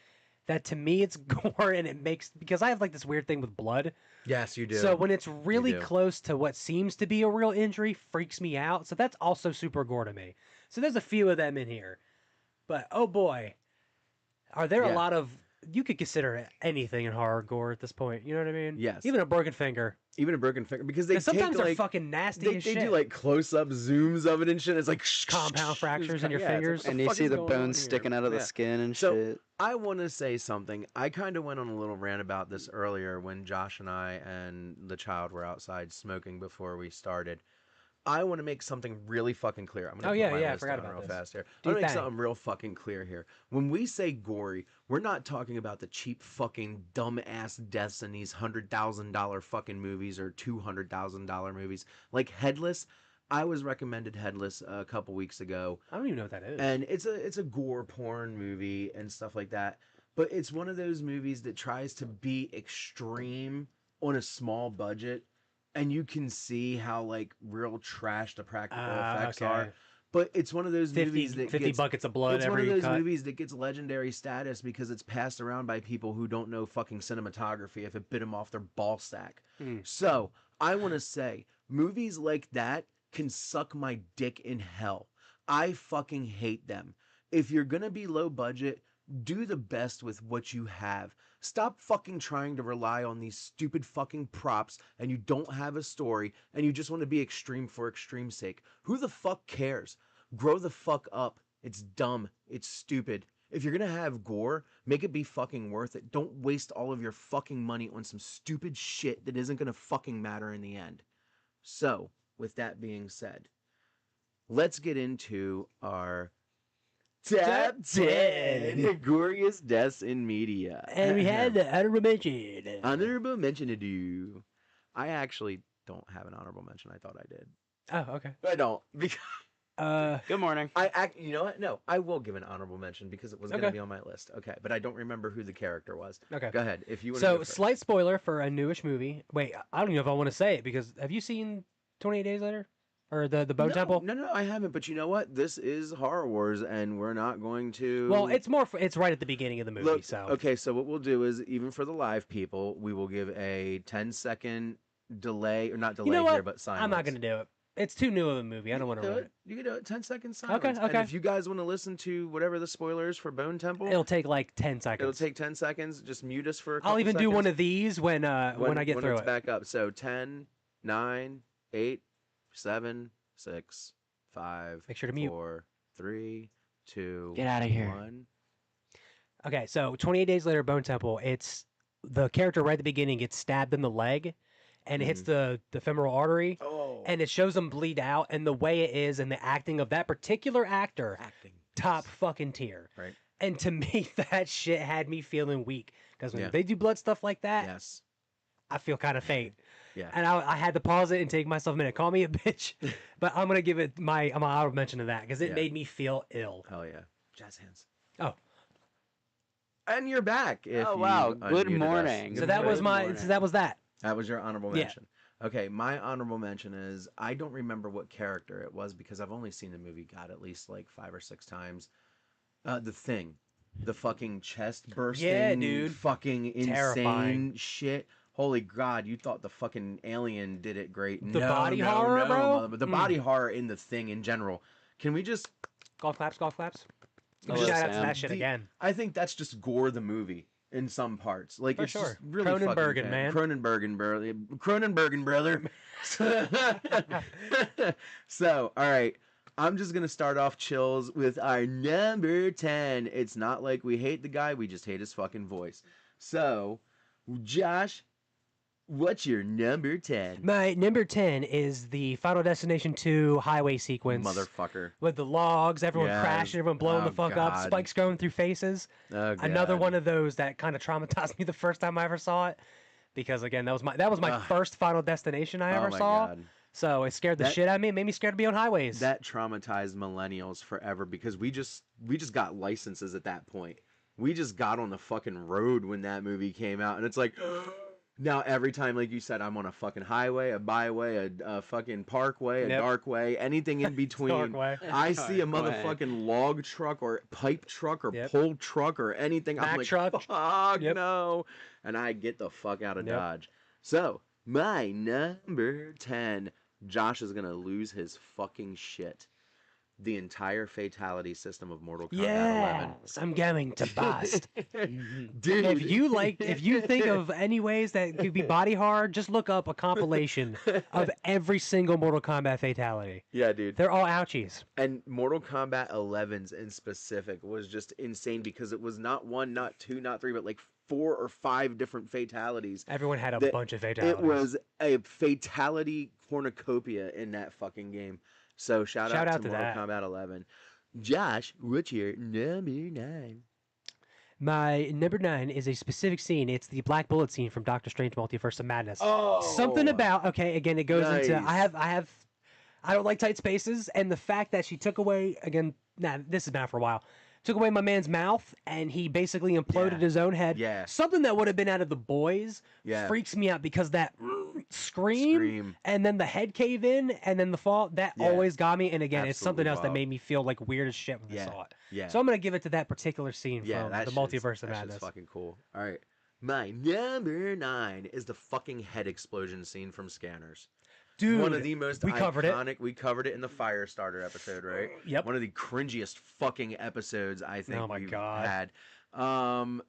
Speaker 1: that to me it's gore, and it makes, because I have like this weird thing with blood.
Speaker 3: yes, you do.
Speaker 1: So when it's really
Speaker 3: do.
Speaker 1: close to what seems to be a real injury, freaks me out. So that's also super gore to me. So there's a few of them in here. But oh boy, are there a
Speaker 3: Yeah.
Speaker 1: lot of, you could consider anything in horror gore at this point. You know what I mean?
Speaker 3: Yes.
Speaker 1: Even a broken finger.
Speaker 3: Even a broken finger, because they
Speaker 1: 'Cause sometimes
Speaker 3: take,
Speaker 1: they're
Speaker 3: like,
Speaker 1: fucking nasty
Speaker 3: they
Speaker 1: as shit.
Speaker 3: do like close-up zooms of it and shit. It's like
Speaker 1: Compound fractures in your
Speaker 3: yeah, it's like,
Speaker 1: fingers.
Speaker 3: what
Speaker 2: And you
Speaker 3: fuck
Speaker 2: see
Speaker 3: is
Speaker 2: the
Speaker 3: going on
Speaker 2: bones
Speaker 3: here?
Speaker 2: sticking out of the
Speaker 3: Yeah.
Speaker 2: skin and
Speaker 3: So,
Speaker 2: shit.
Speaker 3: I want to say something. I kind of went on a little rant about this earlier when Josh and I and the child were outside smoking before we started. I want to make something really fucking clear. I'm gonna put my
Speaker 1: I
Speaker 3: list
Speaker 1: forgot
Speaker 3: on
Speaker 1: about
Speaker 3: real
Speaker 1: this.
Speaker 3: fast here.
Speaker 1: Do
Speaker 3: I'm gonna make
Speaker 1: thing.
Speaker 3: something real fucking clear here. When we say gory, we're not talking about the cheap fucking dumbass deaths in these $100,000 fucking movies or $200,000 movies. Like Headless, I was recommended Headless a couple weeks ago.
Speaker 1: I don't even know what that is.
Speaker 3: And it's a gore porn movie and stuff like that. But it's one of those movies that tries to be extreme on a small budget, and you can see how like real trash the practical effects are. But it's one of those
Speaker 1: 50,
Speaker 3: movies that
Speaker 1: 50
Speaker 3: gets,
Speaker 1: buckets of blood
Speaker 3: it's one
Speaker 1: every
Speaker 3: of those
Speaker 1: cut.
Speaker 3: movies that gets legendary status because it's passed around by people who don't know fucking cinematography if it bit them off their ball sack. So I want to say movies like that can suck my dick in hell. I fucking hate them. If you're gonna be low budget, do the best with what you have. Stop fucking trying to rely on these stupid fucking props and you don't have a story and you just want to be extreme for extreme's sake. Who the fuck cares? Grow the fuck up. It's dumb. It's stupid. If you're gonna have gore, make it be fucking worth it. Don't waste all of your fucking money on some stupid shit that isn't gonna fucking matter in the end. So, with that being said, let's get into our Top 10 Goriest Deaths in Media.
Speaker 1: And we had the honorable mention.
Speaker 3: Honorable mention to do. I actually don't have an honorable mention. I thought I did.
Speaker 1: Oh, okay.
Speaker 3: I don't. Because
Speaker 2: Good morning.
Speaker 3: you know what? No, I will give an honorable mention because it was going to be on my list. Okay, but I don't remember who the character was.
Speaker 1: Okay.
Speaker 3: Go ahead. If you want
Speaker 1: So, slight spoiler for a newish movie. Wait, I don't even know if I want to say it because have you seen 28 Days Later? Or the Bone Temple?
Speaker 3: No, I haven't. But you know what? This is Horror Wars, and we're not going to.
Speaker 1: Well, it's more. It's right at the beginning of the movie.
Speaker 3: Look,
Speaker 1: so
Speaker 3: okay. So what we'll do is, even for the live people, we will give a 10-second delay, or not delay
Speaker 1: you know what?
Speaker 3: here, but silence.
Speaker 1: I'm not going to do it. It's too new of a movie. I don't want to ruin it.
Speaker 3: You can do it. 10-second silence.
Speaker 1: Okay.
Speaker 3: And if you guys want to listen to whatever the spoilers for Bone Temple,
Speaker 1: It'll take like 10 seconds.
Speaker 3: it'll take 10 seconds. Just mute us for a couple
Speaker 1: I'll even
Speaker 3: seconds.
Speaker 1: do one of these when I get through
Speaker 3: it's
Speaker 1: it.
Speaker 3: back up. So 10, 9, 8, 7, 6, 5,
Speaker 1: Make sure to mute.
Speaker 3: 4, 3, 2,
Speaker 2: Get outta here.
Speaker 3: 1.
Speaker 1: Okay, so 28 Days Later, Bone Temple. It's the character right at the beginning gets stabbed in the leg, and it hits the femoral artery,
Speaker 3: Oh.
Speaker 1: and it shows him bleed out. And the way it is, and the acting of that particular actor, top fucking tier.
Speaker 3: Right.
Speaker 1: And to me, that shit had me feeling weak because when
Speaker 3: Yeah.
Speaker 1: they do blood stuff like that,
Speaker 3: Yes.
Speaker 1: I feel kind of faint.
Speaker 3: Yeah.
Speaker 1: And I had to pause it and take myself a minute. Call me a bitch, but I'm gonna give it my honorable mention to that because it
Speaker 3: Yeah.
Speaker 1: made me feel ill.
Speaker 3: Hell yeah. Jazz hands.
Speaker 1: Oh.
Speaker 3: And you're back. If
Speaker 2: Oh,
Speaker 3: you
Speaker 2: wow. Good
Speaker 3: unmuted us.
Speaker 2: morning.
Speaker 1: So
Speaker 3: Good
Speaker 1: that was
Speaker 3: morning.
Speaker 1: my. So that was that.
Speaker 3: That was your honorable
Speaker 1: Yeah.
Speaker 3: mention. Okay, my honorable mention is I don't remember what character it was because I've only seen the movie, God, at least like 5 or 6 times. The Thing. The fucking chest bursting,
Speaker 1: dude.
Speaker 3: fucking insane
Speaker 1: Terrifying.
Speaker 3: shit. Holy God, you thought the fucking alien did it great.
Speaker 1: The body horror, bro?
Speaker 3: But the body horror in The Thing in general. Can we just...
Speaker 1: Golf claps, golf claps.
Speaker 2: Hello,
Speaker 1: Shout out to
Speaker 2: Sam.
Speaker 1: that shit again.
Speaker 3: I think that's just Gore the movie in some parts. Like,
Speaker 1: For
Speaker 3: it's
Speaker 1: sure.
Speaker 3: just really
Speaker 1: Cronenberg,
Speaker 3: fucking
Speaker 1: man.
Speaker 3: Cronenberg, brother. So, all right. I'm just going to start off chills with our number 10. It's not like we hate the guy. We just hate his fucking voice. So, Josh, what's your number 10?
Speaker 1: My number 10 is the Final Destination 2 highway sequence.
Speaker 3: Motherfucker.
Speaker 1: With the logs, everyone
Speaker 3: Yeah.
Speaker 1: crashing, everyone blowing
Speaker 3: Oh,
Speaker 1: the fuck up,
Speaker 3: God.
Speaker 1: spikes going through faces.
Speaker 3: Oh,
Speaker 1: Another
Speaker 3: God.
Speaker 1: one of those that kind of traumatized me the first time I ever saw it. Because again, that was my
Speaker 3: Ugh.
Speaker 1: first Final Destination I ever
Speaker 3: my
Speaker 1: saw.
Speaker 3: God.
Speaker 1: So it scared the
Speaker 3: That-
Speaker 1: shit out of me. It made me scared to be on highways.
Speaker 3: That traumatized millennials forever because we just got licenses at that point. We just got on the fucking road when that movie came out, and it's like now every time, like you said, I'm on a fucking highway, a byway, a fucking parkway, a
Speaker 1: Yep.
Speaker 3: dark way, anything in between.
Speaker 1: Dark way.
Speaker 3: I see a
Speaker 2: Dark way.
Speaker 3: motherfucking log truck or pipe truck or
Speaker 1: Yep.
Speaker 3: pole truck or anything. I'm
Speaker 1: Mack
Speaker 3: like,
Speaker 1: truck.
Speaker 3: fuck
Speaker 1: Yep.
Speaker 3: no, and I get the fuck out of
Speaker 1: Yep.
Speaker 3: Dodge. So my number 10. Josh is gonna lose his fucking shit. The entire fatality system of Mortal Kombat 11.
Speaker 1: yes, I'm going to bust.
Speaker 3: Dude.
Speaker 1: If you think of any ways that could be body hard, just look up a compilation of every single Mortal Kombat fatality.
Speaker 3: Yeah, dude.
Speaker 1: They're all ouchies.
Speaker 3: And Mortal Kombat 11's in specific was just insane because it was not 1, not 2, not 3, but like 4 or 5 different fatalities.
Speaker 1: Everyone had a
Speaker 3: That-
Speaker 1: bunch of fatalities.
Speaker 3: It was a fatality cornucopia in that fucking game. So shout out to Mortal
Speaker 1: that.
Speaker 3: Kombat 11. Josh, what's your number 9?
Speaker 1: My number 9 is a specific scene. It's the Black Bullet scene from Doctor Strange Multiverse of Madness.
Speaker 3: Oh,
Speaker 1: Something about, okay, again, it goes into,
Speaker 3: nice.
Speaker 1: I don't like tight spaces, and the fact that she took away, again, this has been out for a while, took away my man's mouth, and he basically imploded
Speaker 3: Yeah.
Speaker 1: his own head.
Speaker 3: Yeah.
Speaker 1: Something that would have been out of The Boys
Speaker 3: Yeah.
Speaker 1: freaks me out because that scream and then the head cave in and then the fall, that
Speaker 3: Yeah.
Speaker 1: always got me. And again, it's something
Speaker 3: Absolutely
Speaker 1: else that
Speaker 3: wild.
Speaker 1: made me feel like weird as shit when I
Speaker 3: Yeah.
Speaker 1: saw it.
Speaker 3: Yeah.
Speaker 1: So I'm going to give it to that particular scene
Speaker 3: Yeah,
Speaker 1: from
Speaker 3: that
Speaker 1: the
Speaker 3: shit is-
Speaker 1: Multiverse of
Speaker 3: that shit's
Speaker 1: Madness.
Speaker 3: fucking cool. All right. My number 9 is the fucking head explosion scene from Scanners.
Speaker 1: Dude,
Speaker 3: one of the most
Speaker 1: we covered it.
Speaker 3: iconic. We covered it in the Firestarter episode, right?
Speaker 1: Yep.
Speaker 3: One of the cringiest fucking episodes I think
Speaker 1: Oh my
Speaker 3: we've
Speaker 1: God.
Speaker 3: had.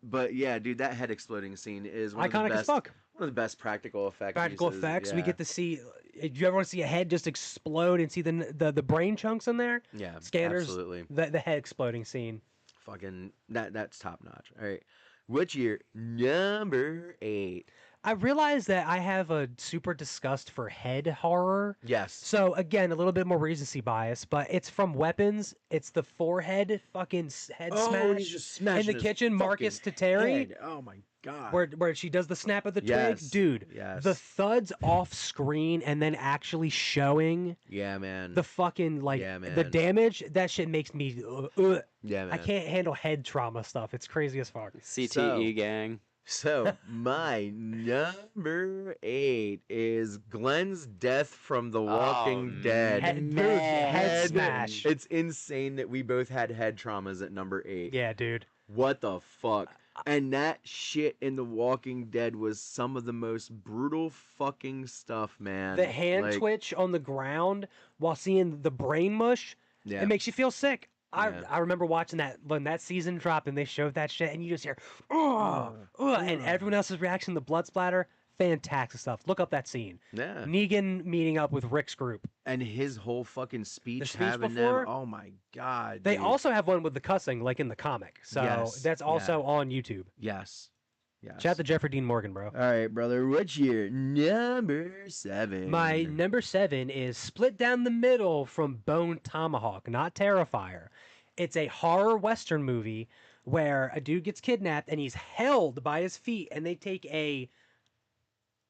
Speaker 3: But yeah, dude, that head exploding scene is one
Speaker 1: Iconic
Speaker 3: of the
Speaker 1: as
Speaker 3: best,
Speaker 1: fuck.
Speaker 3: one of the best practical effects.
Speaker 1: Practical
Speaker 3: uses,
Speaker 1: effects. We
Speaker 3: yeah.
Speaker 1: get to see. Do you ever want to see a head just explode and see the brain chunks in there?
Speaker 3: Yeah,
Speaker 1: Scanners.
Speaker 3: absolutely.
Speaker 1: The head exploding scene.
Speaker 3: Fucking that's top notch. All right, what's your number 8?
Speaker 1: I realize that I have a super disgust for head horror.
Speaker 3: Yes.
Speaker 1: So again, a little bit more recency bias, but it's from Weapons. It's the forehead fucking head smash
Speaker 3: he's just smashing
Speaker 1: in the
Speaker 3: his
Speaker 1: kitchen. Marcus to Terry,
Speaker 3: head. Oh my god.
Speaker 1: where she does the snap of the twig,
Speaker 3: Yes,
Speaker 1: dude.
Speaker 3: yes.
Speaker 1: The thuds off screen and then actually showing
Speaker 3: Yeah, man.
Speaker 1: the fucking
Speaker 3: Yeah,
Speaker 1: the
Speaker 3: man.
Speaker 1: damage. That shit makes me.
Speaker 3: Yeah, man.
Speaker 1: I can't handle head trauma stuff. It's crazy as fuck.
Speaker 2: CTE
Speaker 3: So-
Speaker 2: gang.
Speaker 3: So my number 8 is Glenn's death from The Walking Dead.
Speaker 1: Head, dude,
Speaker 2: man.
Speaker 1: head smash.
Speaker 3: It's insane that we both had head traumas at number 8.
Speaker 1: Yeah, dude.
Speaker 3: What the fuck? And that shit in The Walking Dead was some of the most brutal fucking stuff, man.
Speaker 1: The hand
Speaker 3: Like,
Speaker 1: twitch on the ground while seeing the brain mush,
Speaker 3: Yeah.
Speaker 1: it makes you feel sick.
Speaker 3: Yeah.
Speaker 1: I remember watching that when that season dropped and they showed that shit and you just hear, and everyone else's reaction, the blood splatter, fantastic stuff. Look up that scene.
Speaker 3: Yeah.
Speaker 1: Negan meeting up with Rick's group.
Speaker 3: And his whole fucking speech,
Speaker 1: speech
Speaker 3: having
Speaker 1: before?
Speaker 3: them. Oh my god.
Speaker 1: They
Speaker 3: dude.
Speaker 1: also have one with the cussing, like in the comic. So
Speaker 3: Yes,
Speaker 1: that's also
Speaker 3: yeah.
Speaker 1: on YouTube.
Speaker 3: Yes. Yes.
Speaker 1: Shout out to Jeffrey Dean Morgan, bro.
Speaker 3: All right, brother. What's your number 7?
Speaker 1: My number 7 is Split Down the Middle from Bone Tomahawk, not Terrifier. It's a horror western movie where a dude gets kidnapped and he's held by his feet and they take a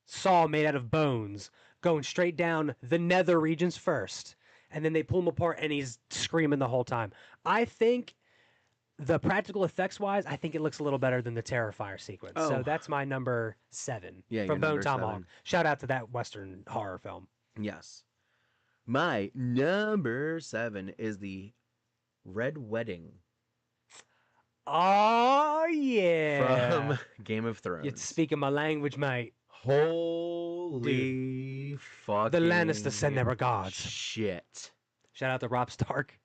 Speaker 1: saw made out of bones going straight down the nether regions first. And then they pull him apart and he's screaming the whole time. I think the practical effects wise, I think it looks a little better than the Terrifier sequence.
Speaker 3: Oh.
Speaker 1: So that's my number 7
Speaker 3: Yeah, your
Speaker 1: from Bone
Speaker 3: number
Speaker 1: Tomahawk.
Speaker 3: 7.
Speaker 1: Shout out to that western horror film.
Speaker 3: Yes. My number 7 is the Red Wedding
Speaker 1: Oh yeah.
Speaker 3: from Game of Thrones.
Speaker 1: You're speaking my language, mate.
Speaker 3: Holy fucking
Speaker 1: The Lannisters send their regards.
Speaker 3: Shit.
Speaker 1: Shout out to Rob Stark.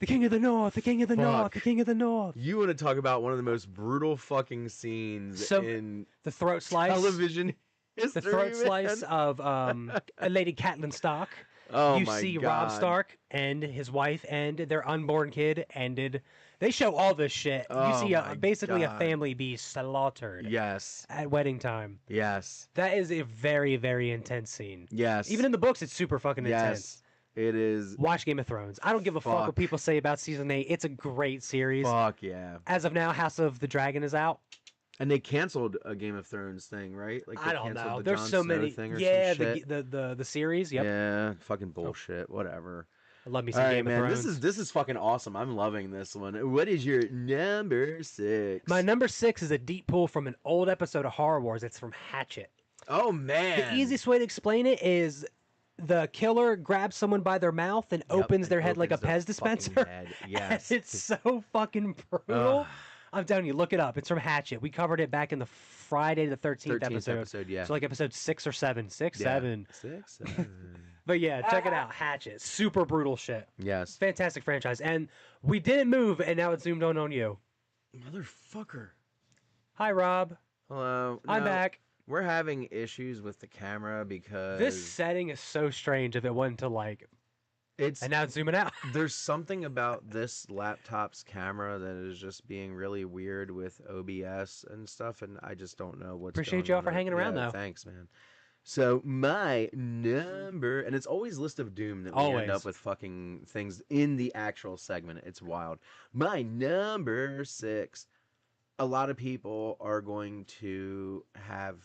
Speaker 1: The King of the North, the King of the North, the
Speaker 3: Fuck.
Speaker 1: King of the North.
Speaker 3: You want to talk about one of the most brutal fucking scenes
Speaker 1: So-
Speaker 3: in
Speaker 1: The throat slice.
Speaker 3: television history,
Speaker 1: The throat
Speaker 3: man.
Speaker 1: slice of Lady Catelyn Stark.
Speaker 3: Oh
Speaker 1: you
Speaker 3: my
Speaker 1: see
Speaker 3: God.
Speaker 1: Rob Stark and his wife and their unborn kid ended. They show all this shit.
Speaker 3: Oh
Speaker 1: you see
Speaker 3: my
Speaker 1: basically a
Speaker 3: God.
Speaker 1: family be slaughtered
Speaker 3: Yes.
Speaker 1: at wedding time.
Speaker 3: Yes.
Speaker 1: That is a very, very intense scene.
Speaker 3: Yes.
Speaker 1: Even in the books, it's super fucking intense.
Speaker 3: Yes. It is.
Speaker 1: Watch Game of Thrones. I don't give a fuck what
Speaker 3: Fuck.
Speaker 1: people say about season 8. It's a great series.
Speaker 3: Fuck yeah.
Speaker 1: As of now, House of the Dragon is out.
Speaker 3: And they canceled a Game of Thrones thing, right? Like they
Speaker 1: I don't
Speaker 3: canceled
Speaker 1: know.
Speaker 3: the
Speaker 1: There's
Speaker 3: Jon
Speaker 1: so
Speaker 3: Snow
Speaker 1: many.
Speaker 3: thing or
Speaker 1: Yeah,
Speaker 3: some shit.
Speaker 1: the series. Yep.
Speaker 3: Yeah, fucking bullshit. Whatever.
Speaker 1: I love me
Speaker 3: All
Speaker 1: some
Speaker 3: right,
Speaker 1: Game
Speaker 3: man.
Speaker 1: of Thrones.
Speaker 3: This is fucking awesome. I'm loving this one. What is your number 6?
Speaker 1: My number 6 is a deep pull from an old episode of Horror Wars. It's from Hatchet.
Speaker 3: Oh man.
Speaker 1: The easiest way to explain it is the killer grabs someone by their mouth and opens
Speaker 3: and
Speaker 1: their head like a
Speaker 3: opens their
Speaker 1: Pez dispenser.
Speaker 3: fucking head. Yes.
Speaker 1: It's so fucking brutal.
Speaker 3: Ugh.
Speaker 1: I'm telling you, look it up. It's from Hatchet. We covered it back in the Friday the 13th,
Speaker 3: 13th
Speaker 1: episode.
Speaker 3: yeah.
Speaker 1: So like episode 6 or 7. 6,
Speaker 3: Yeah.
Speaker 1: 7.
Speaker 3: 6, 7.
Speaker 1: But yeah, check it out. Hatchet. Super brutal shit.
Speaker 3: Yes.
Speaker 1: Fantastic franchise. And we didn't move, and now it's zoomed on you.
Speaker 3: Motherfucker.
Speaker 1: Hi, Rob.
Speaker 3: Hello.
Speaker 1: I'm
Speaker 3: No,
Speaker 1: back.
Speaker 3: We're having issues with the camera because
Speaker 1: This setting is so strange if it wasn't to like,
Speaker 3: it's
Speaker 1: and now it's zooming out.
Speaker 3: there's something about this laptop's camera that is just being really weird with OBS and stuff, and I just don't know what's
Speaker 1: Appreciate
Speaker 3: going
Speaker 1: y'all
Speaker 3: on
Speaker 1: for
Speaker 3: with-
Speaker 1: hanging around,
Speaker 3: yeah,
Speaker 1: though.
Speaker 3: Thanks, man. So my number, and it's always list of doom that we end
Speaker 1: Always.
Speaker 3: up with fucking things in the actual segment. It's wild. My number 6. A lot of people are going to have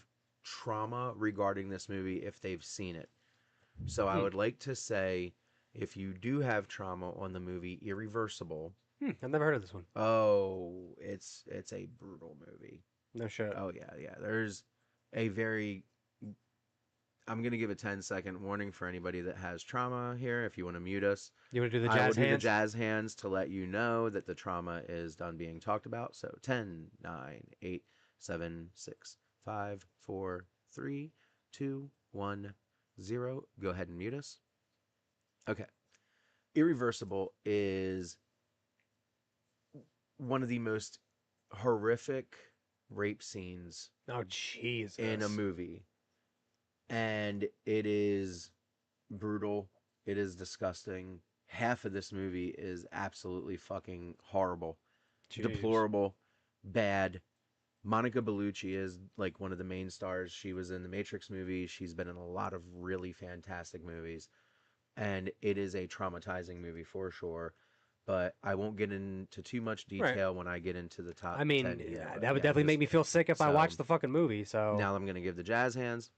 Speaker 3: trauma regarding this movie if they've seen it. So I would like to say If you do have trauma on the movie Irreversible,
Speaker 1: I've never heard of this one.
Speaker 3: oh, it's a brutal movie.
Speaker 1: No shit.
Speaker 3: Oh yeah. There's a very I'm gonna give a 10-second warning for anybody that has trauma here. If you want to mute us,
Speaker 1: You want to do the
Speaker 3: I will
Speaker 1: jazz
Speaker 3: do the
Speaker 1: hands?
Speaker 3: jazz hands to let you know that the trauma is done being talked about. So 10, 9, 8, 7, 6, 5, 4, 3, 2, 1, 0. Go ahead and mute us. Okay. Irreversible is one of the most horrific rape scenes
Speaker 1: Oh, Jesus.
Speaker 3: in a movie. And it is brutal. It is disgusting. Half of this movie is absolutely fucking horrible.
Speaker 1: Jeez.
Speaker 3: Deplorable. Bad. Monica Bellucci is like one of the main stars. She was in the Matrix movie. She's been in a lot of really fantastic movies. And it is a traumatizing movie for sure. But I won't get into too much detail when I get into the top 10 here.
Speaker 1: Yeah,
Speaker 3: But
Speaker 1: that would
Speaker 3: yeah,
Speaker 1: definitely make me feel sick if I
Speaker 3: so-
Speaker 1: watched the fucking movie. So
Speaker 3: Now I'm going to give the jazz hands.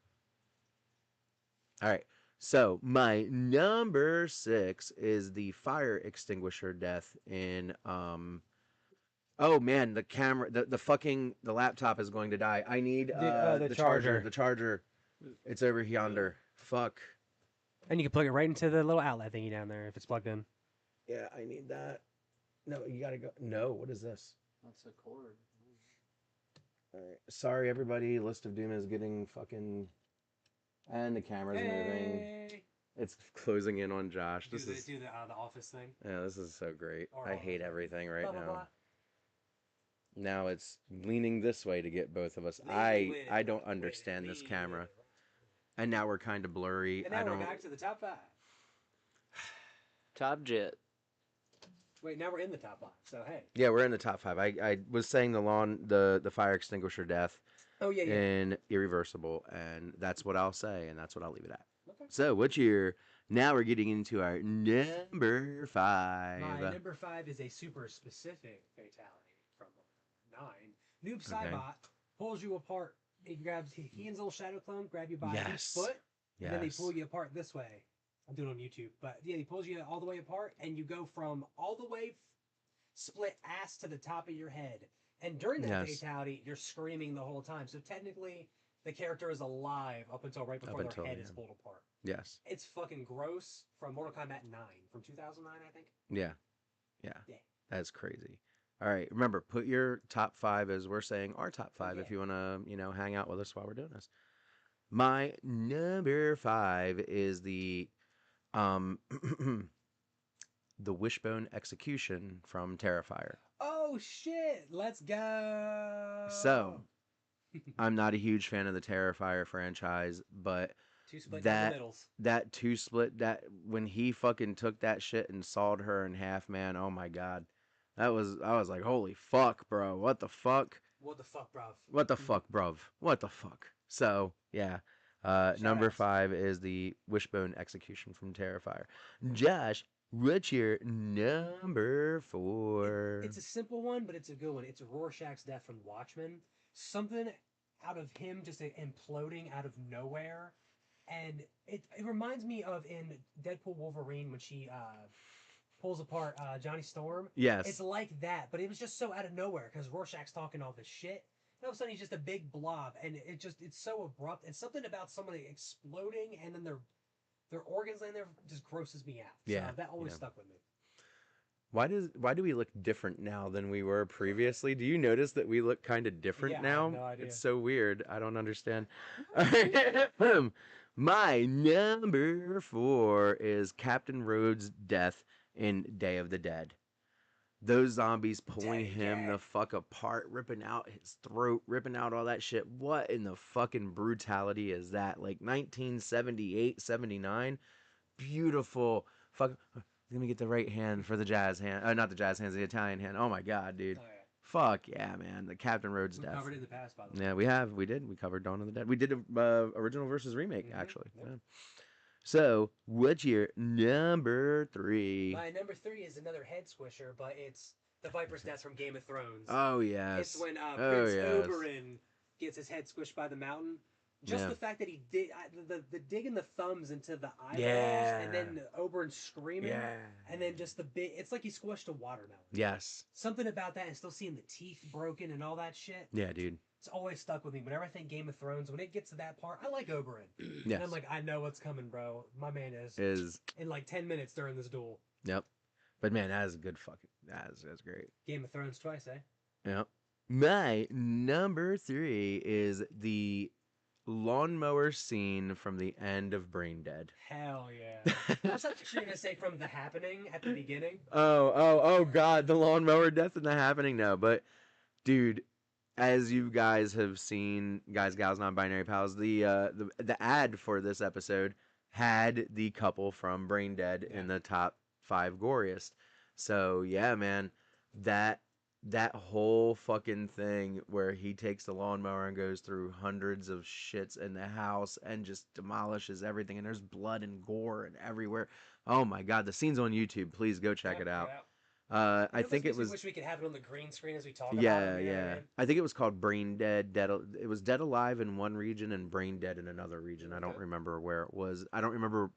Speaker 3: All right. So my number 6 is the fire extinguisher death in oh man, the camera the laptop is going to die. I need
Speaker 1: the charger.
Speaker 3: The charger. It's over yonder. Fuck.
Speaker 1: And you can plug it right into the little outlet thingy down there if it's plugged in.
Speaker 3: Yeah, I need that. No, you got to go. No, what is this?
Speaker 2: That's a cord.
Speaker 3: All right. Sorry everybody, List of Doom is getting fucking and the camera's moving. It's closing in on Josh.
Speaker 1: Do the office thing.
Speaker 3: Yeah, this is so great.
Speaker 1: Or
Speaker 3: I hate everything right
Speaker 1: Blah, blah,
Speaker 3: now.
Speaker 1: blah.
Speaker 3: Now it's leaning this way to get both of us. I don't understand this camera. And now we're kind of blurry.
Speaker 1: And now
Speaker 3: I
Speaker 1: we're
Speaker 3: don't.
Speaker 1: back to the top 5.
Speaker 2: Top Jet.
Speaker 1: Wait, now we're in the top 5. So hey.
Speaker 3: Yeah, we're in the top 5. I was saying the fire extinguisher death
Speaker 1: Oh yeah.
Speaker 3: in Irreversible, and that's what I'll say, and that's what I'll leave it at.
Speaker 1: Okay.
Speaker 3: So what's your? Now we're getting into our number 5.
Speaker 1: My number 5 is a super specific fatality from 9. Noob Saibot pulls you apart. He grabs he and his little shadow clone grab you by each foot, and then they pull you apart this way. I'm doing it on YouTube, but yeah, he pulls you all the way apart, and you go from all the way split ass to the top of your head. And during that fatality, you're screaming the whole time. So technically, the character is alive up until right before their head is pulled apart.
Speaker 3: Yes.
Speaker 1: It's fucking gross. From Mortal Kombat 9, from 2009, I think.
Speaker 3: Yeah. That's crazy. All right, remember, put your top 5 as we're saying our top 5 if you want to, hang out with us while we're doing this. My number 5 is the the wishbone execution from Terrifier.
Speaker 1: Oh shit, let's go.
Speaker 3: So, I'm not a huge fan of the Terrifier franchise, but
Speaker 1: Two split down the middles.
Speaker 3: that two split, that when he fucking took that shit and sawed her in half, man, oh my god. I was like, holy fuck, bro. What the fuck?
Speaker 1: What the fuck, bruv?
Speaker 3: What the fuck, bruv? What the fuck? So, yeah. Number 5 is the wishbone execution from Terrifier. Josh, what's your number 4?
Speaker 1: It's a simple one, but it's a good one. It's Rorschach's death from Watchmen. Something out of him just imploding out of nowhere. And it reminds me of in Deadpool Wolverine when she pulls apart Johnny Storm.
Speaker 3: Yes.
Speaker 1: It's like that, but it was just so out of nowhere because Rorschach's talking all this shit. And all of a sudden he's just a big blob, and it's so abrupt. And something about somebody exploding and then their organs laying there just grosses me out.
Speaker 3: Yeah.
Speaker 1: So that always stuck with me.
Speaker 3: Why do we look different now than we were previously? Do you notice that we look kind of different now?
Speaker 1: I have no idea.
Speaker 3: It's so weird. I don't understand. My number 4 is Captain Rhodes' death in Day of the Dead. Those zombies pulling him the fuck apart, ripping out his throat, ripping out all that shit. What in the fucking brutality is that? Like 1978, 79? Beautiful. Fuck. Let me get the right hand for the jazz hand. Not the jazz hands, the Italian hand. Oh my god, dude.
Speaker 1: Oh, yeah.
Speaker 3: Fuck yeah, man. The Captain Rhodes death.
Speaker 1: We covered it in the past, by the way.
Speaker 3: Yeah, we have. We did. We covered Dawn of the Dead. We did a original versus remake, actually.
Speaker 1: Yep.
Speaker 3: Yeah. So, what's your number 3?
Speaker 1: My number 3 is another head squisher, but it's the Viper's death from Game of Thrones.
Speaker 3: Oh, yes.
Speaker 1: It's when Prince Oberyn gets his head squished by the mountain. Just
Speaker 3: Yeah.
Speaker 1: the fact that he did the digging the thumbs into the eyeballs,
Speaker 3: Yeah.
Speaker 1: and then Oberyn screaming,
Speaker 3: Yeah.
Speaker 1: and then just the bit. It's like he squished a watermelon.
Speaker 3: Yes.
Speaker 1: Something about that, and still seeing the teeth broken and all that shit.
Speaker 3: Yeah, dude.
Speaker 1: It's always stuck with me. Whenever I think Game of Thrones, when it gets to that part, I like Oberyn.
Speaker 3: Yes.
Speaker 1: And I'm like, I know what's coming, bro. My man
Speaker 3: is
Speaker 1: in like 10 minutes during this duel.
Speaker 3: Yep. But man, that is a good fucking. That's great.
Speaker 1: Game of Thrones twice, eh?
Speaker 3: Yep. My number 3 is the lawnmower scene from the end of Brain Dead.
Speaker 1: Hell yeah. I was actually gonna say from The Happening at the beginning.
Speaker 3: Oh God, the lawnmower death and The Happening. No, but dude, as you guys have seen, guys, gals, non-binary pals, the ad for this episode had the couple from Brain Dead in the top 5 Goriest. So yeah, man, that whole fucking thing where he takes the lawnmower and goes through hundreds of shits in the house and just demolishes everything, and there's blood and gore and everywhere. Oh my God, the scene's on YouTube. Please go check it out. I think it was.
Speaker 1: Wish we could have it on the green screen as we talk about it.
Speaker 3: Yeah. I think it was called Brain Dead. It was Dead Alive in one region and Brain Dead in another region. I don't remember where it was. I don't remember.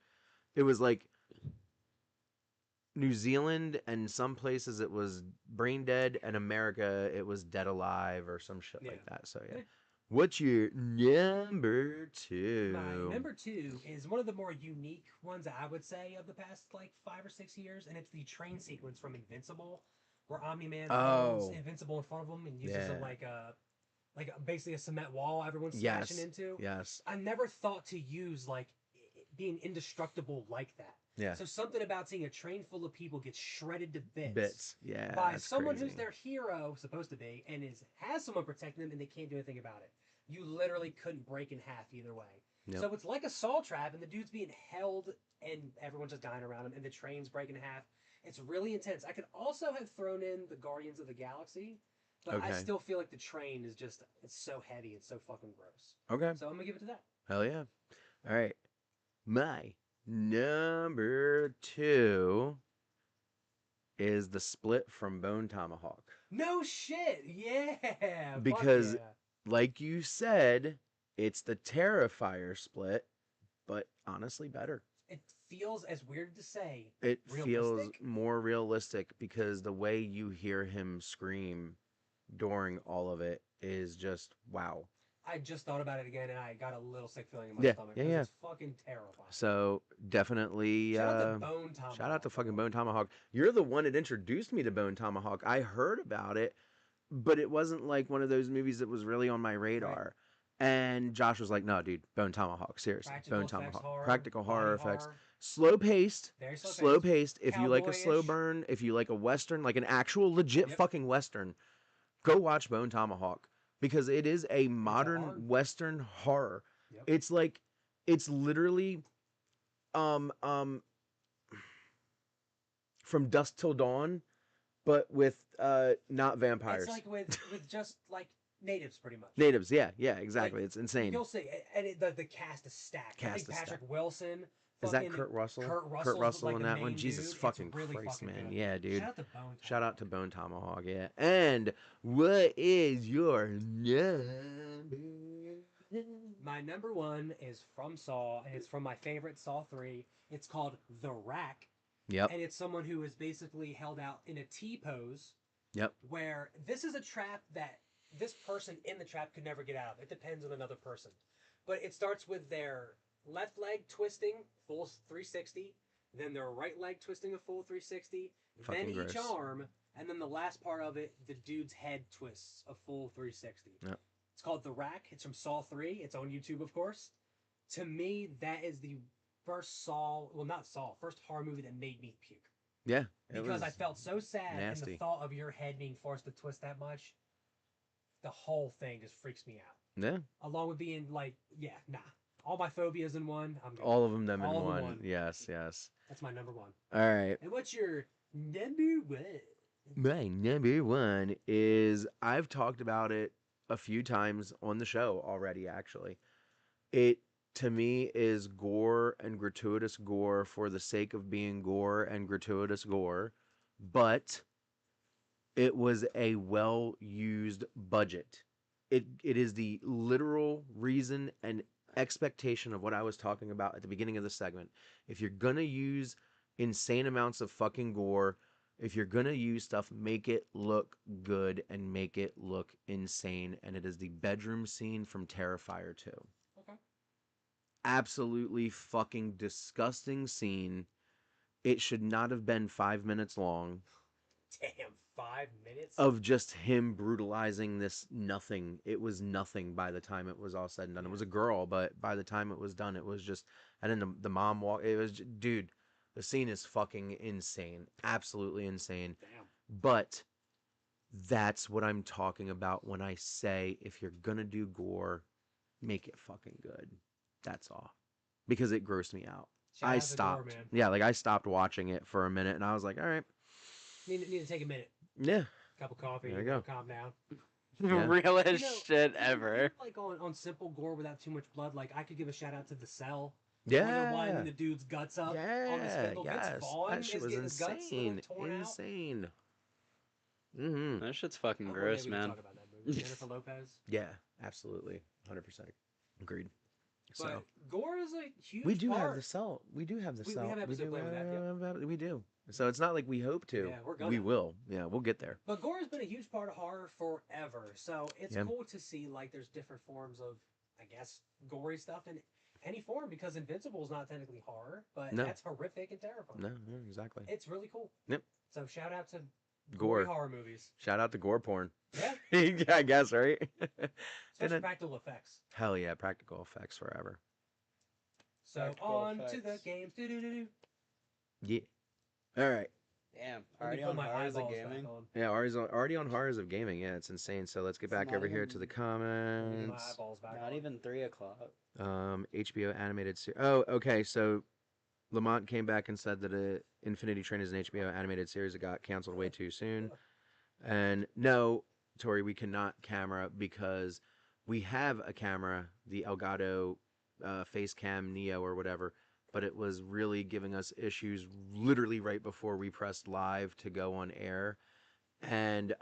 Speaker 3: It was like New Zealand, and some places it was Brain Dead, and America it was Dead Alive or some shit like that. So yeah. What's your number 2?
Speaker 1: My number 2 is one of the more unique ones I would say of the past like 5 or 6 years, and it's the train sequence from Invincible, where Omni-Man holds Invincible in front of him and uses him like basically a cement wall everyone's smashing into.
Speaker 3: Yes.
Speaker 1: I never thought to use like being indestructible like that.
Speaker 3: Yeah.
Speaker 1: So something about seeing a train full of people get shredded to bits.
Speaker 3: Yeah.
Speaker 1: By someone who's their hero, supposed to be, and has someone protecting them, and they can't do anything about it. You literally couldn't break in half either way.
Speaker 3: Yep.
Speaker 1: So it's like a Saw trap, and the dude's being held, and everyone's just dying around him, and the train's breaking in half. It's really intense. I could also have thrown in the Guardians of the Galaxy, but I still feel like the train is just, it's so heavy, it's so fucking gross.
Speaker 3: Okay.
Speaker 1: So I'm gonna give it to that.
Speaker 3: Hell yeah. All right. My number 2 is the split from Bone Tomahawk.
Speaker 1: No shit. Yeah.
Speaker 3: Because, like you said, it's the Terrifier split, but honestly better.
Speaker 1: It feels, as weird to say,
Speaker 3: it
Speaker 1: realistic?
Speaker 3: feels more realistic because the way you hear him scream during all of it is just wow.
Speaker 1: I just thought about it again, and I got a little sick feeling in my stomach.
Speaker 3: Yeah.
Speaker 1: It's fucking terrifying.
Speaker 3: So definitely
Speaker 1: shout out to Bone Tomahawk.
Speaker 3: Shout out to fucking Bone Tomahawk. You're the one that introduced me to Bone Tomahawk. I heard about it, but it wasn't like one of those movies that was really on my radar. Right. And Josh was like, "No, dude, Bone Tomahawk, seriously, Bone Tomahawk, practical horror effects, slow paced, slow paced. If you like a slow burn, if you like a western, like an actual legit fucking western, go watch Bone Tomahawk." Because it is a modern Western horror. Yep. It's like, it's literally, from dusk till dawn, but with not vampires.
Speaker 1: It's like with just like natives, pretty much.
Speaker 3: Natives, yeah, exactly. Like, it's insane.
Speaker 1: You'll see, and the cast is stacked. I think Patrick Wilson.
Speaker 3: Is that Kurt Russell? Kurt Russell in that one? Jesus fucking
Speaker 1: really
Speaker 3: Christ, man.
Speaker 1: Good.
Speaker 3: Yeah, dude.
Speaker 1: Shout out to
Speaker 3: Bone Tomahawk, yeah. And what is your number?
Speaker 1: My number 1 is from Saw, and it's from my favorite Saw 3. It's called The Rack.
Speaker 3: Yep.
Speaker 1: And it's someone who is basically held out in a T pose.
Speaker 3: Yep.
Speaker 1: Where this is a trap that this person in the trap could never get out of. It depends on another person. But it starts with their left leg twisting full 360, then their right leg twisting a full 360, then each arm, and then the last part of it, the dude's head twists a full 360.
Speaker 3: Yep.
Speaker 1: It's called The Rack. It's from Saw 3. It's on YouTube, of course. To me, that is the first first horror movie that made me puke.
Speaker 3: Yeah.
Speaker 1: Because I felt so sad
Speaker 3: nasty.
Speaker 1: in the thought of your head being forced to twist that much. The whole thing just freaks me out.
Speaker 3: Yeah.
Speaker 1: Along with being like, nah. All my phobias in one.
Speaker 3: All of them in one. Yes.
Speaker 1: That's my number 1.
Speaker 3: All right.
Speaker 1: And what's your number 1?
Speaker 3: My number 1 is, I've talked about it a few times on the show already, actually. It, to me, is gore and gratuitous gore for the sake of being gore and gratuitous gore, but it was a well-used budget. It is the literal reason and expectation of what I was talking about at the beginning of the segment. If you're gonna use insane amounts of fucking gore, if you're gonna use stuff, make it look good and make it look insane. And it is the bedroom scene from Terrifier 2.
Speaker 1: Okay.
Speaker 3: Absolutely fucking disgusting scene. It should not have been 5 minutes long.
Speaker 1: Damn, 5 minutes?
Speaker 3: Of just him brutalizing this nothing. It was nothing by the time it was all said and done. It was a girl, but by the time it was done, it was just, and then the mom walked, it was, dude, the scene is fucking insane. Absolutely insane.
Speaker 1: Damn.
Speaker 3: But that's what I'm talking about when I say, if you're gonna do gore, make it fucking good. That's all. Because it grossed me out.
Speaker 1: Shout
Speaker 3: I
Speaker 1: out to
Speaker 3: stopped.
Speaker 1: Gore, man.
Speaker 3: Yeah, like I stopped watching it for a minute and I was like, all right.
Speaker 1: Need to take a minute.
Speaker 3: Yeah.
Speaker 1: Cup of coffee.
Speaker 3: There you go.
Speaker 1: Calm down.
Speaker 3: Yeah.
Speaker 2: Realest
Speaker 1: You know,
Speaker 2: shit
Speaker 1: even
Speaker 2: ever.
Speaker 1: like on simple gore without too much blood, like I could give a shout out to The Cell.
Speaker 3: Yeah.
Speaker 1: When they're lining the dude's guts up on the
Speaker 3: Yeah,
Speaker 1: spindle.
Speaker 3: yes.
Speaker 1: Vince Vaughn
Speaker 3: That
Speaker 1: is
Speaker 3: shit was
Speaker 1: getting his guts
Speaker 3: insane.
Speaker 1: torn out.
Speaker 3: Insane. Mm-hmm.
Speaker 2: That shit's fucking
Speaker 1: Oh,
Speaker 2: gross,
Speaker 1: yeah, we can
Speaker 2: man.
Speaker 1: talk about that movie. Jennifer Lopez.
Speaker 3: Yeah, absolutely. 100%. Agreed. So
Speaker 1: But gore is a huge
Speaker 3: we do
Speaker 1: part.
Speaker 3: have the cell. We do have the
Speaker 1: We
Speaker 3: cell.
Speaker 1: have episode play with that,
Speaker 3: We do. So it's not like we hope to.
Speaker 1: Yeah, we're gonna.
Speaker 3: We will. Yeah, we'll get there.
Speaker 1: But gore has been a huge part of horror forever. So it's
Speaker 3: Yeah.
Speaker 1: cool to see like there's different forms of, I guess, gory stuff in any form, because Invincible is not technically horror, but
Speaker 3: No.
Speaker 1: that's horrific and terrifying.
Speaker 3: No, exactly.
Speaker 1: It's really cool.
Speaker 3: Yep.
Speaker 1: So shout out to
Speaker 3: Gore.
Speaker 1: gory horror movies.
Speaker 3: Shout out to gore porn.
Speaker 1: Yeah.
Speaker 3: Yeah, I guess, right?
Speaker 1: Especially practical effects.
Speaker 3: Hell yeah, practical effects forever.
Speaker 1: So
Speaker 2: Practical
Speaker 1: on
Speaker 2: effects.
Speaker 1: to the games. Do-do-do-do.
Speaker 3: Yeah. All right.
Speaker 2: Damn,
Speaker 1: Let me
Speaker 2: already
Speaker 1: put
Speaker 2: on
Speaker 1: my
Speaker 2: Horrors of
Speaker 1: eyeballs back
Speaker 2: Gaming.
Speaker 1: on.
Speaker 3: Yeah, already on Horrors of Gaming. Yeah, it's insane. So let's get
Speaker 2: It's
Speaker 3: back
Speaker 2: not
Speaker 3: over here
Speaker 2: even-
Speaker 3: to the
Speaker 1: Let me get my
Speaker 3: comments.
Speaker 1: eyeballs back
Speaker 2: Not
Speaker 1: on.
Speaker 2: even 3 o'clock.
Speaker 3: HBO animated series. Oh, okay. So Lamont came back and said that Infinity Train is an HBO animated series that got canceled way too soon. And no, Tori, we cannot camera because we have a camera, the Elgato Facecam Neo or whatever, but it was really giving us issues literally right before we pressed live to go on air. And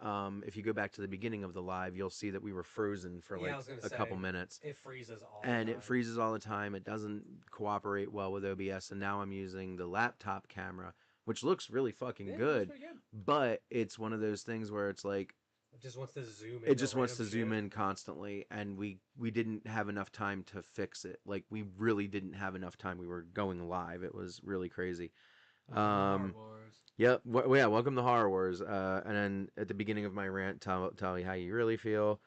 Speaker 3: if you go back to the beginning of the live, you'll see that we were frozen for
Speaker 1: Yeah, I
Speaker 3: like
Speaker 1: was gonna
Speaker 3: a couple
Speaker 1: say,
Speaker 3: minutes.
Speaker 1: It freezes all the
Speaker 3: And
Speaker 1: time.
Speaker 3: it freezes all the time. It doesn't cooperate well with OBS. And now I'm using the laptop camera, which looks really fucking
Speaker 1: Yeah, it
Speaker 3: good.
Speaker 1: looks pretty good.
Speaker 3: But it's one of those things where it's like,
Speaker 1: It just wants to zoom in.
Speaker 3: it just wants to zoom in constantly. And we didn't have enough time to fix it. Like, we really didn't have enough time. We were going live. It was really crazy. Yep. Yeah. Welcome to Horror Wars. And then at the beginning of my rant, tell me how you really feel.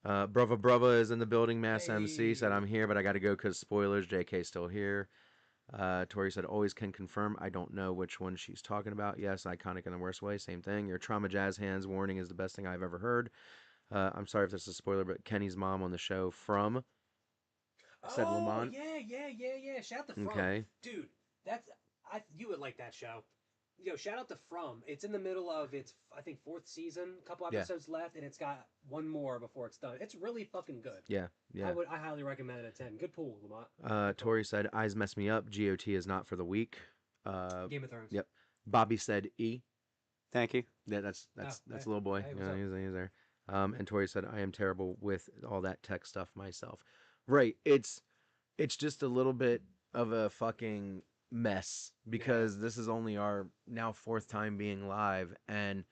Speaker 3: Brava is in the building. Mass MC said, I'm here, but I got to go because spoilers. JK still here. Tori said, always can confirm. I don't know which one she's talking about. Yes, iconic in the worst way. Same thing. Your trauma jazz hands warning is the best thing I've ever heard. I'm sorry if this is a spoiler, but Kenny's mom on the show from said Lamont.
Speaker 1: Yeah. Shout out to From.
Speaker 3: Okay.
Speaker 1: Dude, you would like that show. Yo, shout out to From. It's in the middle of its, I think, 4th season. A couple
Speaker 3: Yeah.
Speaker 1: episodes left, and it's got one more before it's done. It's really fucking good.
Speaker 3: Yeah.
Speaker 1: I highly recommend it at 10. Good pool, Lamont.
Speaker 3: Tori said, eyes mess me up. GOT is not for the weak.
Speaker 1: Game of Thrones.
Speaker 3: Yep. Bobby said E.
Speaker 2: Thank you.
Speaker 3: Yeah, that's
Speaker 1: hey.
Speaker 3: a little boy.
Speaker 1: Hey, what's
Speaker 3: Yeah,
Speaker 1: up?
Speaker 3: he's there. And Tori said, I am terrible with all that tech stuff myself. Right. It's just a little bit of a fucking mess because this is only our now 4th time being live, and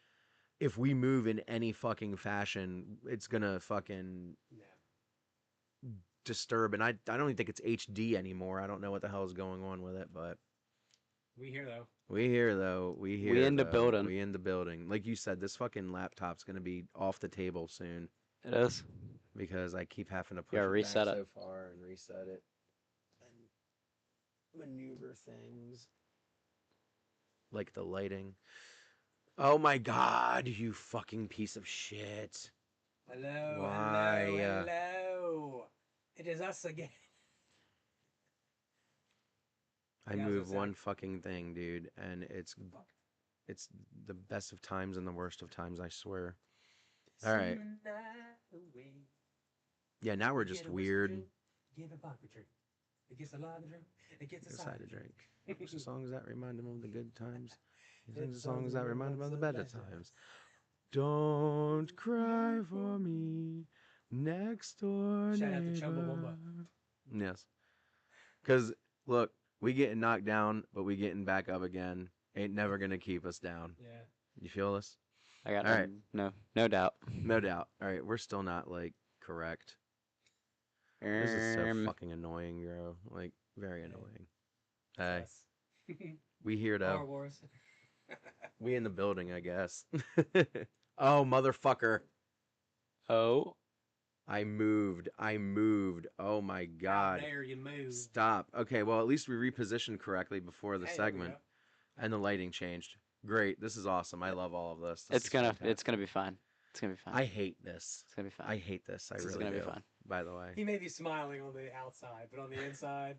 Speaker 3: if we move in any fucking fashion, it's gonna fucking disturb. And I don't even think it's HD anymore. I don't know what the hell is going on with it, but
Speaker 1: We here, though.
Speaker 3: We
Speaker 2: in the building.
Speaker 3: We in the building. Like you said, this fucking laptop's gonna be off the table soon
Speaker 2: It is.
Speaker 3: because I keep having to push
Speaker 2: Yeah,
Speaker 3: it
Speaker 2: reset
Speaker 3: back
Speaker 2: it.
Speaker 3: so far and reset it and maneuver things like the lighting. Oh my god, you fucking piece of shit.
Speaker 1: Hello,
Speaker 3: Why,
Speaker 1: hello. It is us again.
Speaker 3: I
Speaker 1: Yeah, I was
Speaker 3: move
Speaker 1: gonna say.
Speaker 3: one fucking thing, dude, and it's the best of times and the worst of times, I swear. All right. Yeah, now we're just weird.
Speaker 1: Give a vodka drink. It gets a lot of drink. It gets a
Speaker 3: Excited
Speaker 1: side
Speaker 3: to
Speaker 1: drink.
Speaker 3: drink. What's the songs that remind him of the good times? He sings the songs that remind him of the better times. Don't cry for me, next door
Speaker 1: Shout out to
Speaker 3: neighbor.
Speaker 1: Chumbawamba.
Speaker 3: Yes. Because, look, we getting knocked down, but we getting back up again. Ain't never going to keep us down.
Speaker 1: Yeah.
Speaker 3: You feel us?
Speaker 2: I got
Speaker 3: All right.
Speaker 2: no doubt.
Speaker 3: No doubt. All right, we're still not, like, correct. This is so fucking annoying, bro. Like, very annoying. Hey, we here,
Speaker 1: Star
Speaker 3: though.
Speaker 1: Wars.
Speaker 3: We in the building, I guess. Oh, motherfucker.
Speaker 2: Oh,
Speaker 3: I moved. Oh, my
Speaker 1: How
Speaker 3: God.
Speaker 1: dare you move?
Speaker 3: Stop. Okay, well, at least we repositioned correctly before the
Speaker 1: Hey, there we
Speaker 3: segment.
Speaker 1: go.
Speaker 3: And the lighting changed. Great. This is awesome. I love all of this.
Speaker 2: it's gonna be fine. It's gonna be fine.
Speaker 3: I hate this.
Speaker 2: It's gonna be fine.
Speaker 3: I hate this. I
Speaker 2: This is
Speaker 3: really
Speaker 2: gonna
Speaker 3: do.
Speaker 2: be fun.
Speaker 3: By the way.
Speaker 1: He may be smiling on the outside, but on the inside,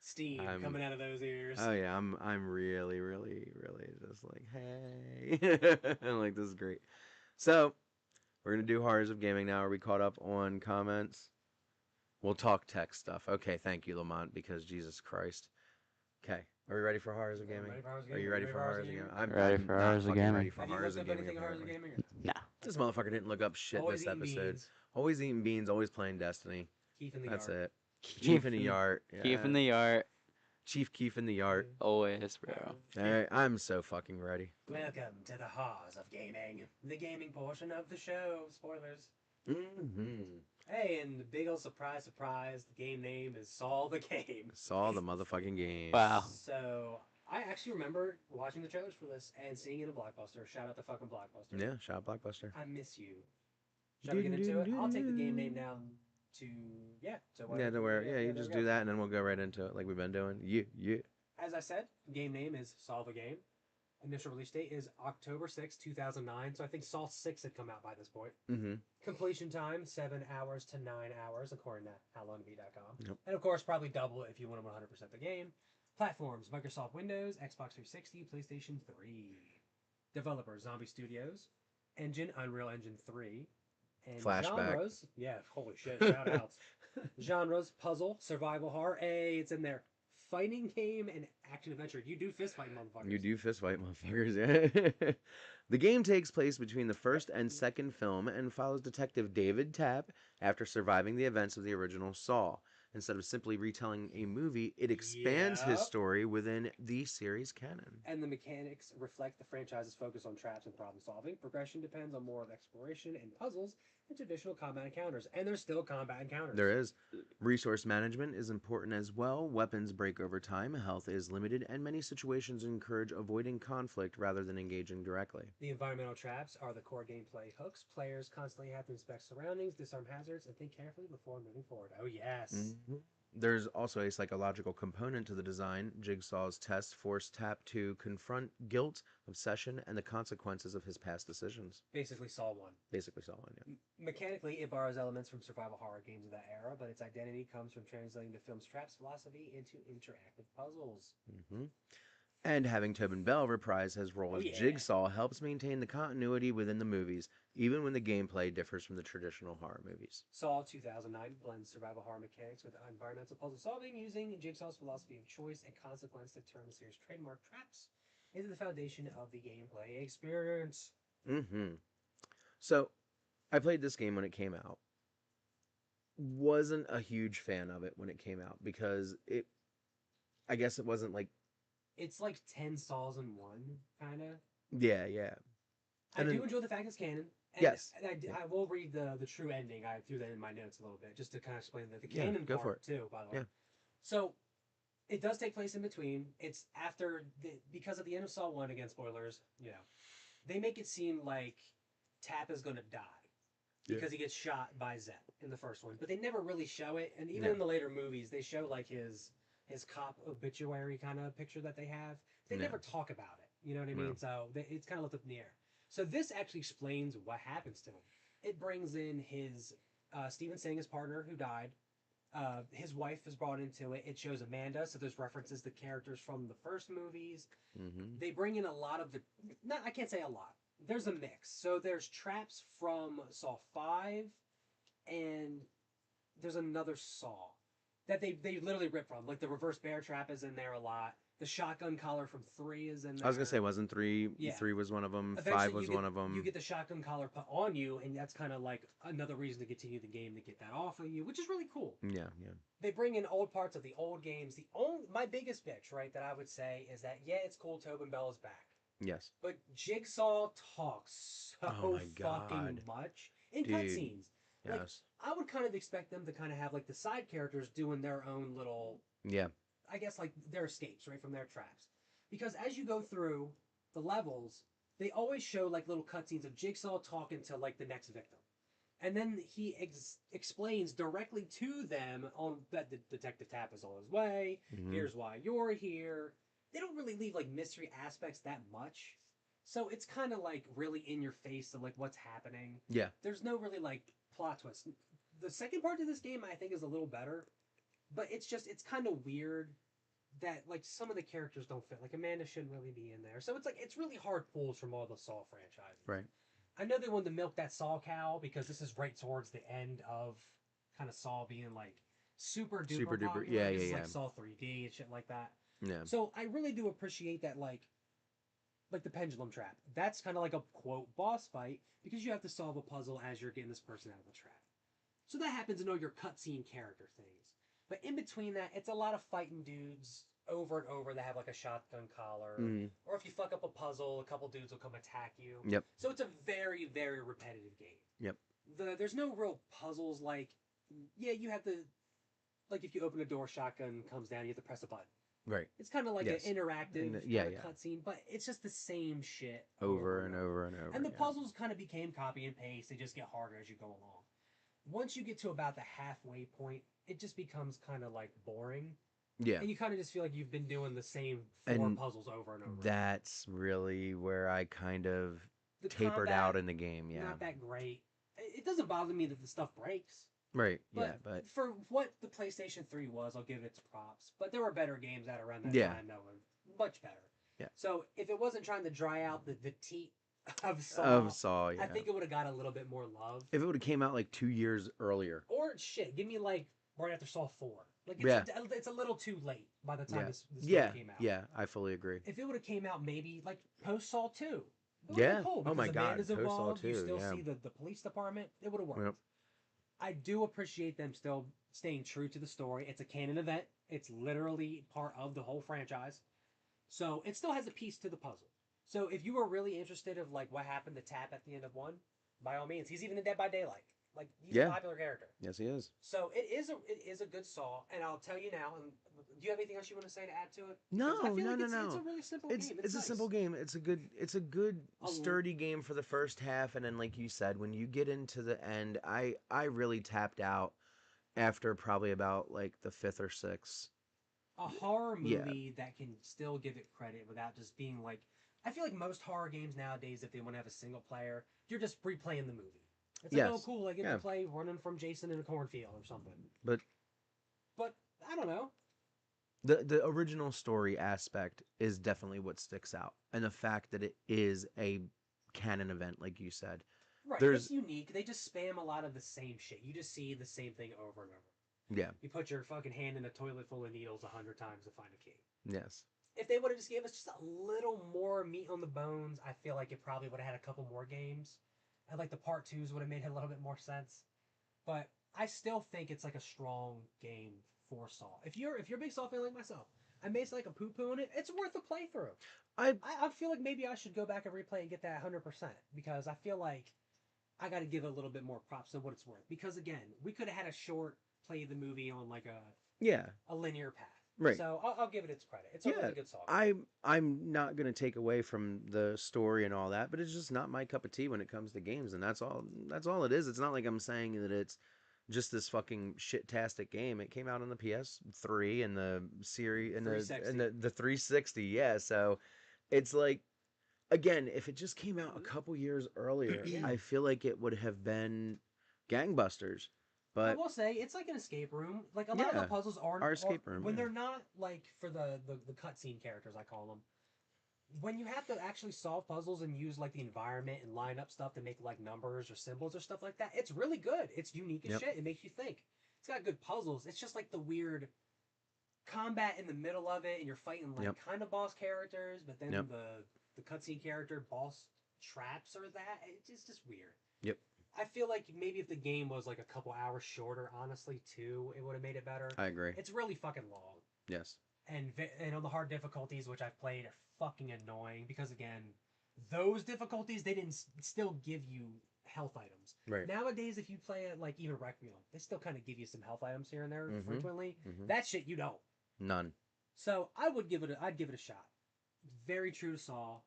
Speaker 1: steam
Speaker 3: I'm-
Speaker 1: coming out of those ears.
Speaker 3: Oh yeah, I'm really, really, really just like, hey. I'm like, this is great. So we're gonna do horrors of gaming now. Are we caught up on comments? We'll talk tech stuff. Okay, thank you, Lamont, because Jesus Christ. Okay. Are we ready for horrors of gaming? Are you ready for horrors of gaming? I'm
Speaker 2: Ready
Speaker 3: I'm
Speaker 2: for
Speaker 3: not
Speaker 2: horrors of
Speaker 3: fucking
Speaker 2: gaming.
Speaker 3: ready for
Speaker 1: Have you
Speaker 3: horrors
Speaker 1: looked
Speaker 3: of
Speaker 1: up
Speaker 3: gaming.
Speaker 1: anything horrors of
Speaker 3: apparently.
Speaker 1: gaming?
Speaker 2: Nah.
Speaker 3: This motherfucker didn't look up shit
Speaker 1: Always
Speaker 3: this
Speaker 1: eating
Speaker 3: episode.
Speaker 1: beans.
Speaker 3: Always eating beans, always playing Destiny.
Speaker 1: Keith in the
Speaker 3: That's
Speaker 1: yard.
Speaker 3: it. Chief in the yard.
Speaker 2: Keep in the yard.
Speaker 3: Chief Keef in the yard.
Speaker 2: Always, bro.
Speaker 3: Alright, I'm so fucking ready.
Speaker 1: Welcome to the horrors of gaming, the gaming portion of the show. Spoilers.
Speaker 3: Mm-hmm.
Speaker 1: Hey, and the big ol' surprise, the game name is Saw the Game.
Speaker 3: Saw the motherfucking game.
Speaker 2: Wow.
Speaker 1: So, I actually remember watching the trailers for this and seeing it in Blockbuster. Shout out to fucking Blockbuster.
Speaker 3: Yeah, shout out Blockbuster.
Speaker 1: I miss you. Shall we get into it? I'll take the game name now to, yeah. So
Speaker 3: Yeah, don't worry. Yeah, you
Speaker 1: there
Speaker 3: just
Speaker 1: we go.
Speaker 3: do that and then we'll go right into it like we've been doing. Yeah.
Speaker 1: As I said, game name is Saw the Game. Initial release date is October 6, 2009. So I think Saw 6 had come out by this point.
Speaker 3: Mm-hmm.
Speaker 1: Completion time, 7 hours to 9 hours, according to HowLongToBeat.com.
Speaker 3: Yep.
Speaker 1: And of course, probably double if you want to 100% the game. Platforms, Microsoft Windows, Xbox 360, PlayStation 3. Developer, Zombie Studios. Engine, Unreal Engine 3. And
Speaker 3: Flashback.
Speaker 1: genres, yeah, holy shit, shout outs. Genres, puzzle, survival horror, it's in there. Fighting game and action adventure. You do fist fight, motherfuckers.
Speaker 3: You do fist fight, motherfuckers. Yeah. The game takes place between the first and second film and follows Detective David Tapp after surviving the events of the original Saw. Instead of simply retelling a movie, it expands his
Speaker 1: Yep.
Speaker 3: story within the series canon.
Speaker 1: And the mechanics reflect the franchise's focus on traps and problem solving. Progression depends on more of exploration and puzzles than traditional combat encounters. And there's still combat encounters.
Speaker 3: There is. Resource management is important as well. Weapons break over time, health is limited, and many situations encourage avoiding conflict rather than engaging directly.
Speaker 1: The environmental traps are the core gameplay hooks. Players constantly have to inspect surroundings, disarm hazards, and think carefully before moving forward. Oh, yes.
Speaker 3: Mhm. There's also a psychological component to the design. Jigsaw's tests force Tapp to confront guilt, obsession, and the consequences of his past decisions.
Speaker 1: Basically, Saw 1.
Speaker 3: Basically, Saw one, yeah.
Speaker 1: Mechanically, it borrows elements from survival horror games of that era, but its identity comes from translating the film's traps philosophy into interactive puzzles.
Speaker 3: Hmm. And having Tobin Bell reprise his role
Speaker 1: Oh,
Speaker 3: as
Speaker 1: yeah.
Speaker 3: Jigsaw helps maintain the continuity within the movies, even when the gameplay differs from the traditional horror movies.
Speaker 1: Saw 2009 blends survival horror mechanics with environmental puzzle solving using Jigsaw's philosophy of choice and consequence to turn the series' trademark traps into the foundation of the gameplay experience.
Speaker 3: Hmm. So, I played this game when it came out. Wasn't a huge fan of it when it came out because I guess it wasn't like,
Speaker 1: It's like 10 Saws in one, kind of.
Speaker 3: yeah.
Speaker 1: I
Speaker 3: And
Speaker 1: do
Speaker 3: then-
Speaker 1: enjoy the fact it's canon. And
Speaker 3: Yes.
Speaker 1: I will read the true ending. I threw that in my notes a little bit just to kind of explain the
Speaker 3: Yeah,
Speaker 1: canon
Speaker 3: go
Speaker 1: part
Speaker 3: for it.
Speaker 1: too, by the way.
Speaker 3: Yeah.
Speaker 1: So it does take place in between. It's after because at the end of Saw 1, again, spoilers, they make it seem like Tapp is going to die because he gets shot by Zep in the first one. But they never really show it. And even
Speaker 3: No.
Speaker 1: in the later movies, they show like his cop obituary kind of picture that they have. They
Speaker 3: No.
Speaker 1: never talk about it. You know what I mean?
Speaker 3: No.
Speaker 1: So it's kind of left up in the air. So this actually explains what happens to him. It brings in his Steven Singh, his partner who died. His wife is brought into it. It shows Amanda, so there's references to characters from the first movies.
Speaker 3: Hmm.
Speaker 1: They bring in a lot of I can't say a lot. There's a mix. So there's traps from Saw 5, and there's another Saw that they literally rip from. Like the reverse bear trap is in there a lot. The shotgun collar from 3 is in there.
Speaker 3: I was gonna say, wasn't 3?
Speaker 1: Yeah.
Speaker 3: 3 was one of them.
Speaker 1: Eventually
Speaker 3: 5 was one of them.
Speaker 1: You get the shotgun collar put on you, and that's kind of like another reason to continue the game to get that off of you, which is really cool.
Speaker 3: Yeah.
Speaker 1: They bring in old parts of the old games. My biggest bitch, right, that I would say is that it's cool Tobin Bell is back.
Speaker 3: Yes.
Speaker 1: But Jigsaw talks so
Speaker 3: Oh my
Speaker 1: fucking
Speaker 3: God.
Speaker 1: much in
Speaker 3: Dude.
Speaker 1: cutscenes. Like,
Speaker 3: Yes.
Speaker 1: I would kind of expect them to kind of have like the side characters doing their own little,
Speaker 3: Yeah.
Speaker 1: I guess like their escapes, right, from their traps. Because as you go through the levels, they always show like little cutscenes of Jigsaw talking to like the next victim. And then he explains directly to them on that the Detective Tapp is on his way.
Speaker 3: Mhm.
Speaker 1: Here's why you're here. They don't really leave like mystery aspects that much. So it's kind of like really in your face of like what's happening.
Speaker 3: Yeah.
Speaker 1: There's no really like plot twist. The second part of this game I think is a little better, but it's kind of weird that like some of the characters don't fit. Like Amanda shouldn't really be in there. So it's like it's really hard pulls from all the Saw franchises.
Speaker 3: Right.
Speaker 1: I know they wanted to milk that Saw cow because this is right towards the end of kind of Saw being like super duper popular.
Speaker 3: Yeah,
Speaker 1: This is
Speaker 3: yeah,
Speaker 1: like
Speaker 3: yeah.
Speaker 1: Saw 3D and shit like that.
Speaker 3: Yeah.
Speaker 1: So I really do appreciate that like the pendulum trap. That's kind of like a quote boss fight because you have to solve a puzzle as you're getting this person out of the trap. So that happens in all your cutscene character things. But in between that, it's a lot of fighting dudes over and over that have like a shotgun collar.
Speaker 3: Mhm.
Speaker 1: Or if you fuck up a puzzle, a couple dudes will come attack you.
Speaker 3: Yep.
Speaker 1: So it's a very, very repetitive game.
Speaker 3: Yep.
Speaker 1: There's no real puzzles like, you have to, like if you open a door, shotgun comes down, you have to press a button.
Speaker 3: Right.
Speaker 1: It's kind of like
Speaker 3: Yes.
Speaker 1: an interactive
Speaker 3: Yeah,
Speaker 1: kind of
Speaker 3: yeah.
Speaker 1: cutscene, but it's just the same shit
Speaker 3: Over and over and over.
Speaker 1: And the
Speaker 3: yeah.
Speaker 1: puzzles kind of became copy and paste. They just get harder as you go along. Once you get to about the halfway point, it just becomes kind of like boring.
Speaker 3: Yeah.
Speaker 1: And you kind of just feel like you've been doing the same 4
Speaker 3: And
Speaker 1: puzzles over and over.
Speaker 3: That's really where I kind of
Speaker 1: The
Speaker 3: tapered
Speaker 1: combat,
Speaker 3: out in the game. Yeah.
Speaker 1: Not that great. It doesn't bother me that the stuff breaks.
Speaker 3: Right.
Speaker 1: But
Speaker 3: Yeah. But
Speaker 1: for what the PlayStation 3 was, I'll give it its props. But there were better games out around that
Speaker 3: Yeah.
Speaker 1: time that were much better.
Speaker 3: Yeah.
Speaker 1: So if it wasn't trying to dry out the teat of Saw,
Speaker 3: Yeah.
Speaker 1: I think it would have got a little bit more love.
Speaker 3: If it would have came out like 2 years earlier.
Speaker 1: Or shit, give me like right after Saw 4. Like it's a little too late by the time this game came out.
Speaker 3: Yeah, I fully agree.
Speaker 1: If it would have came out maybe like post Saw 2.
Speaker 3: Yeah.
Speaker 1: Cool,
Speaker 3: Oh my
Speaker 1: because
Speaker 3: God.
Speaker 1: Amanda's
Speaker 3: Post Saw
Speaker 1: involved, you
Speaker 3: 2,
Speaker 1: still
Speaker 3: yeah.
Speaker 1: see the police department. It would have worked.
Speaker 3: Yep.
Speaker 1: I do appreciate them still staying true to the story. It's a canon event. It's literally part of the whole franchise. So it still has a piece to the puzzle. So if you were really interested of like what happened to Tapp at the end of 1, by all means, he's even in Dead by Daylight. Like he's a popular character.
Speaker 3: Yes, he is.
Speaker 1: So it is a good Saw, and I'll tell you now. And do you have anything else you want to say to add to it?
Speaker 3: No,
Speaker 1: I feel
Speaker 3: no,
Speaker 1: like
Speaker 3: no,
Speaker 1: it's
Speaker 3: no.
Speaker 1: a really simple
Speaker 3: It's
Speaker 1: game.
Speaker 3: it's a
Speaker 1: nice.
Speaker 3: simple game. It's a good sturdy game for the first half, and then like you said, when you get into the end, I really tapped out after probably about like the 5th or 6th.
Speaker 1: A horror movie that can still give it credit without just being like. I feel like most horror games nowadays, if they want to have a single player, you're just replaying the movie. It's like, oh, cool, I get to play running from Jason in a cornfield or something. But I don't know.
Speaker 3: The original story aspect is definitely what sticks out, and the fact that it is a canon event, like you said.
Speaker 1: Right, it's unique. They just spam a lot of the same shit. You just see the same thing over and over.
Speaker 3: Yeah.
Speaker 1: You put your fucking hand in a toilet full of needles 100 times to find a key.
Speaker 3: Yes.
Speaker 1: If they would have just gave us just a little more meat on the bones, I feel like it probably would have had a couple more games. And like the part 2s would have made a little bit more sense. But I still think it's like a strong game for Saw. If you're a big Saw fan like myself, I may say like a poo-poo on it. It's worth a playthrough. I feel like maybe I should go back and replay and get that 100% because I feel like I got to give it a little bit more props than what it's worth. Because again, we could have had a short play of the movie on like a linear path.
Speaker 3: Right.
Speaker 1: So I'll give it its credit. It's a really good Saw.
Speaker 3: I'm not gonna take away from the story and all that, but it's just not my cup of tea when it comes to games, and that's all it is. It's not like I'm saying that it's just this fucking shit-tastic game. It came out on the PS3 and the series and the 360. Yeah, so it's like, again, if it just came out a couple years earlier, I feel like it would have been gangbusters. But
Speaker 1: I will say it's like an escape room. Like a lot of the puzzles are
Speaker 3: escape room
Speaker 1: when they're not like for the cutscene characters, I call them. When you have to actually solve puzzles and use like the environment and line up stuff to make like numbers or symbols or stuff like that, it's really good. It's unique as shit. It makes you think. It's got good puzzles. It's just like the weird combat in the middle of it, and you're fighting like
Speaker 3: Yep.
Speaker 1: kind of boss characters, but then
Speaker 3: Yep.
Speaker 1: the cutscene character boss traps or that. It's just weird.
Speaker 3: Yep.
Speaker 1: I feel like maybe if the game was like a couple hours shorter, honestly, too, it would have made it better.
Speaker 3: I agree.
Speaker 1: It's really fucking long.
Speaker 3: Yes.
Speaker 1: And on the hard difficulties, which I've played, are fucking annoying because again, those difficulties they didn't still give you health items.
Speaker 3: Right.
Speaker 1: Nowadays, if you play it like even Requiem, they still kind of give you some health items here and there
Speaker 3: Mhm.
Speaker 1: frequently.
Speaker 3: Mhm.
Speaker 1: That shit you don't.
Speaker 3: None.
Speaker 1: So I'd give it a shot. Very true to Saw,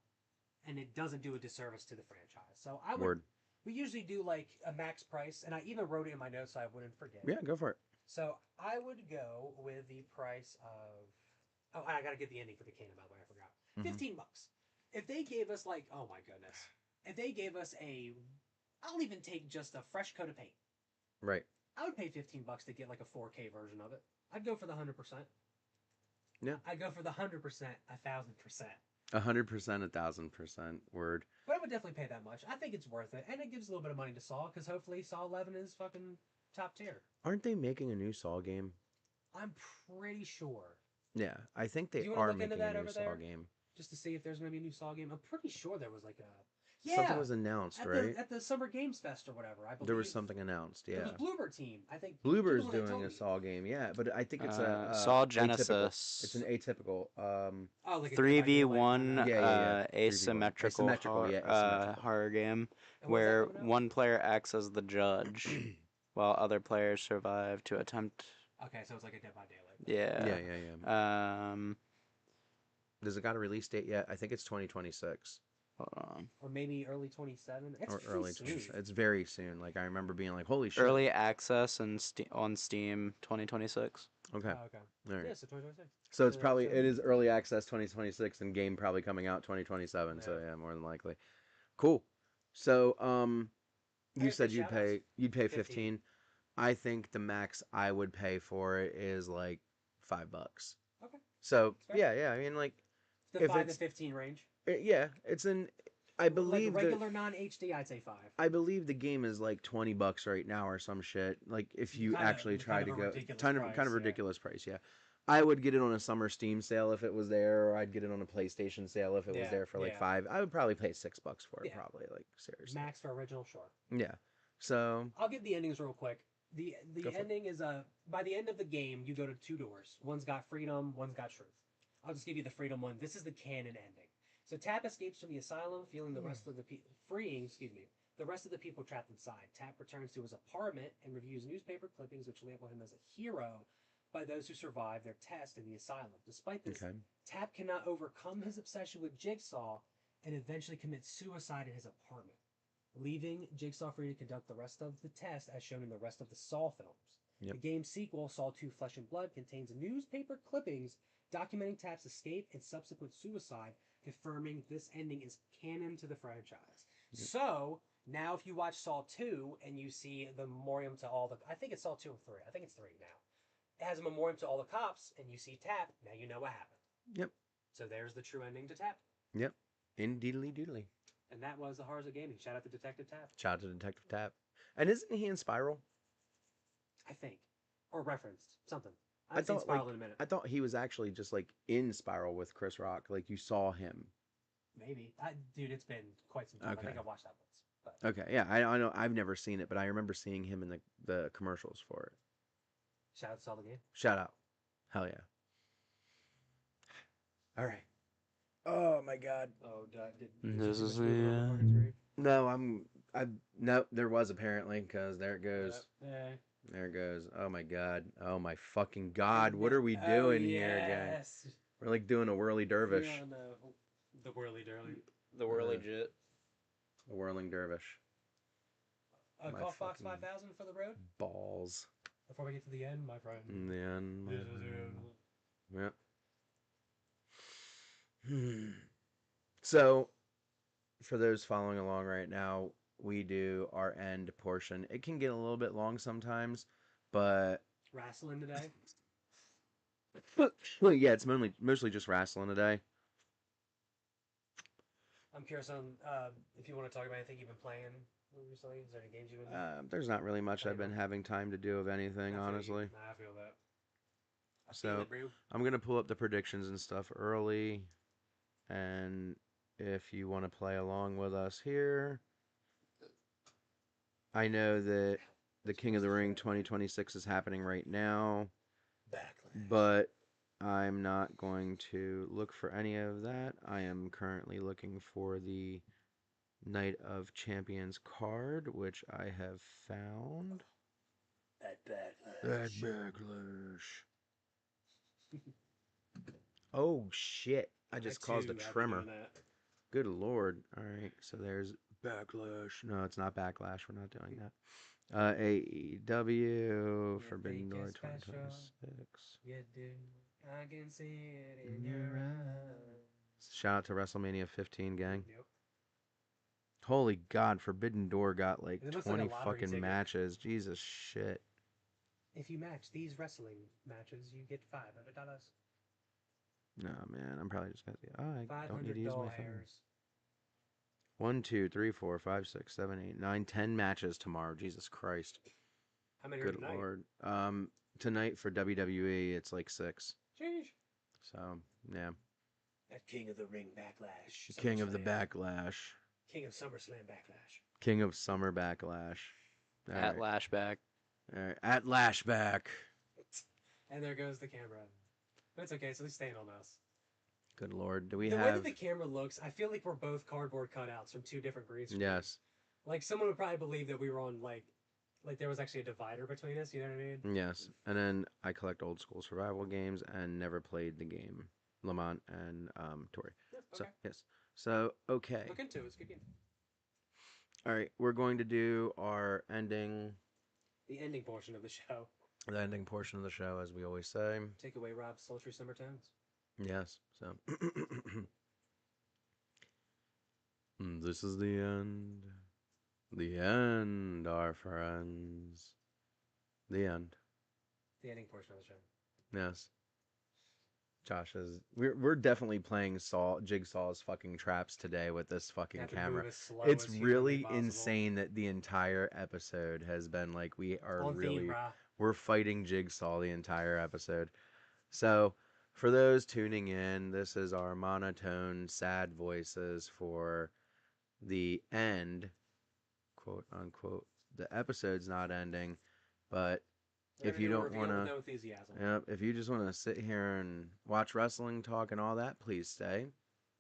Speaker 1: and it doesn't do a disservice to the franchise. So I would.
Speaker 3: Word.
Speaker 1: We usually do like a max price, and I even wrote it in my notes so I wouldn't forget.
Speaker 3: Yeah, go for it.
Speaker 1: So I would go with the price of. Oh, I gotta get the ending for the canon, by the way. I forgot.
Speaker 3: Mhm.
Speaker 1: $15. If they gave us like, oh my goodness, if they gave us I'll even take just a fresh coat of paint.
Speaker 3: Right.
Speaker 1: I would pay $15 to get like a 4K version of it. I'd go for the 100%.
Speaker 3: Yeah.
Speaker 1: I'd go for the 100%, 1,000%.
Speaker 3: 100%, 1,000%. Word.
Speaker 1: But I would definitely pay that much. I think it's worth it, and it gives a little bit of money to Saw because hopefully Saw 11 is fucking top tier.
Speaker 3: Aren't they making a new Saw game?
Speaker 1: I'm pretty sure.
Speaker 3: Yeah, I think
Speaker 1: Do
Speaker 3: they
Speaker 1: you wanna
Speaker 3: are
Speaker 1: look into
Speaker 3: making a
Speaker 1: that
Speaker 3: new
Speaker 1: over
Speaker 3: Saw
Speaker 1: there?
Speaker 3: game.
Speaker 1: Just to see if there's gonna be a new Saw game. I'm pretty sure there was like a
Speaker 3: Something was announced,
Speaker 1: at
Speaker 3: right?
Speaker 1: the Summer Games Fest or whatever. I believe
Speaker 3: There was something announced.
Speaker 1: It
Speaker 3: Yeah.
Speaker 1: was Bloober Team. I think
Speaker 3: Bloober's
Speaker 1: people had told
Speaker 3: doing a
Speaker 1: me.
Speaker 3: Saw game. Yeah, but I think it's a
Speaker 2: Saw
Speaker 3: atypical.
Speaker 2: Genesis.
Speaker 3: It's an atypical.
Speaker 1: Oh, like a
Speaker 2: 3v1
Speaker 3: Yeah, yeah. 3v1.
Speaker 2: asymmetrical,
Speaker 3: Asymmetrical, yeah, asymmetrical.
Speaker 2: horror game
Speaker 1: And when's that
Speaker 2: where
Speaker 1: coming out?
Speaker 2: one player acts as the judge while other players survive to attempt.
Speaker 1: Okay, so it's like a Dead by Daylight.
Speaker 2: Yeah.
Speaker 3: Yeah. Does it got a release date yet? I think it's 2026
Speaker 2: Hold on.
Speaker 1: Or maybe early 27. It's
Speaker 3: or
Speaker 1: pretty
Speaker 3: early.
Speaker 1: soon.
Speaker 3: It's very soon. Like I remember being like, "Holy shit!"
Speaker 2: Early access and on Steam 2026.
Speaker 3: Okay.
Speaker 1: Oh, okay.
Speaker 3: All right.
Speaker 1: Yeah, so 2026.
Speaker 3: So it's
Speaker 1: So-
Speaker 3: probably
Speaker 1: so-
Speaker 3: it is early access 2026 and game probably coming out 2027. So
Speaker 1: Yeah.
Speaker 3: yeah, more than likely. Cool. So
Speaker 1: I
Speaker 3: you
Speaker 1: gotta
Speaker 3: said
Speaker 1: say
Speaker 3: you'd pay
Speaker 1: 15.
Speaker 3: 15. I think the max I would pay for it is like $5.
Speaker 1: Okay.
Speaker 3: So
Speaker 1: Fair.
Speaker 3: yeah. I mean like
Speaker 1: The
Speaker 3: if
Speaker 1: 5
Speaker 3: it's-
Speaker 1: to 15 range.
Speaker 3: yeah, it's an. I believe
Speaker 1: like
Speaker 3: the
Speaker 1: regular non-HD, I'd say 5.
Speaker 3: I believe the game is like $20 right now or some shit. Like if you
Speaker 1: Kinda-
Speaker 3: actually try
Speaker 1: kind
Speaker 3: to
Speaker 1: of a
Speaker 3: go,
Speaker 1: ridiculous
Speaker 3: kind of
Speaker 1: price,
Speaker 3: kind of
Speaker 1: yeah.
Speaker 3: ridiculous price. Yeah, I would get it on a summer Steam sale if it was there, or I'd get it on a PlayStation sale if it was
Speaker 1: Yeah,
Speaker 3: there for like
Speaker 1: yeah.
Speaker 3: $5. I would probably pay $6 for it.
Speaker 1: Yeah.
Speaker 3: Probably like seriously.
Speaker 1: Max for original, sure.
Speaker 3: Yeah. So
Speaker 1: I'll give the endings real quick. The
Speaker 3: Go for it.
Speaker 1: ending is by the end of the game you go to 2 doors. One's got freedom, one's got truth. I'll just give you the freedom one. This is the canon ending. So Tap escapes from the asylum, feeling the rest of the the rest of the people trapped inside. Tap returns to his apartment and reviews newspaper clippings which label him as a hero by those who survived their test in the asylum. Despite this,
Speaker 3: okay.
Speaker 1: Tap cannot overcome his obsession with Jigsaw and eventually commits suicide in his apartment, leaving Jigsaw free to conduct the rest of the test as shown in the rest of the Saw films.
Speaker 3: Yep.
Speaker 1: The game's sequel, Saw 2 Flesh and Blood, contains newspaper clippings documenting Tap's escape and subsequent suicide, confirming this ending is canon to the franchise.
Speaker 3: Yep.
Speaker 1: So, now if you watch Saw 2 and you see the memoriam to all the... I think it's Saw 2 or 3. I think it's 3 now. It has a memoriam to all the cops, and you see Tap, now you know what happened.
Speaker 3: Yep.
Speaker 1: So there's the true ending to Tap.
Speaker 3: Yep. Indeedly doodly.
Speaker 1: And that was the Horrors of Gaming. Shout out to Detective Tap.
Speaker 3: Shout out to Detective Tap. And isn't he in Spiral?
Speaker 1: I think. Or referenced. Something.
Speaker 3: I
Speaker 1: I've seen
Speaker 3: thought,
Speaker 1: Spiral
Speaker 3: like,
Speaker 1: in a minute.
Speaker 3: I thought he was actually just like in Spiral with Chris Rock. Like you saw him.
Speaker 1: Maybe. Dude, it's been quite some time.
Speaker 3: Okay.
Speaker 1: I think I watched that once. But
Speaker 3: Okay. Yeah. I know. I've never seen it, but I remember seeing him in the commercials for it.
Speaker 1: shout out to Saw the Game.
Speaker 3: Shout out. Hell yeah. All right. Oh my God.
Speaker 1: Oh,
Speaker 2: This is the
Speaker 1: end.
Speaker 3: No, no. There was apparently because there it goes.
Speaker 1: Yeah.
Speaker 3: There it goes. Oh my God. Oh my fucking God. What are we doing here again?
Speaker 1: Yes.
Speaker 3: We're like doing a whirly dervish.
Speaker 1: Yeah, no. The whirly derly.
Speaker 2: The whirly jit.
Speaker 3: A whirling dervish. My
Speaker 1: Call Fox
Speaker 3: fucking-
Speaker 1: 5000 for the road.
Speaker 3: Balls.
Speaker 1: Before we get to the end, my friend.
Speaker 3: And then.
Speaker 1: This is the end.
Speaker 3: Yeah. So, for those following along right now, we do our end portion. It can get a little bit long sometimes, but
Speaker 1: Wrestling today.
Speaker 3: well, yeah, it's mostly just wrestling today.
Speaker 1: I'm curious on if you want to talk about anything you've been playing recently. Is there any games you've been?
Speaker 3: There's not really much I've been having time to do of anything,
Speaker 1: I feel you.
Speaker 3: honestly.
Speaker 1: Nah, I feel that.
Speaker 3: So I'm gonna pull up the predictions and stuff early, and if you want to play along with us here, I know that the King of the Ring 2026 is happening right now, but I'm not going to look for any of that. I am currently looking for the Night of Champions card, which I have found. That backlash. Oh shit! I just caused a tremor. Good lord! All right, so there's backlash. No, it's not backlash. We're not doing that. AEW Forbidden Door 2026.
Speaker 1: Yeah, dude, I can see it in your eyes.
Speaker 3: Shout out to WrestleMania 15, gang.
Speaker 1: Yep.
Speaker 3: Holy God, Forbidden Door got like
Speaker 1: It looks
Speaker 3: 20
Speaker 1: like a lottery
Speaker 3: fucking
Speaker 1: ticket.
Speaker 3: matches. Jesus shit.
Speaker 1: If you match these wrestling matches, you get $500.
Speaker 3: No, man, I'm probably just gonna say, oh, I don't need to
Speaker 1: $500.
Speaker 3: use my phone. 1, 2, 3, 4, 5, 6, 7, 8, 9, 10 matches tomorrow. Jesus Christ.
Speaker 1: How many are
Speaker 3: Good
Speaker 1: tonight?
Speaker 3: lord. Tonight for WWE, it's like 6.
Speaker 1: Sheesh.
Speaker 3: So, yeah.
Speaker 1: That King of the Ring backlash.
Speaker 3: King of the
Speaker 1: SummerSlam.
Speaker 3: Backlash.
Speaker 1: King of SummerSlam backlash.
Speaker 3: King of Summer Backlash. All
Speaker 2: At
Speaker 3: right.
Speaker 2: Lashback.
Speaker 3: All right. At Lashback.
Speaker 1: And there goes the camera. But it's okay, so they're staying on us.
Speaker 3: Good lord. Do we
Speaker 1: The way
Speaker 3: have...
Speaker 1: that the camera looks, I feel like we're both cardboard cutouts from two different green screens.
Speaker 3: Yes.
Speaker 1: Like, someone would probably believe that we were on, like there was actually a divider between us, you know what I mean?
Speaker 3: Yes. And then I collect old school survival games and never played the game. Lamont and Tori.
Speaker 1: Yeah, okay.
Speaker 3: So, yes. So, okay.
Speaker 1: Look into it. It's a good game.
Speaker 3: All right. We're going to do our ending...
Speaker 1: The ending portion of the show.
Speaker 3: The ending portion of the show, as we always say.
Speaker 1: Take away Rob's sultry summer tones.
Speaker 3: Yes. So... This is the end. The end, our friends. The end.
Speaker 1: The ending portion of the show.
Speaker 3: Yes. Josh is. We're definitely playing Jigsaw's fucking traps today with this fucking
Speaker 1: Have to
Speaker 3: camera.
Speaker 1: move as slow
Speaker 3: It's
Speaker 1: as humanly
Speaker 3: really
Speaker 1: possible.
Speaker 3: insane that the entire episode has been like we are
Speaker 1: On
Speaker 3: really
Speaker 1: theme, brah.
Speaker 3: we're fighting Jigsaw the entire episode. So for those tuning in, this is our monotone, sad voices for the end, quote unquote. The episode's not ending, but
Speaker 1: They're
Speaker 3: if
Speaker 1: gonna
Speaker 3: you
Speaker 1: do a
Speaker 3: don't
Speaker 1: reveal
Speaker 3: want
Speaker 1: with
Speaker 3: to,
Speaker 1: no enthusiasm.
Speaker 3: yep, if you just want to sit here and watch wrestling talk and all that, please stay.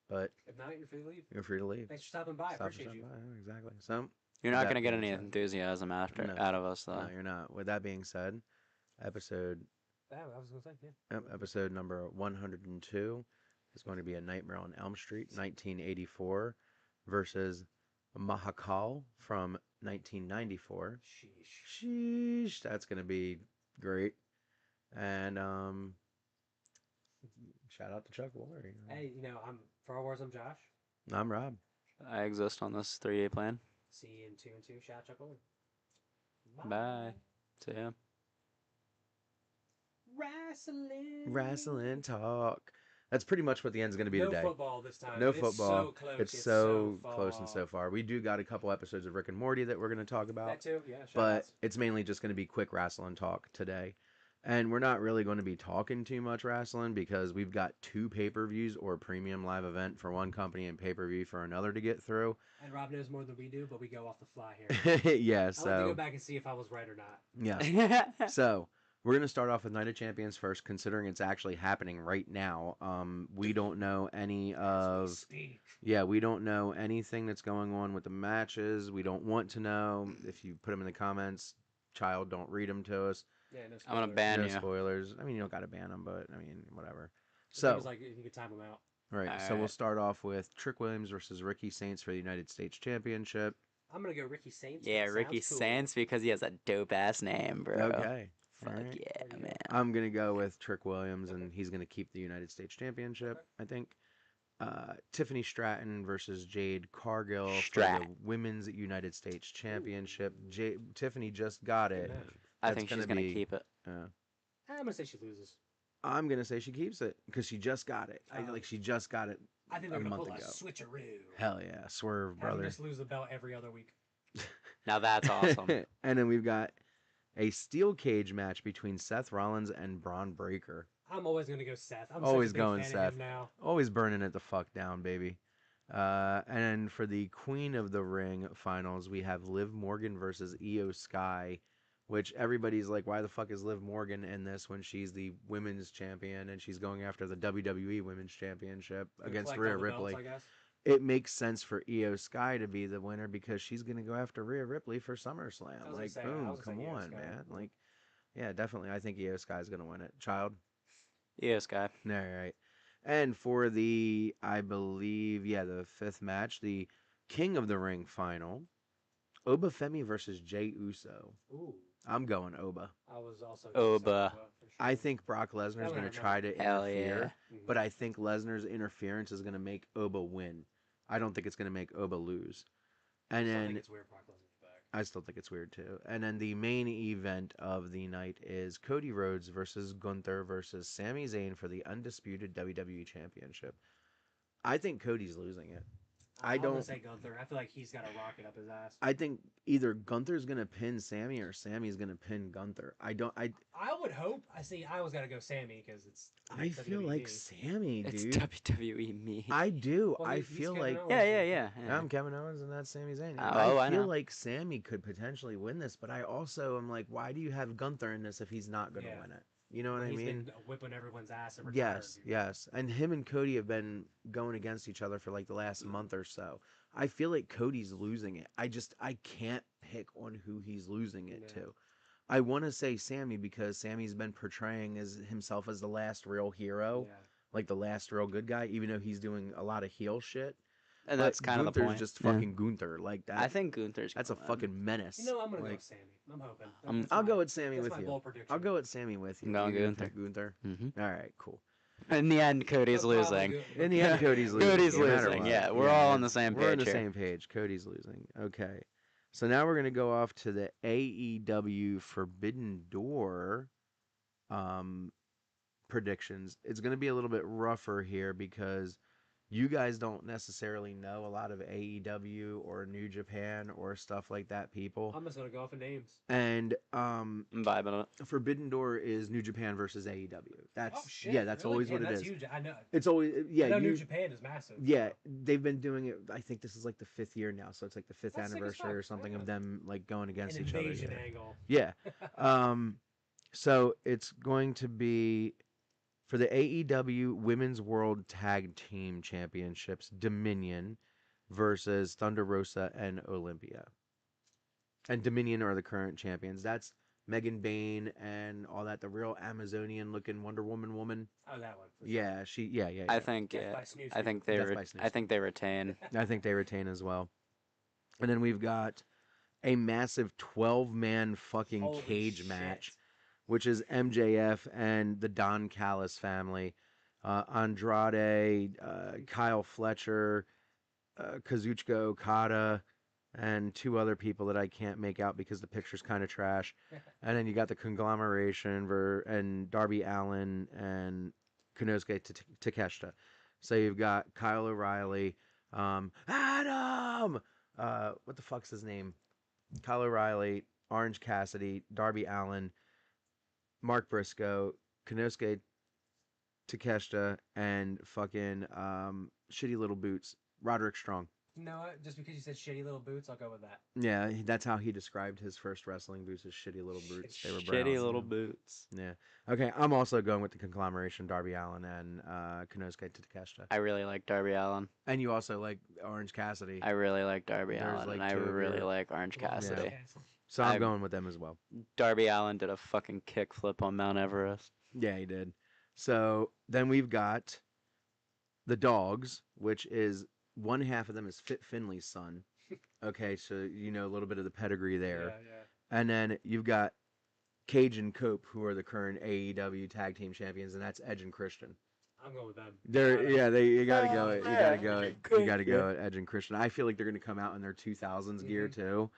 Speaker 3: But
Speaker 1: If not, you're free to leave.
Speaker 3: you're free to leave.
Speaker 1: Thanks for stopping by. I
Speaker 3: Stop
Speaker 1: appreciate
Speaker 3: and
Speaker 1: you.
Speaker 3: stop by. Exactly. So
Speaker 2: You're
Speaker 3: with
Speaker 2: not
Speaker 3: that
Speaker 2: going to get
Speaker 3: being
Speaker 2: any
Speaker 3: said-
Speaker 2: enthusiasm after
Speaker 3: No.
Speaker 2: out of us, though.
Speaker 3: No, you're not. With that being said, episode
Speaker 1: Yeah, I was gonna say, yeah.
Speaker 3: episode number 102 is going to be A Nightmare on Elm Street, 1984, versus Mahakal from 1994.
Speaker 1: Sheesh.
Speaker 3: Sheesh, that's gonna be great. And shout out to Chuck Woolery.
Speaker 1: Hey, I'm for our wars. I'm Josh.
Speaker 3: I'm Rob.
Speaker 2: I exist on this 3A plan.
Speaker 1: See you in 2 and 2. Shout out Chuck Woolery.
Speaker 2: Bye. See ya.
Speaker 3: Wrestling talk. That's pretty much what the end's gonna be
Speaker 1: no
Speaker 3: today.
Speaker 1: football this time.
Speaker 3: No
Speaker 1: It's
Speaker 3: football.
Speaker 1: So close.
Speaker 3: It's so
Speaker 1: far.
Speaker 3: close and so far. We do got a couple episodes of Rick and Morty that we're gonna talk about.
Speaker 1: That too, yeah.
Speaker 3: But it's mainly just going to be quick wrestling talk today. And we're not really going to be talking too much wrestling because we've got 2 pay-per-views or premium live event for one company and pay-per-view for another to get through.
Speaker 1: And Rob knows more than we do, but we go off the fly here.
Speaker 3: Yeah,
Speaker 1: I'll have to go
Speaker 3: so
Speaker 1: back and see if I was right or not.
Speaker 3: yeah. So we're going to start off with Night of Champions first, considering it's actually happening right now. We don't know any of...
Speaker 1: Speak.
Speaker 3: Yeah, we don't know anything that's going on with the matches. We don't want to know. If you put them in the comments, child, don't read them to us.
Speaker 1: Yeah, no
Speaker 2: I'm going to
Speaker 1: spoilers.
Speaker 2: ban
Speaker 3: No
Speaker 2: you.
Speaker 3: spoilers. I mean, you don't got to ban them, but I mean, whatever.
Speaker 1: The
Speaker 3: So,
Speaker 1: thing is, like, you can time them out.
Speaker 3: right. So we'll start off with Trick Williams versus Ricky Saints for the United States Championship.
Speaker 1: I'm gonna go Ricky Saints.
Speaker 2: Yeah,
Speaker 1: Sounds
Speaker 2: Ricky
Speaker 1: cool.
Speaker 2: Saints because he has a dope ass name, bro.
Speaker 3: Okay.
Speaker 2: Fuck
Speaker 3: Alright.
Speaker 2: yeah, man.
Speaker 3: I'm gonna go with Trick Williams, and he's gonna keep the United States Championship. I think. Tiffany Stratton versus Jade Cargill for the Women's United States Championship. Tiffany just got it.
Speaker 1: Good match.
Speaker 2: I
Speaker 3: That's
Speaker 2: think she's
Speaker 3: gonna
Speaker 2: going to
Speaker 3: be-
Speaker 2: keep it.
Speaker 1: I'm gonna say she loses.
Speaker 3: I'm gonna say she keeps it because she just got it. She just got it.
Speaker 1: I think
Speaker 3: A
Speaker 1: they're gonna
Speaker 3: month
Speaker 1: pull a
Speaker 3: ago.
Speaker 1: switcheroo.
Speaker 3: Hell yeah, swerve,
Speaker 1: Have
Speaker 3: brother.
Speaker 1: them just lose the belt every other week.
Speaker 2: Now that's awesome.
Speaker 3: And then we've got a steel cage match between Seth Rollins and Braun Breaker.
Speaker 1: I'm always gonna go Seth. I'm
Speaker 3: Always
Speaker 1: such a big
Speaker 3: going
Speaker 1: fan
Speaker 3: Seth.
Speaker 1: of him now.
Speaker 3: Always burning it the fuck down, baby. And for the Queen of the Ring finals, we have Liv Morgan versus Io Sky, which everybody's like, why the fuck is Liv Morgan in this when she's the women's champion and she's going after the WWE Women's Championship against
Speaker 1: Collect
Speaker 3: Rhea
Speaker 1: all the belts,
Speaker 3: Ripley?
Speaker 1: I guess.
Speaker 3: It makes sense for Io Sky to be the winner because she's going to go after Rhea Ripley for SummerSlam. Like, boom, come on, man. Like, yeah, definitely. I think Io Sky is going to win it. Child?
Speaker 2: Io Sky.
Speaker 3: All right. And for the, I believe, the fifth match, the King of the Ring final, Oba Femi versus Jey Uso.
Speaker 1: Ooh.
Speaker 3: I'm going Oba.
Speaker 1: I was also
Speaker 2: Oba.
Speaker 1: for sure.
Speaker 3: I think Brock Lesnar's going to try to
Speaker 2: Hell
Speaker 3: interfere,
Speaker 2: yeah.
Speaker 3: but I think Lesnar's interference is going to make Oba win. I don't think it's going to make Oba lose. And
Speaker 1: I
Speaker 3: then
Speaker 1: think it's weird Brock Lesnar's back.
Speaker 3: I still think it's weird too. And then the main event of the night is Cody Rhodes versus Gunther versus Sami Zayn for the undisputed WWE Championship. I think Cody's losing it.
Speaker 1: I'm gonna say Gunther. I feel like he's got a rocket up his ass.
Speaker 3: I think either Gunther's gonna pin Sammy or Sammy's gonna pin Gunther. I
Speaker 1: would hope. I always gotta go Sammy because it's.
Speaker 3: I feel
Speaker 1: WWE.
Speaker 3: like Sammy, dude.
Speaker 2: It's WWE me.
Speaker 3: I do.
Speaker 1: Well,
Speaker 3: I
Speaker 1: he's
Speaker 3: feel
Speaker 1: Kevin
Speaker 3: like
Speaker 1: Owens.
Speaker 2: Yeah.
Speaker 3: I'm Kevin Owens and that's Sami Zayn.
Speaker 2: Oh,
Speaker 3: I
Speaker 2: I
Speaker 3: feel
Speaker 2: know.
Speaker 3: like Sammy could potentially win this, but I also am like, why do you have Gunther in this if he's not gonna win it? You know what I
Speaker 1: He's
Speaker 3: mean?
Speaker 1: been whipping everyone's ass. And
Speaker 3: Yes, yes. And him and Cody have been going against each other for like the last month or so. I feel like Cody's losing it. I can't pick on who he's losing it to. I want to say Sammy because Sammy's been portraying as himself as the last real hero, like the last real good guy, even though he's doing a lot of heel shit.
Speaker 2: And that's kind of the point.
Speaker 3: Gunther's just fucking Gunther, like that.
Speaker 2: I think Gunther's.
Speaker 3: That's a fucking menace.
Speaker 1: You know, I'm gonna go
Speaker 3: like,
Speaker 1: with Sammy. I'm hoping.
Speaker 3: I'll go with Sammy with
Speaker 1: my
Speaker 3: you.
Speaker 1: bold prediction.
Speaker 3: I'll go with Sammy with you.
Speaker 2: I'm going
Speaker 3: You're gonna
Speaker 2: Gunther.
Speaker 3: pick Gunther.
Speaker 2: Mm-hmm.
Speaker 3: All right, cool.
Speaker 2: In the end, Cody's
Speaker 1: But probably
Speaker 2: losing.
Speaker 1: good.
Speaker 3: In the end, Cody's losing.
Speaker 2: Cody's
Speaker 3: no matter
Speaker 2: losing.
Speaker 3: what.
Speaker 2: Yeah, we're all on the same page.
Speaker 3: We're on the
Speaker 2: here.
Speaker 3: same page. Cody's losing. Okay. So now we're gonna go off to the AEW Forbidden Door predictions. It's gonna be a little bit rougher here because you guys don't necessarily know a lot of AEW or New Japan or stuff like that, people.
Speaker 1: I'm just gonna go off of names.
Speaker 3: And
Speaker 2: I'm vibing it.
Speaker 3: Forbidden Door is New Japan versus AEW. That's
Speaker 1: shit,
Speaker 3: that's
Speaker 1: really?
Speaker 3: always
Speaker 1: Yeah,
Speaker 3: what it
Speaker 1: that's
Speaker 3: is.
Speaker 1: Huge. I know.
Speaker 3: It's always
Speaker 1: I know New Japan is massive.
Speaker 3: Yeah,
Speaker 1: so.
Speaker 3: they've been doing it. I think this is like the 5th year now, so it's like the 5th
Speaker 1: That's sick as
Speaker 3: anniversary
Speaker 1: fuck.
Speaker 3: or something
Speaker 1: Yeah.
Speaker 3: of them like going against
Speaker 1: An
Speaker 3: each other.
Speaker 1: invasion angle.
Speaker 3: Yeah. So it's going to be for the AEW Women's World Tag Team Championships, Dominion versus Thunder Rosa and Olympia. And Dominion are the current champions. That's Megan Bain and all that, the real Amazonian looking Wonder Woman woman.
Speaker 1: Oh, that one. For sure.
Speaker 3: Yeah, yeah.
Speaker 2: I think
Speaker 1: Death by
Speaker 2: yeah.
Speaker 1: Snooze
Speaker 2: I think
Speaker 3: Death by Snooze.
Speaker 2: I think they retain.
Speaker 3: I think they retain as well. And then we've got a massive 12-man fucking
Speaker 1: Holy
Speaker 3: cage
Speaker 1: shit.
Speaker 3: match, which is MJF and the Don Callis family. Andrade, Kyle Fletcher, Kazuchika Okada, and 2 other people that I can't make out because the picture's kind of trash. And then you got the conglomeration and Darby Allin and Konosuke Takeshita. So you've got Kyle O'Reilly, Adam! What the fuck's his name? Kyle O'Reilly, Orange Cassidy, Darby Allin, Mark Briscoe, Konosuke Takeshita, and fucking Shitty Little Boots, Roderick Strong.
Speaker 1: No, just because you said shitty little boots, I'll go with that.
Speaker 3: Yeah, that's how he described his first wrestling boots as shitty little boots. They were
Speaker 2: Shitty
Speaker 3: brown.
Speaker 2: little boots.
Speaker 3: Yeah. Okay, I'm also going with the conglomeration, Darby Allin and Konosuke Takeshita.
Speaker 2: I really like Darby Allin.
Speaker 3: And you also like Orange Cassidy.
Speaker 2: I really like Darby
Speaker 3: There's
Speaker 2: Allin,
Speaker 3: like
Speaker 2: and I
Speaker 3: 2 of
Speaker 2: really
Speaker 3: your-
Speaker 2: like Orange Cassidy.
Speaker 1: Yeah.
Speaker 3: So I'm going with them as well.
Speaker 2: Darby Allin did a fucking kickflip on Mount Everest.
Speaker 3: Yeah, he did. So then we've got the Dogs, which is one half of them is Fit Finley's son. Okay, so you know a little bit of the pedigree there.
Speaker 1: Yeah.
Speaker 3: And then you've got Cage and Cope, who are the current AEW Tag Team Champions, and that's Edge and Christian.
Speaker 1: I'm going with them.
Speaker 3: You gotta go. You gotta go at Edge and Christian. I feel like they're gonna come out in their 2000s gear too.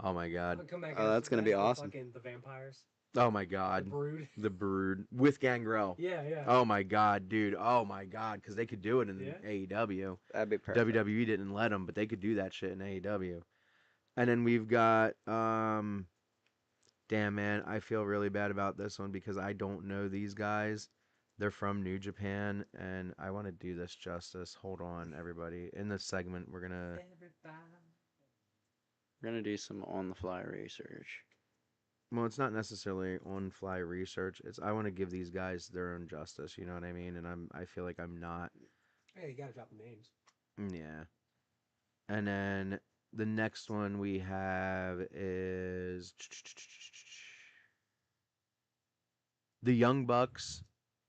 Speaker 3: Oh my god.
Speaker 2: Oh, that's gonna be awesome.
Speaker 1: The vampires.
Speaker 3: Oh my
Speaker 1: The
Speaker 3: god.
Speaker 1: Brood.
Speaker 3: The Brood with Gangrel.
Speaker 1: Yeah.
Speaker 3: Oh my god, dude. Oh my god, because they could do it in AEW.
Speaker 2: That'd be perfect.
Speaker 3: WWE didn't let them, but they could do that shit in AEW. And then we've got, damn man, I feel really bad about this one because I don't know these guys. They're from New Japan, and I want to do this justice. Hold on, everybody. In this segment, we're gonna.
Speaker 2: We're gonna do some on-the-fly research.
Speaker 3: Well, it's not necessarily on-fly research. It's I want to give these guys their own justice. You know what I mean? And I feel like I'm not.
Speaker 1: Hey, you gotta drop the names.
Speaker 3: Yeah. And then the next one we have is the Young Bucks.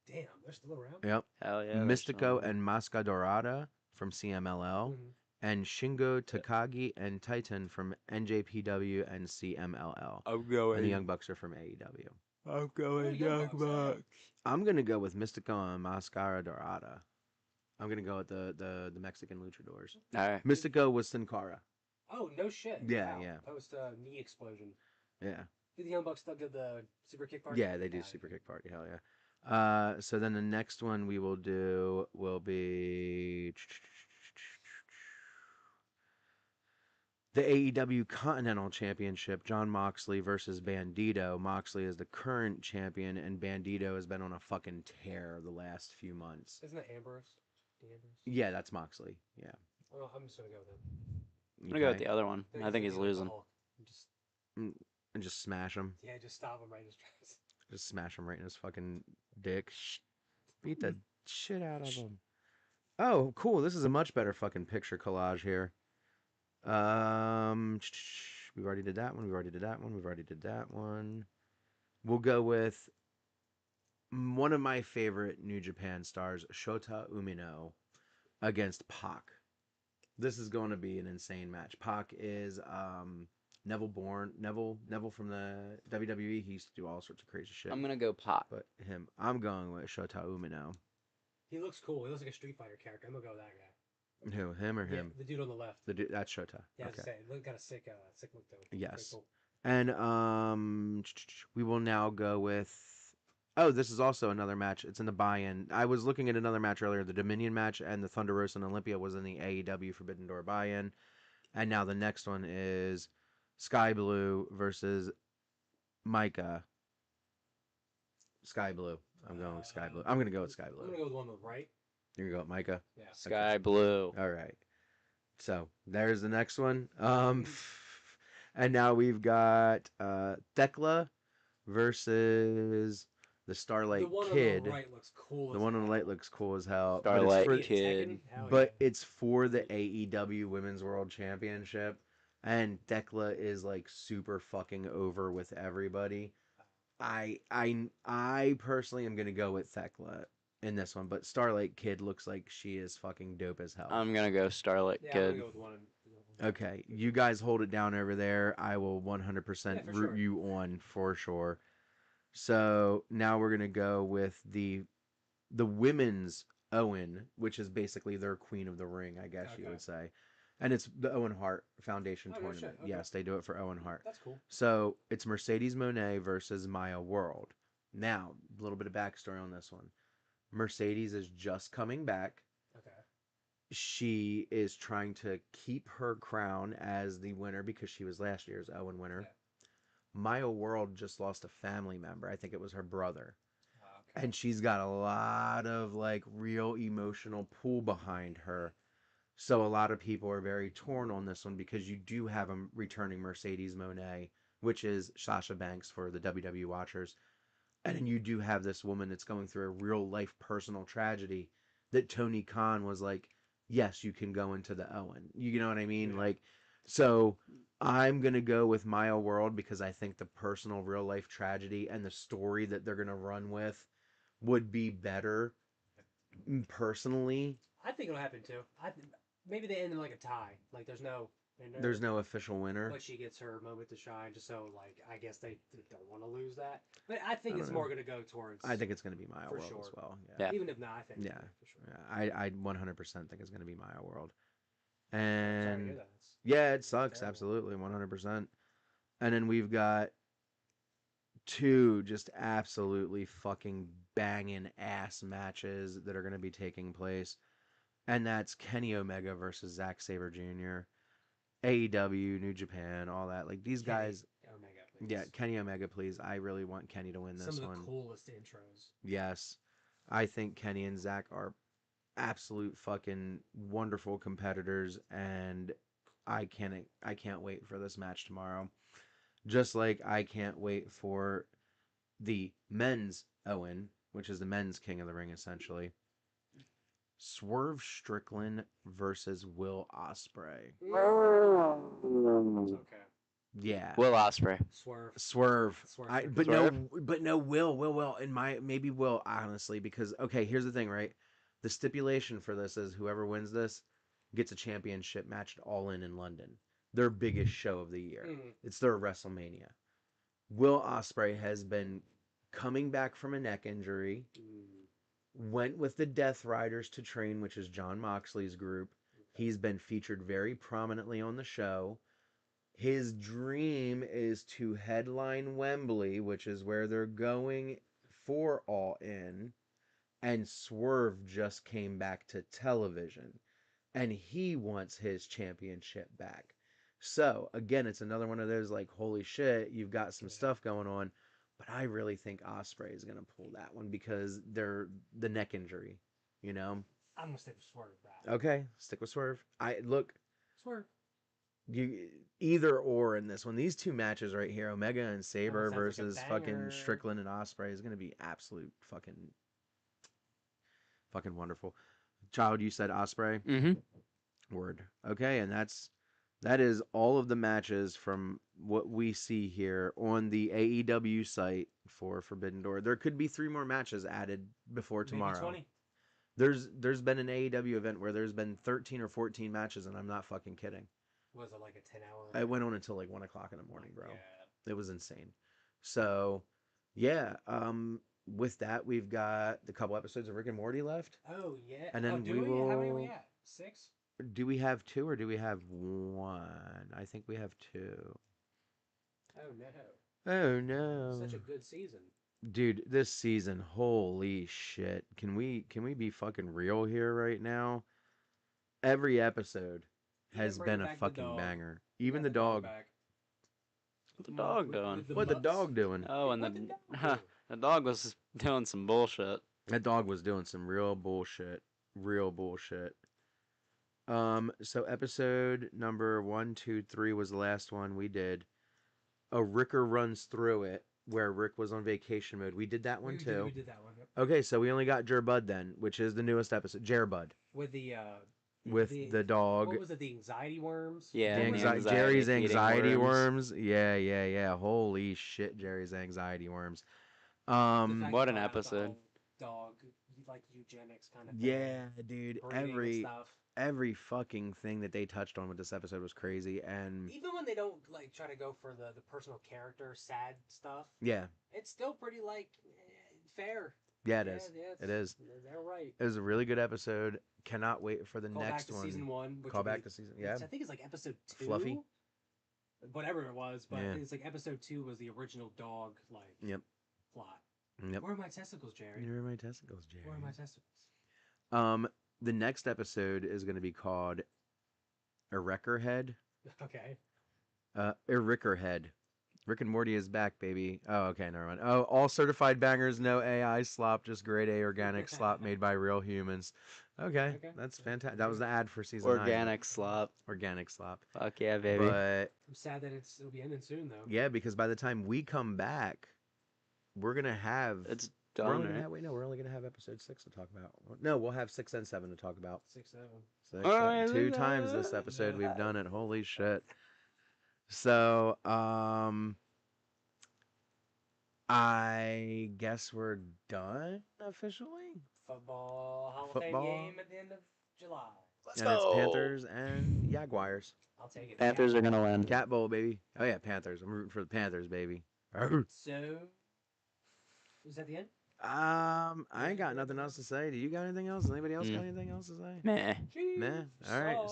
Speaker 1: Damn, they're still around.
Speaker 3: Yep.
Speaker 2: Hell yeah.
Speaker 3: Mystico and Masca Dorada from CMLL.
Speaker 1: Mhm.
Speaker 3: And Shingo Takagi and Titan from NJPW and CMLL.
Speaker 2: I'm going.
Speaker 3: And the Young Bucks are from AEW.
Speaker 2: I'm
Speaker 1: going Young Bucks.
Speaker 3: I'm gonna go with Mystico and Mascara Dorada. I'm gonna go with the Mexican luchadors.
Speaker 2: All right.
Speaker 3: Mystico was Sin Cara.
Speaker 1: Oh, no shit.
Speaker 3: Yeah,
Speaker 1: Wow.
Speaker 3: yeah.
Speaker 1: Post knee explosion.
Speaker 3: Yeah.
Speaker 1: Did the Young Bucks still give the super kick party?
Speaker 3: Yeah, they do super kick party. Hell yeah. So then the next one we will do will be the AEW Continental Championship. John Moxley versus Bandito. Moxley is the current champion, and Bandito has been on a fucking tear the last few months.
Speaker 1: Isn't that Ambrose? Ambrose?
Speaker 3: Yeah, that's Moxley. Yeah.
Speaker 1: Oh, I'm just gonna go with him.
Speaker 2: I'm gonna go with the other one. I think he's losing.
Speaker 1: Just,
Speaker 3: And just smash him.
Speaker 1: yeah, just stop him right in his tracks.
Speaker 3: Just smash him right in his fucking dick. Beat the shit out of him. Oh, cool. This is a much better fucking picture collage here. We already did that one. We already did that one. We've already did that one. We'll go with one of my favorite New Japan stars, Shota Umino, against Pac. This is going to be an insane match. Pac is Neville from the WWE. He used to do all sorts of crazy shit.
Speaker 2: I'm gonna go Pop.
Speaker 3: But I'm going with Shota Umino.
Speaker 1: He looks cool. He looks like a Street Fighter character. I'm gonna go with that guy.
Speaker 3: Who? Him or him?
Speaker 1: Yeah, the dude on the left.
Speaker 3: That's Shota.
Speaker 1: Yeah, I was
Speaker 3: Okay.
Speaker 1: saying, got a sick look to him.
Speaker 3: Yes.
Speaker 1: Very cool.
Speaker 3: And we will now go with. Oh, this is also another match. It's in the buy-in. I was looking at another match earlier. The Dominion match and the Thunder Rosa and Olympia was in the AEW Forbidden Door buy-in, and now the next one is Sky Blue versus Micah. Sky Blue. I'm going with Sky Blue. I'm gonna go with Sky
Speaker 1: I'm
Speaker 3: Blue.
Speaker 1: gonna go with the one on the right.
Speaker 3: You're gonna go with Micah.
Speaker 1: Yeah.
Speaker 2: Sky Blue.
Speaker 3: All right. So there's the next one. And now we've got Thekla versus the Starlight
Speaker 1: The one
Speaker 3: Kid.
Speaker 1: on the right looks cool.
Speaker 3: The one on the right looks cool as hell.
Speaker 2: Starlight
Speaker 3: but it's for,
Speaker 2: Kid.
Speaker 3: but it's for the AEW Women's World Championship, and Thekla is like super fucking over with everybody. I personally am gonna go with Thekla in this one, but Starlight Kid looks like she is fucking dope as hell.
Speaker 2: I'm gonna go Starlight
Speaker 1: Yeah, I'm
Speaker 2: Kid.
Speaker 1: gonna go with one.
Speaker 3: Okay, you guys hold it down over there. I will 100%
Speaker 1: Yeah, for
Speaker 3: root
Speaker 1: sure.
Speaker 3: you on for sure. So now we're gonna go with the women's Owen, which is basically their Queen of the Ring, I guess you
Speaker 1: Okay.
Speaker 3: would say, and it's the Owen Hart Foundation
Speaker 1: Oh, no
Speaker 3: tournament.
Speaker 1: shit, okay.
Speaker 3: Yes, they do it for Owen Hart.
Speaker 1: That's cool.
Speaker 3: So it's Mercedes Moné versus Maya World. Now, a little bit of backstory on this one. Mercedes is just coming back.
Speaker 1: Okay.
Speaker 3: She is trying to keep her crown as the winner because she was last year's Owen winner.
Speaker 1: Yeah.
Speaker 3: Maya World just lost a family member. I think it was her brother.
Speaker 1: Okay.
Speaker 3: And she's got a lot of like real emotional pull behind her. So a lot of people are very torn on this one because you do have a returning Mercedes Moné, which is Sasha Banks for the WWE watchers. And then you do have this woman that's going through a real life personal tragedy that Tony Khan was like, yes, you can go into the Owen. You know what I mean?
Speaker 1: Yeah.
Speaker 3: Like, so I'm going to go with Maya World because I think the personal real life tragedy and the story that they're going to run with would be better personally.
Speaker 1: I think it'll happen too. Maybe they end in like a tie. Like there's no
Speaker 3: official winner.
Speaker 1: But she gets her moment to shine, just so like I guess they don't want to lose that. But I think
Speaker 3: I
Speaker 1: it's
Speaker 3: don't
Speaker 1: more
Speaker 3: know.
Speaker 1: going to go towards.
Speaker 3: I think it's going to be Maya
Speaker 1: For
Speaker 3: World
Speaker 1: sure.
Speaker 3: as well.
Speaker 2: Yeah.
Speaker 1: Even if not, I think.
Speaker 3: Yeah.
Speaker 1: For sure.
Speaker 3: Yeah, I 100% think it's going to be Maya World.
Speaker 1: Sorry to
Speaker 3: And
Speaker 1: hear that.
Speaker 3: yeah, it sucks.
Speaker 1: terrible.
Speaker 3: Absolutely. 100%. And then we've got two just absolutely fucking banging ass matches that are going to be taking place. And that's Kenny Omega versus Zack Sabre Jr., AEW, New Japan, all that. Like these
Speaker 1: Kenny
Speaker 3: guys.
Speaker 1: Omega, please.
Speaker 3: Yeah, Kenny Omega, please. I really want Kenny to win this
Speaker 1: Some of the
Speaker 3: one.
Speaker 1: coolest intros.
Speaker 3: Yes. I think Kenny and Zach are absolute fucking wonderful competitors, and I can't wait for this match tomorrow. Just like I can't wait for the men's Owen, which is the men's King of the Ring essentially. Swerve Strickland versus Will Ospreay.
Speaker 1: It's okay.
Speaker 3: Yeah.
Speaker 2: Will Ospreay.
Speaker 3: Swerve. But
Speaker 2: Swerve?
Speaker 3: no, Will, and maybe Will, honestly, because okay, here's the thing, right? The stipulation for this is whoever wins this gets a championship match at All In London, their biggest show of the year. It's their WrestleMania. Will Ospreay has been coming back from a neck injury. Went with the Death Riders to train, which is John Moxley's group. He's been featured very prominently on the show. His dream is to headline Wembley, which is where they're going for All In. And Swerve just came back to television. And he wants his championship back. So, again, it's another one of those like, holy shit, you've got some stuff going on. But I really think Ospreay is going to pull that one because they're the neck injury, you know?
Speaker 1: I'm going to stick with Swerve, bro.
Speaker 3: Okay, stick with Swerve.
Speaker 1: Swerve.
Speaker 3: You either or in this one. These two matches right here, Omega and Saber
Speaker 1: sounds like a
Speaker 3: versus fucking
Speaker 1: banger.
Speaker 3: Strickland and Ospreay, is going to be absolute fucking wonderful. Child, you said Ospreay?
Speaker 2: Mm-hmm.
Speaker 3: Word. Okay, and that is all of the matches from what we see here on the AEW site for Forbidden Door. There could be 3 more matches added before tomorrow.
Speaker 1: Maybe 20.
Speaker 3: There's been an AEW event where there's been 13 or 14 matches, and I'm not fucking kidding.
Speaker 1: Was it like a 10-hour?
Speaker 3: It went on until like 1 o'clock in the morning, bro.
Speaker 1: Yeah.
Speaker 3: It was insane. So, yeah. With that, we've got the couple episodes of Rick and Morty left.
Speaker 1: Oh yeah.
Speaker 3: And then
Speaker 1: do we? How many are we at? 6?
Speaker 3: Do we have 2 or do we have 1? I think we have 2.
Speaker 1: Oh no.
Speaker 3: Oh no.
Speaker 1: Such a good season.
Speaker 3: Dude, this season, holy shit. Can we be fucking real here right now? Every episode has been a fucking banger. Even the dog.
Speaker 2: What the dog doing?
Speaker 3: What the dog doing?
Speaker 2: Oh, and the dog was doing some bullshit.
Speaker 3: That dog was doing some real bullshit. Real bullshit. So episode number 1, 2, 3 was the last one we did. A Ricker runs through it, where Rick was on vacation mode. We did that one too.
Speaker 1: We did that one. Yep.
Speaker 3: Okay, so we only got Jer Bud then, which is the newest episode. Jer Bud.
Speaker 1: With
Speaker 3: the dog.
Speaker 1: What was it? The anxiety worms.
Speaker 2: Yeah,
Speaker 3: Jerry's
Speaker 2: eating
Speaker 3: anxiety worms. Yeah. Holy shit, Jerry's anxiety worms.
Speaker 2: What an episode.
Speaker 1: Dog, like eugenics kind of thing.
Speaker 3: Yeah, dude.
Speaker 1: Stuff.
Speaker 3: Every fucking thing that they touched on with this episode was crazy, and
Speaker 1: even when they don't like try to go for the personal character sad stuff,
Speaker 3: yeah,
Speaker 1: it's still pretty like fair.
Speaker 3: Yeah, it is. It is.
Speaker 1: They're right.
Speaker 3: It was a really good episode. Cannot wait for the
Speaker 1: Call
Speaker 3: next
Speaker 1: back to
Speaker 3: one.
Speaker 1: Season 1.
Speaker 3: Call back to season. Yeah.
Speaker 1: I think it's like episode 2.
Speaker 3: Fluffy.
Speaker 1: Whatever it was, but
Speaker 3: Yeah.
Speaker 1: it's like episode 2 was the original dog
Speaker 3: Yep.
Speaker 1: plot.
Speaker 3: Yep.
Speaker 1: Where are my testicles, Jerry?
Speaker 3: Where are my testicles, Jerry?
Speaker 1: Where are my testicles?
Speaker 3: The next episode is going to be called Head.
Speaker 1: Okay.
Speaker 3: Head. Rick and Morty is back, baby. Oh, okay, never mind. Oh, all certified bangers, no AI slop, just grade A organic slop made by real humans. Okay. That's fantastic. That was the ad for season 9.
Speaker 2: Organic slop.
Speaker 3: Organic slop.
Speaker 2: Fuck yeah, baby.
Speaker 3: But
Speaker 1: I'm sad that it'll be ending soon, though.
Speaker 3: yeah, because by the time we come back, we're gonna have.
Speaker 2: It's done, right?
Speaker 3: We're only gonna have episode 6 to talk about. No, we'll have 6 and 7 to talk about.
Speaker 1: 6, 7.
Speaker 3: 6, 7. 2 times this episode we've done it. Holy shit. So, I guess we're done officially.
Speaker 1: Football Hall of Fame game at the end of July.
Speaker 2: Let's
Speaker 3: and
Speaker 2: go.
Speaker 3: it's Panthers and Jaguars.
Speaker 1: I'll take it.
Speaker 2: Panthers are gonna win.
Speaker 3: Cat Bowl, baby. Oh yeah, Panthers. I'm rooting for the Panthers, baby.
Speaker 1: So, is that the end?
Speaker 3: I ain't got nothing else to say. Do you got anything else? Anybody else got anything else to say?
Speaker 2: Meh.
Speaker 3: Meh. All right.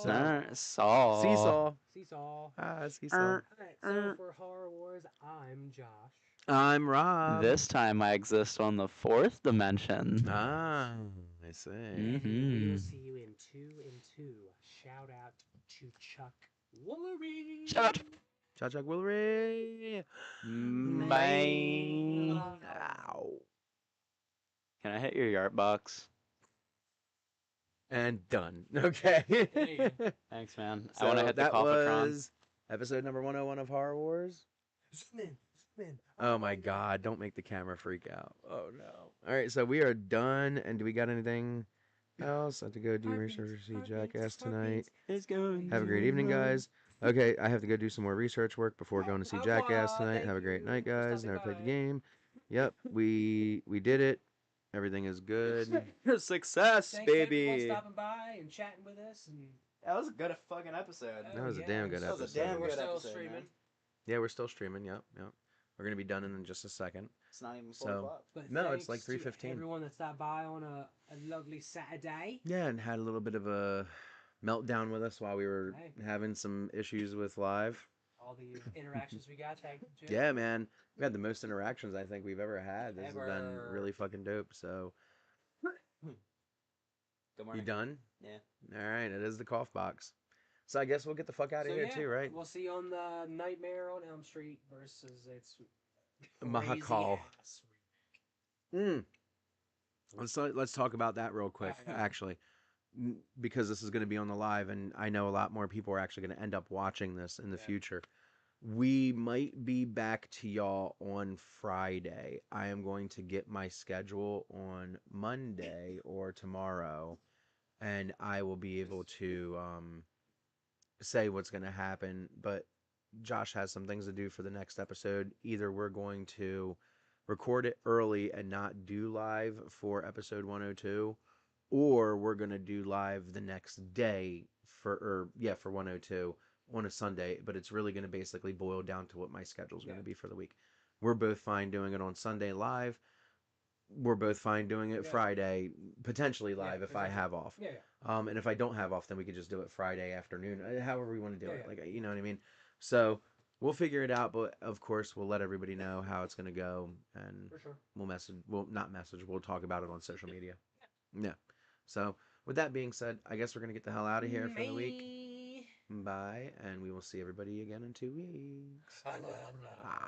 Speaker 2: Saw.
Speaker 1: Seesaw.
Speaker 3: Seesaw.
Speaker 1: All right. So for Horror Wars, I'm Josh.
Speaker 3: I'm Rob.
Speaker 2: This time I exist on the 4th dimension.
Speaker 3: I see.
Speaker 1: We will see you in 2 and 2. Shout out to Chuck Woolery.
Speaker 2: Shout out.
Speaker 3: Chuck Willery.
Speaker 2: Bye.
Speaker 3: Ow.
Speaker 2: Can I hit your yard box?
Speaker 3: And done. Okay.
Speaker 1: There you go.
Speaker 2: Thanks, man. I
Speaker 3: So
Speaker 2: want to hit the
Speaker 3: that
Speaker 2: Coffetron.
Speaker 3: was episode number 101 of Horror Wars.
Speaker 1: Zoom in.
Speaker 3: Oh my God! Don't make the camera freak out. Oh no! All right, so we are done. And do we got anything else? I have to go do research to see Jackass tonight.
Speaker 2: It's going.
Speaker 3: Have a great evening, guys. Okay, I have to go do some more research work before going to see Jackass tonight. Have a great night, guys. Never played the game. Yep, we did it. Everything is good.
Speaker 2: Success,
Speaker 1: Thanks everyone
Speaker 2: baby.
Speaker 1: stopping by and chatting with us. And
Speaker 2: That was a good fucking episode.
Speaker 3: That was a damn good
Speaker 2: That was a
Speaker 3: episode.
Speaker 2: damn
Speaker 1: We're
Speaker 2: good
Speaker 1: still
Speaker 2: episode,
Speaker 1: streaming.
Speaker 2: man.
Speaker 3: Yeah, we're still streaming. Yep. We're gonna be done in just a second.
Speaker 2: It's not even 4
Speaker 3: So-
Speaker 2: o'clock.
Speaker 1: But
Speaker 3: No, it's like
Speaker 1: thanks to
Speaker 3: 3:15.
Speaker 1: Everyone that stopped by on a lovely Saturday.
Speaker 3: Yeah, and had a little bit of a meltdown with us while we were
Speaker 1: Hey.
Speaker 3: having some issues with live.
Speaker 1: All the interactions we got. Thank you, Jim.
Speaker 3: Yeah, man. We had the most interactions I think we've ever had. This has been
Speaker 1: Ever.
Speaker 3: really fucking dope. So,
Speaker 2: Good
Speaker 3: you
Speaker 2: morning.
Speaker 3: done?
Speaker 2: Yeah.
Speaker 3: All right, it is the cough box. So I guess we'll get the fuck out of
Speaker 1: So,
Speaker 3: here
Speaker 1: yeah,
Speaker 3: too, right?
Speaker 1: We'll see you on the Nightmare on Elm Street versus its
Speaker 3: Mahakal.
Speaker 1: crazy-ass
Speaker 3: Let's talk about that real quick,
Speaker 1: Yeah.
Speaker 3: actually, because this is going to be on the live, and I know a lot more people are actually going to end up watching this in the
Speaker 1: Yeah.
Speaker 3: future. We might be back to y'all on Friday. I am going to get my schedule on Monday or tomorrow, and I will be able to say what's going to happen. But Josh has some things to do for the next episode. Either we're going to record it early and not do live for episode 102, or we're going to do live the next day for 102 on a Sunday, but it's really going to basically boil down to what my schedule is going to be for the week. We're both fine doing it on Sunday live. We're both fine doing it
Speaker 1: Yeah.
Speaker 3: Friday, potentially live if I
Speaker 1: potentially.
Speaker 3: have off.
Speaker 1: Yeah.
Speaker 3: And if I don't have off, then we could just do it Friday afternoon, however we want to do
Speaker 1: Yeah,
Speaker 3: it.
Speaker 1: yeah.
Speaker 3: Like, you know what I mean? So we'll figure it out, but of course we'll let everybody know how it's going to go, and
Speaker 1: For sure.
Speaker 3: we'll talk about it on social media. Yeah. So with that being said, I guess we're going to get the hell out of here for the week. Bye, and we will see everybody again in 2 weeks.
Speaker 1: Bye.
Speaker 3: Ah.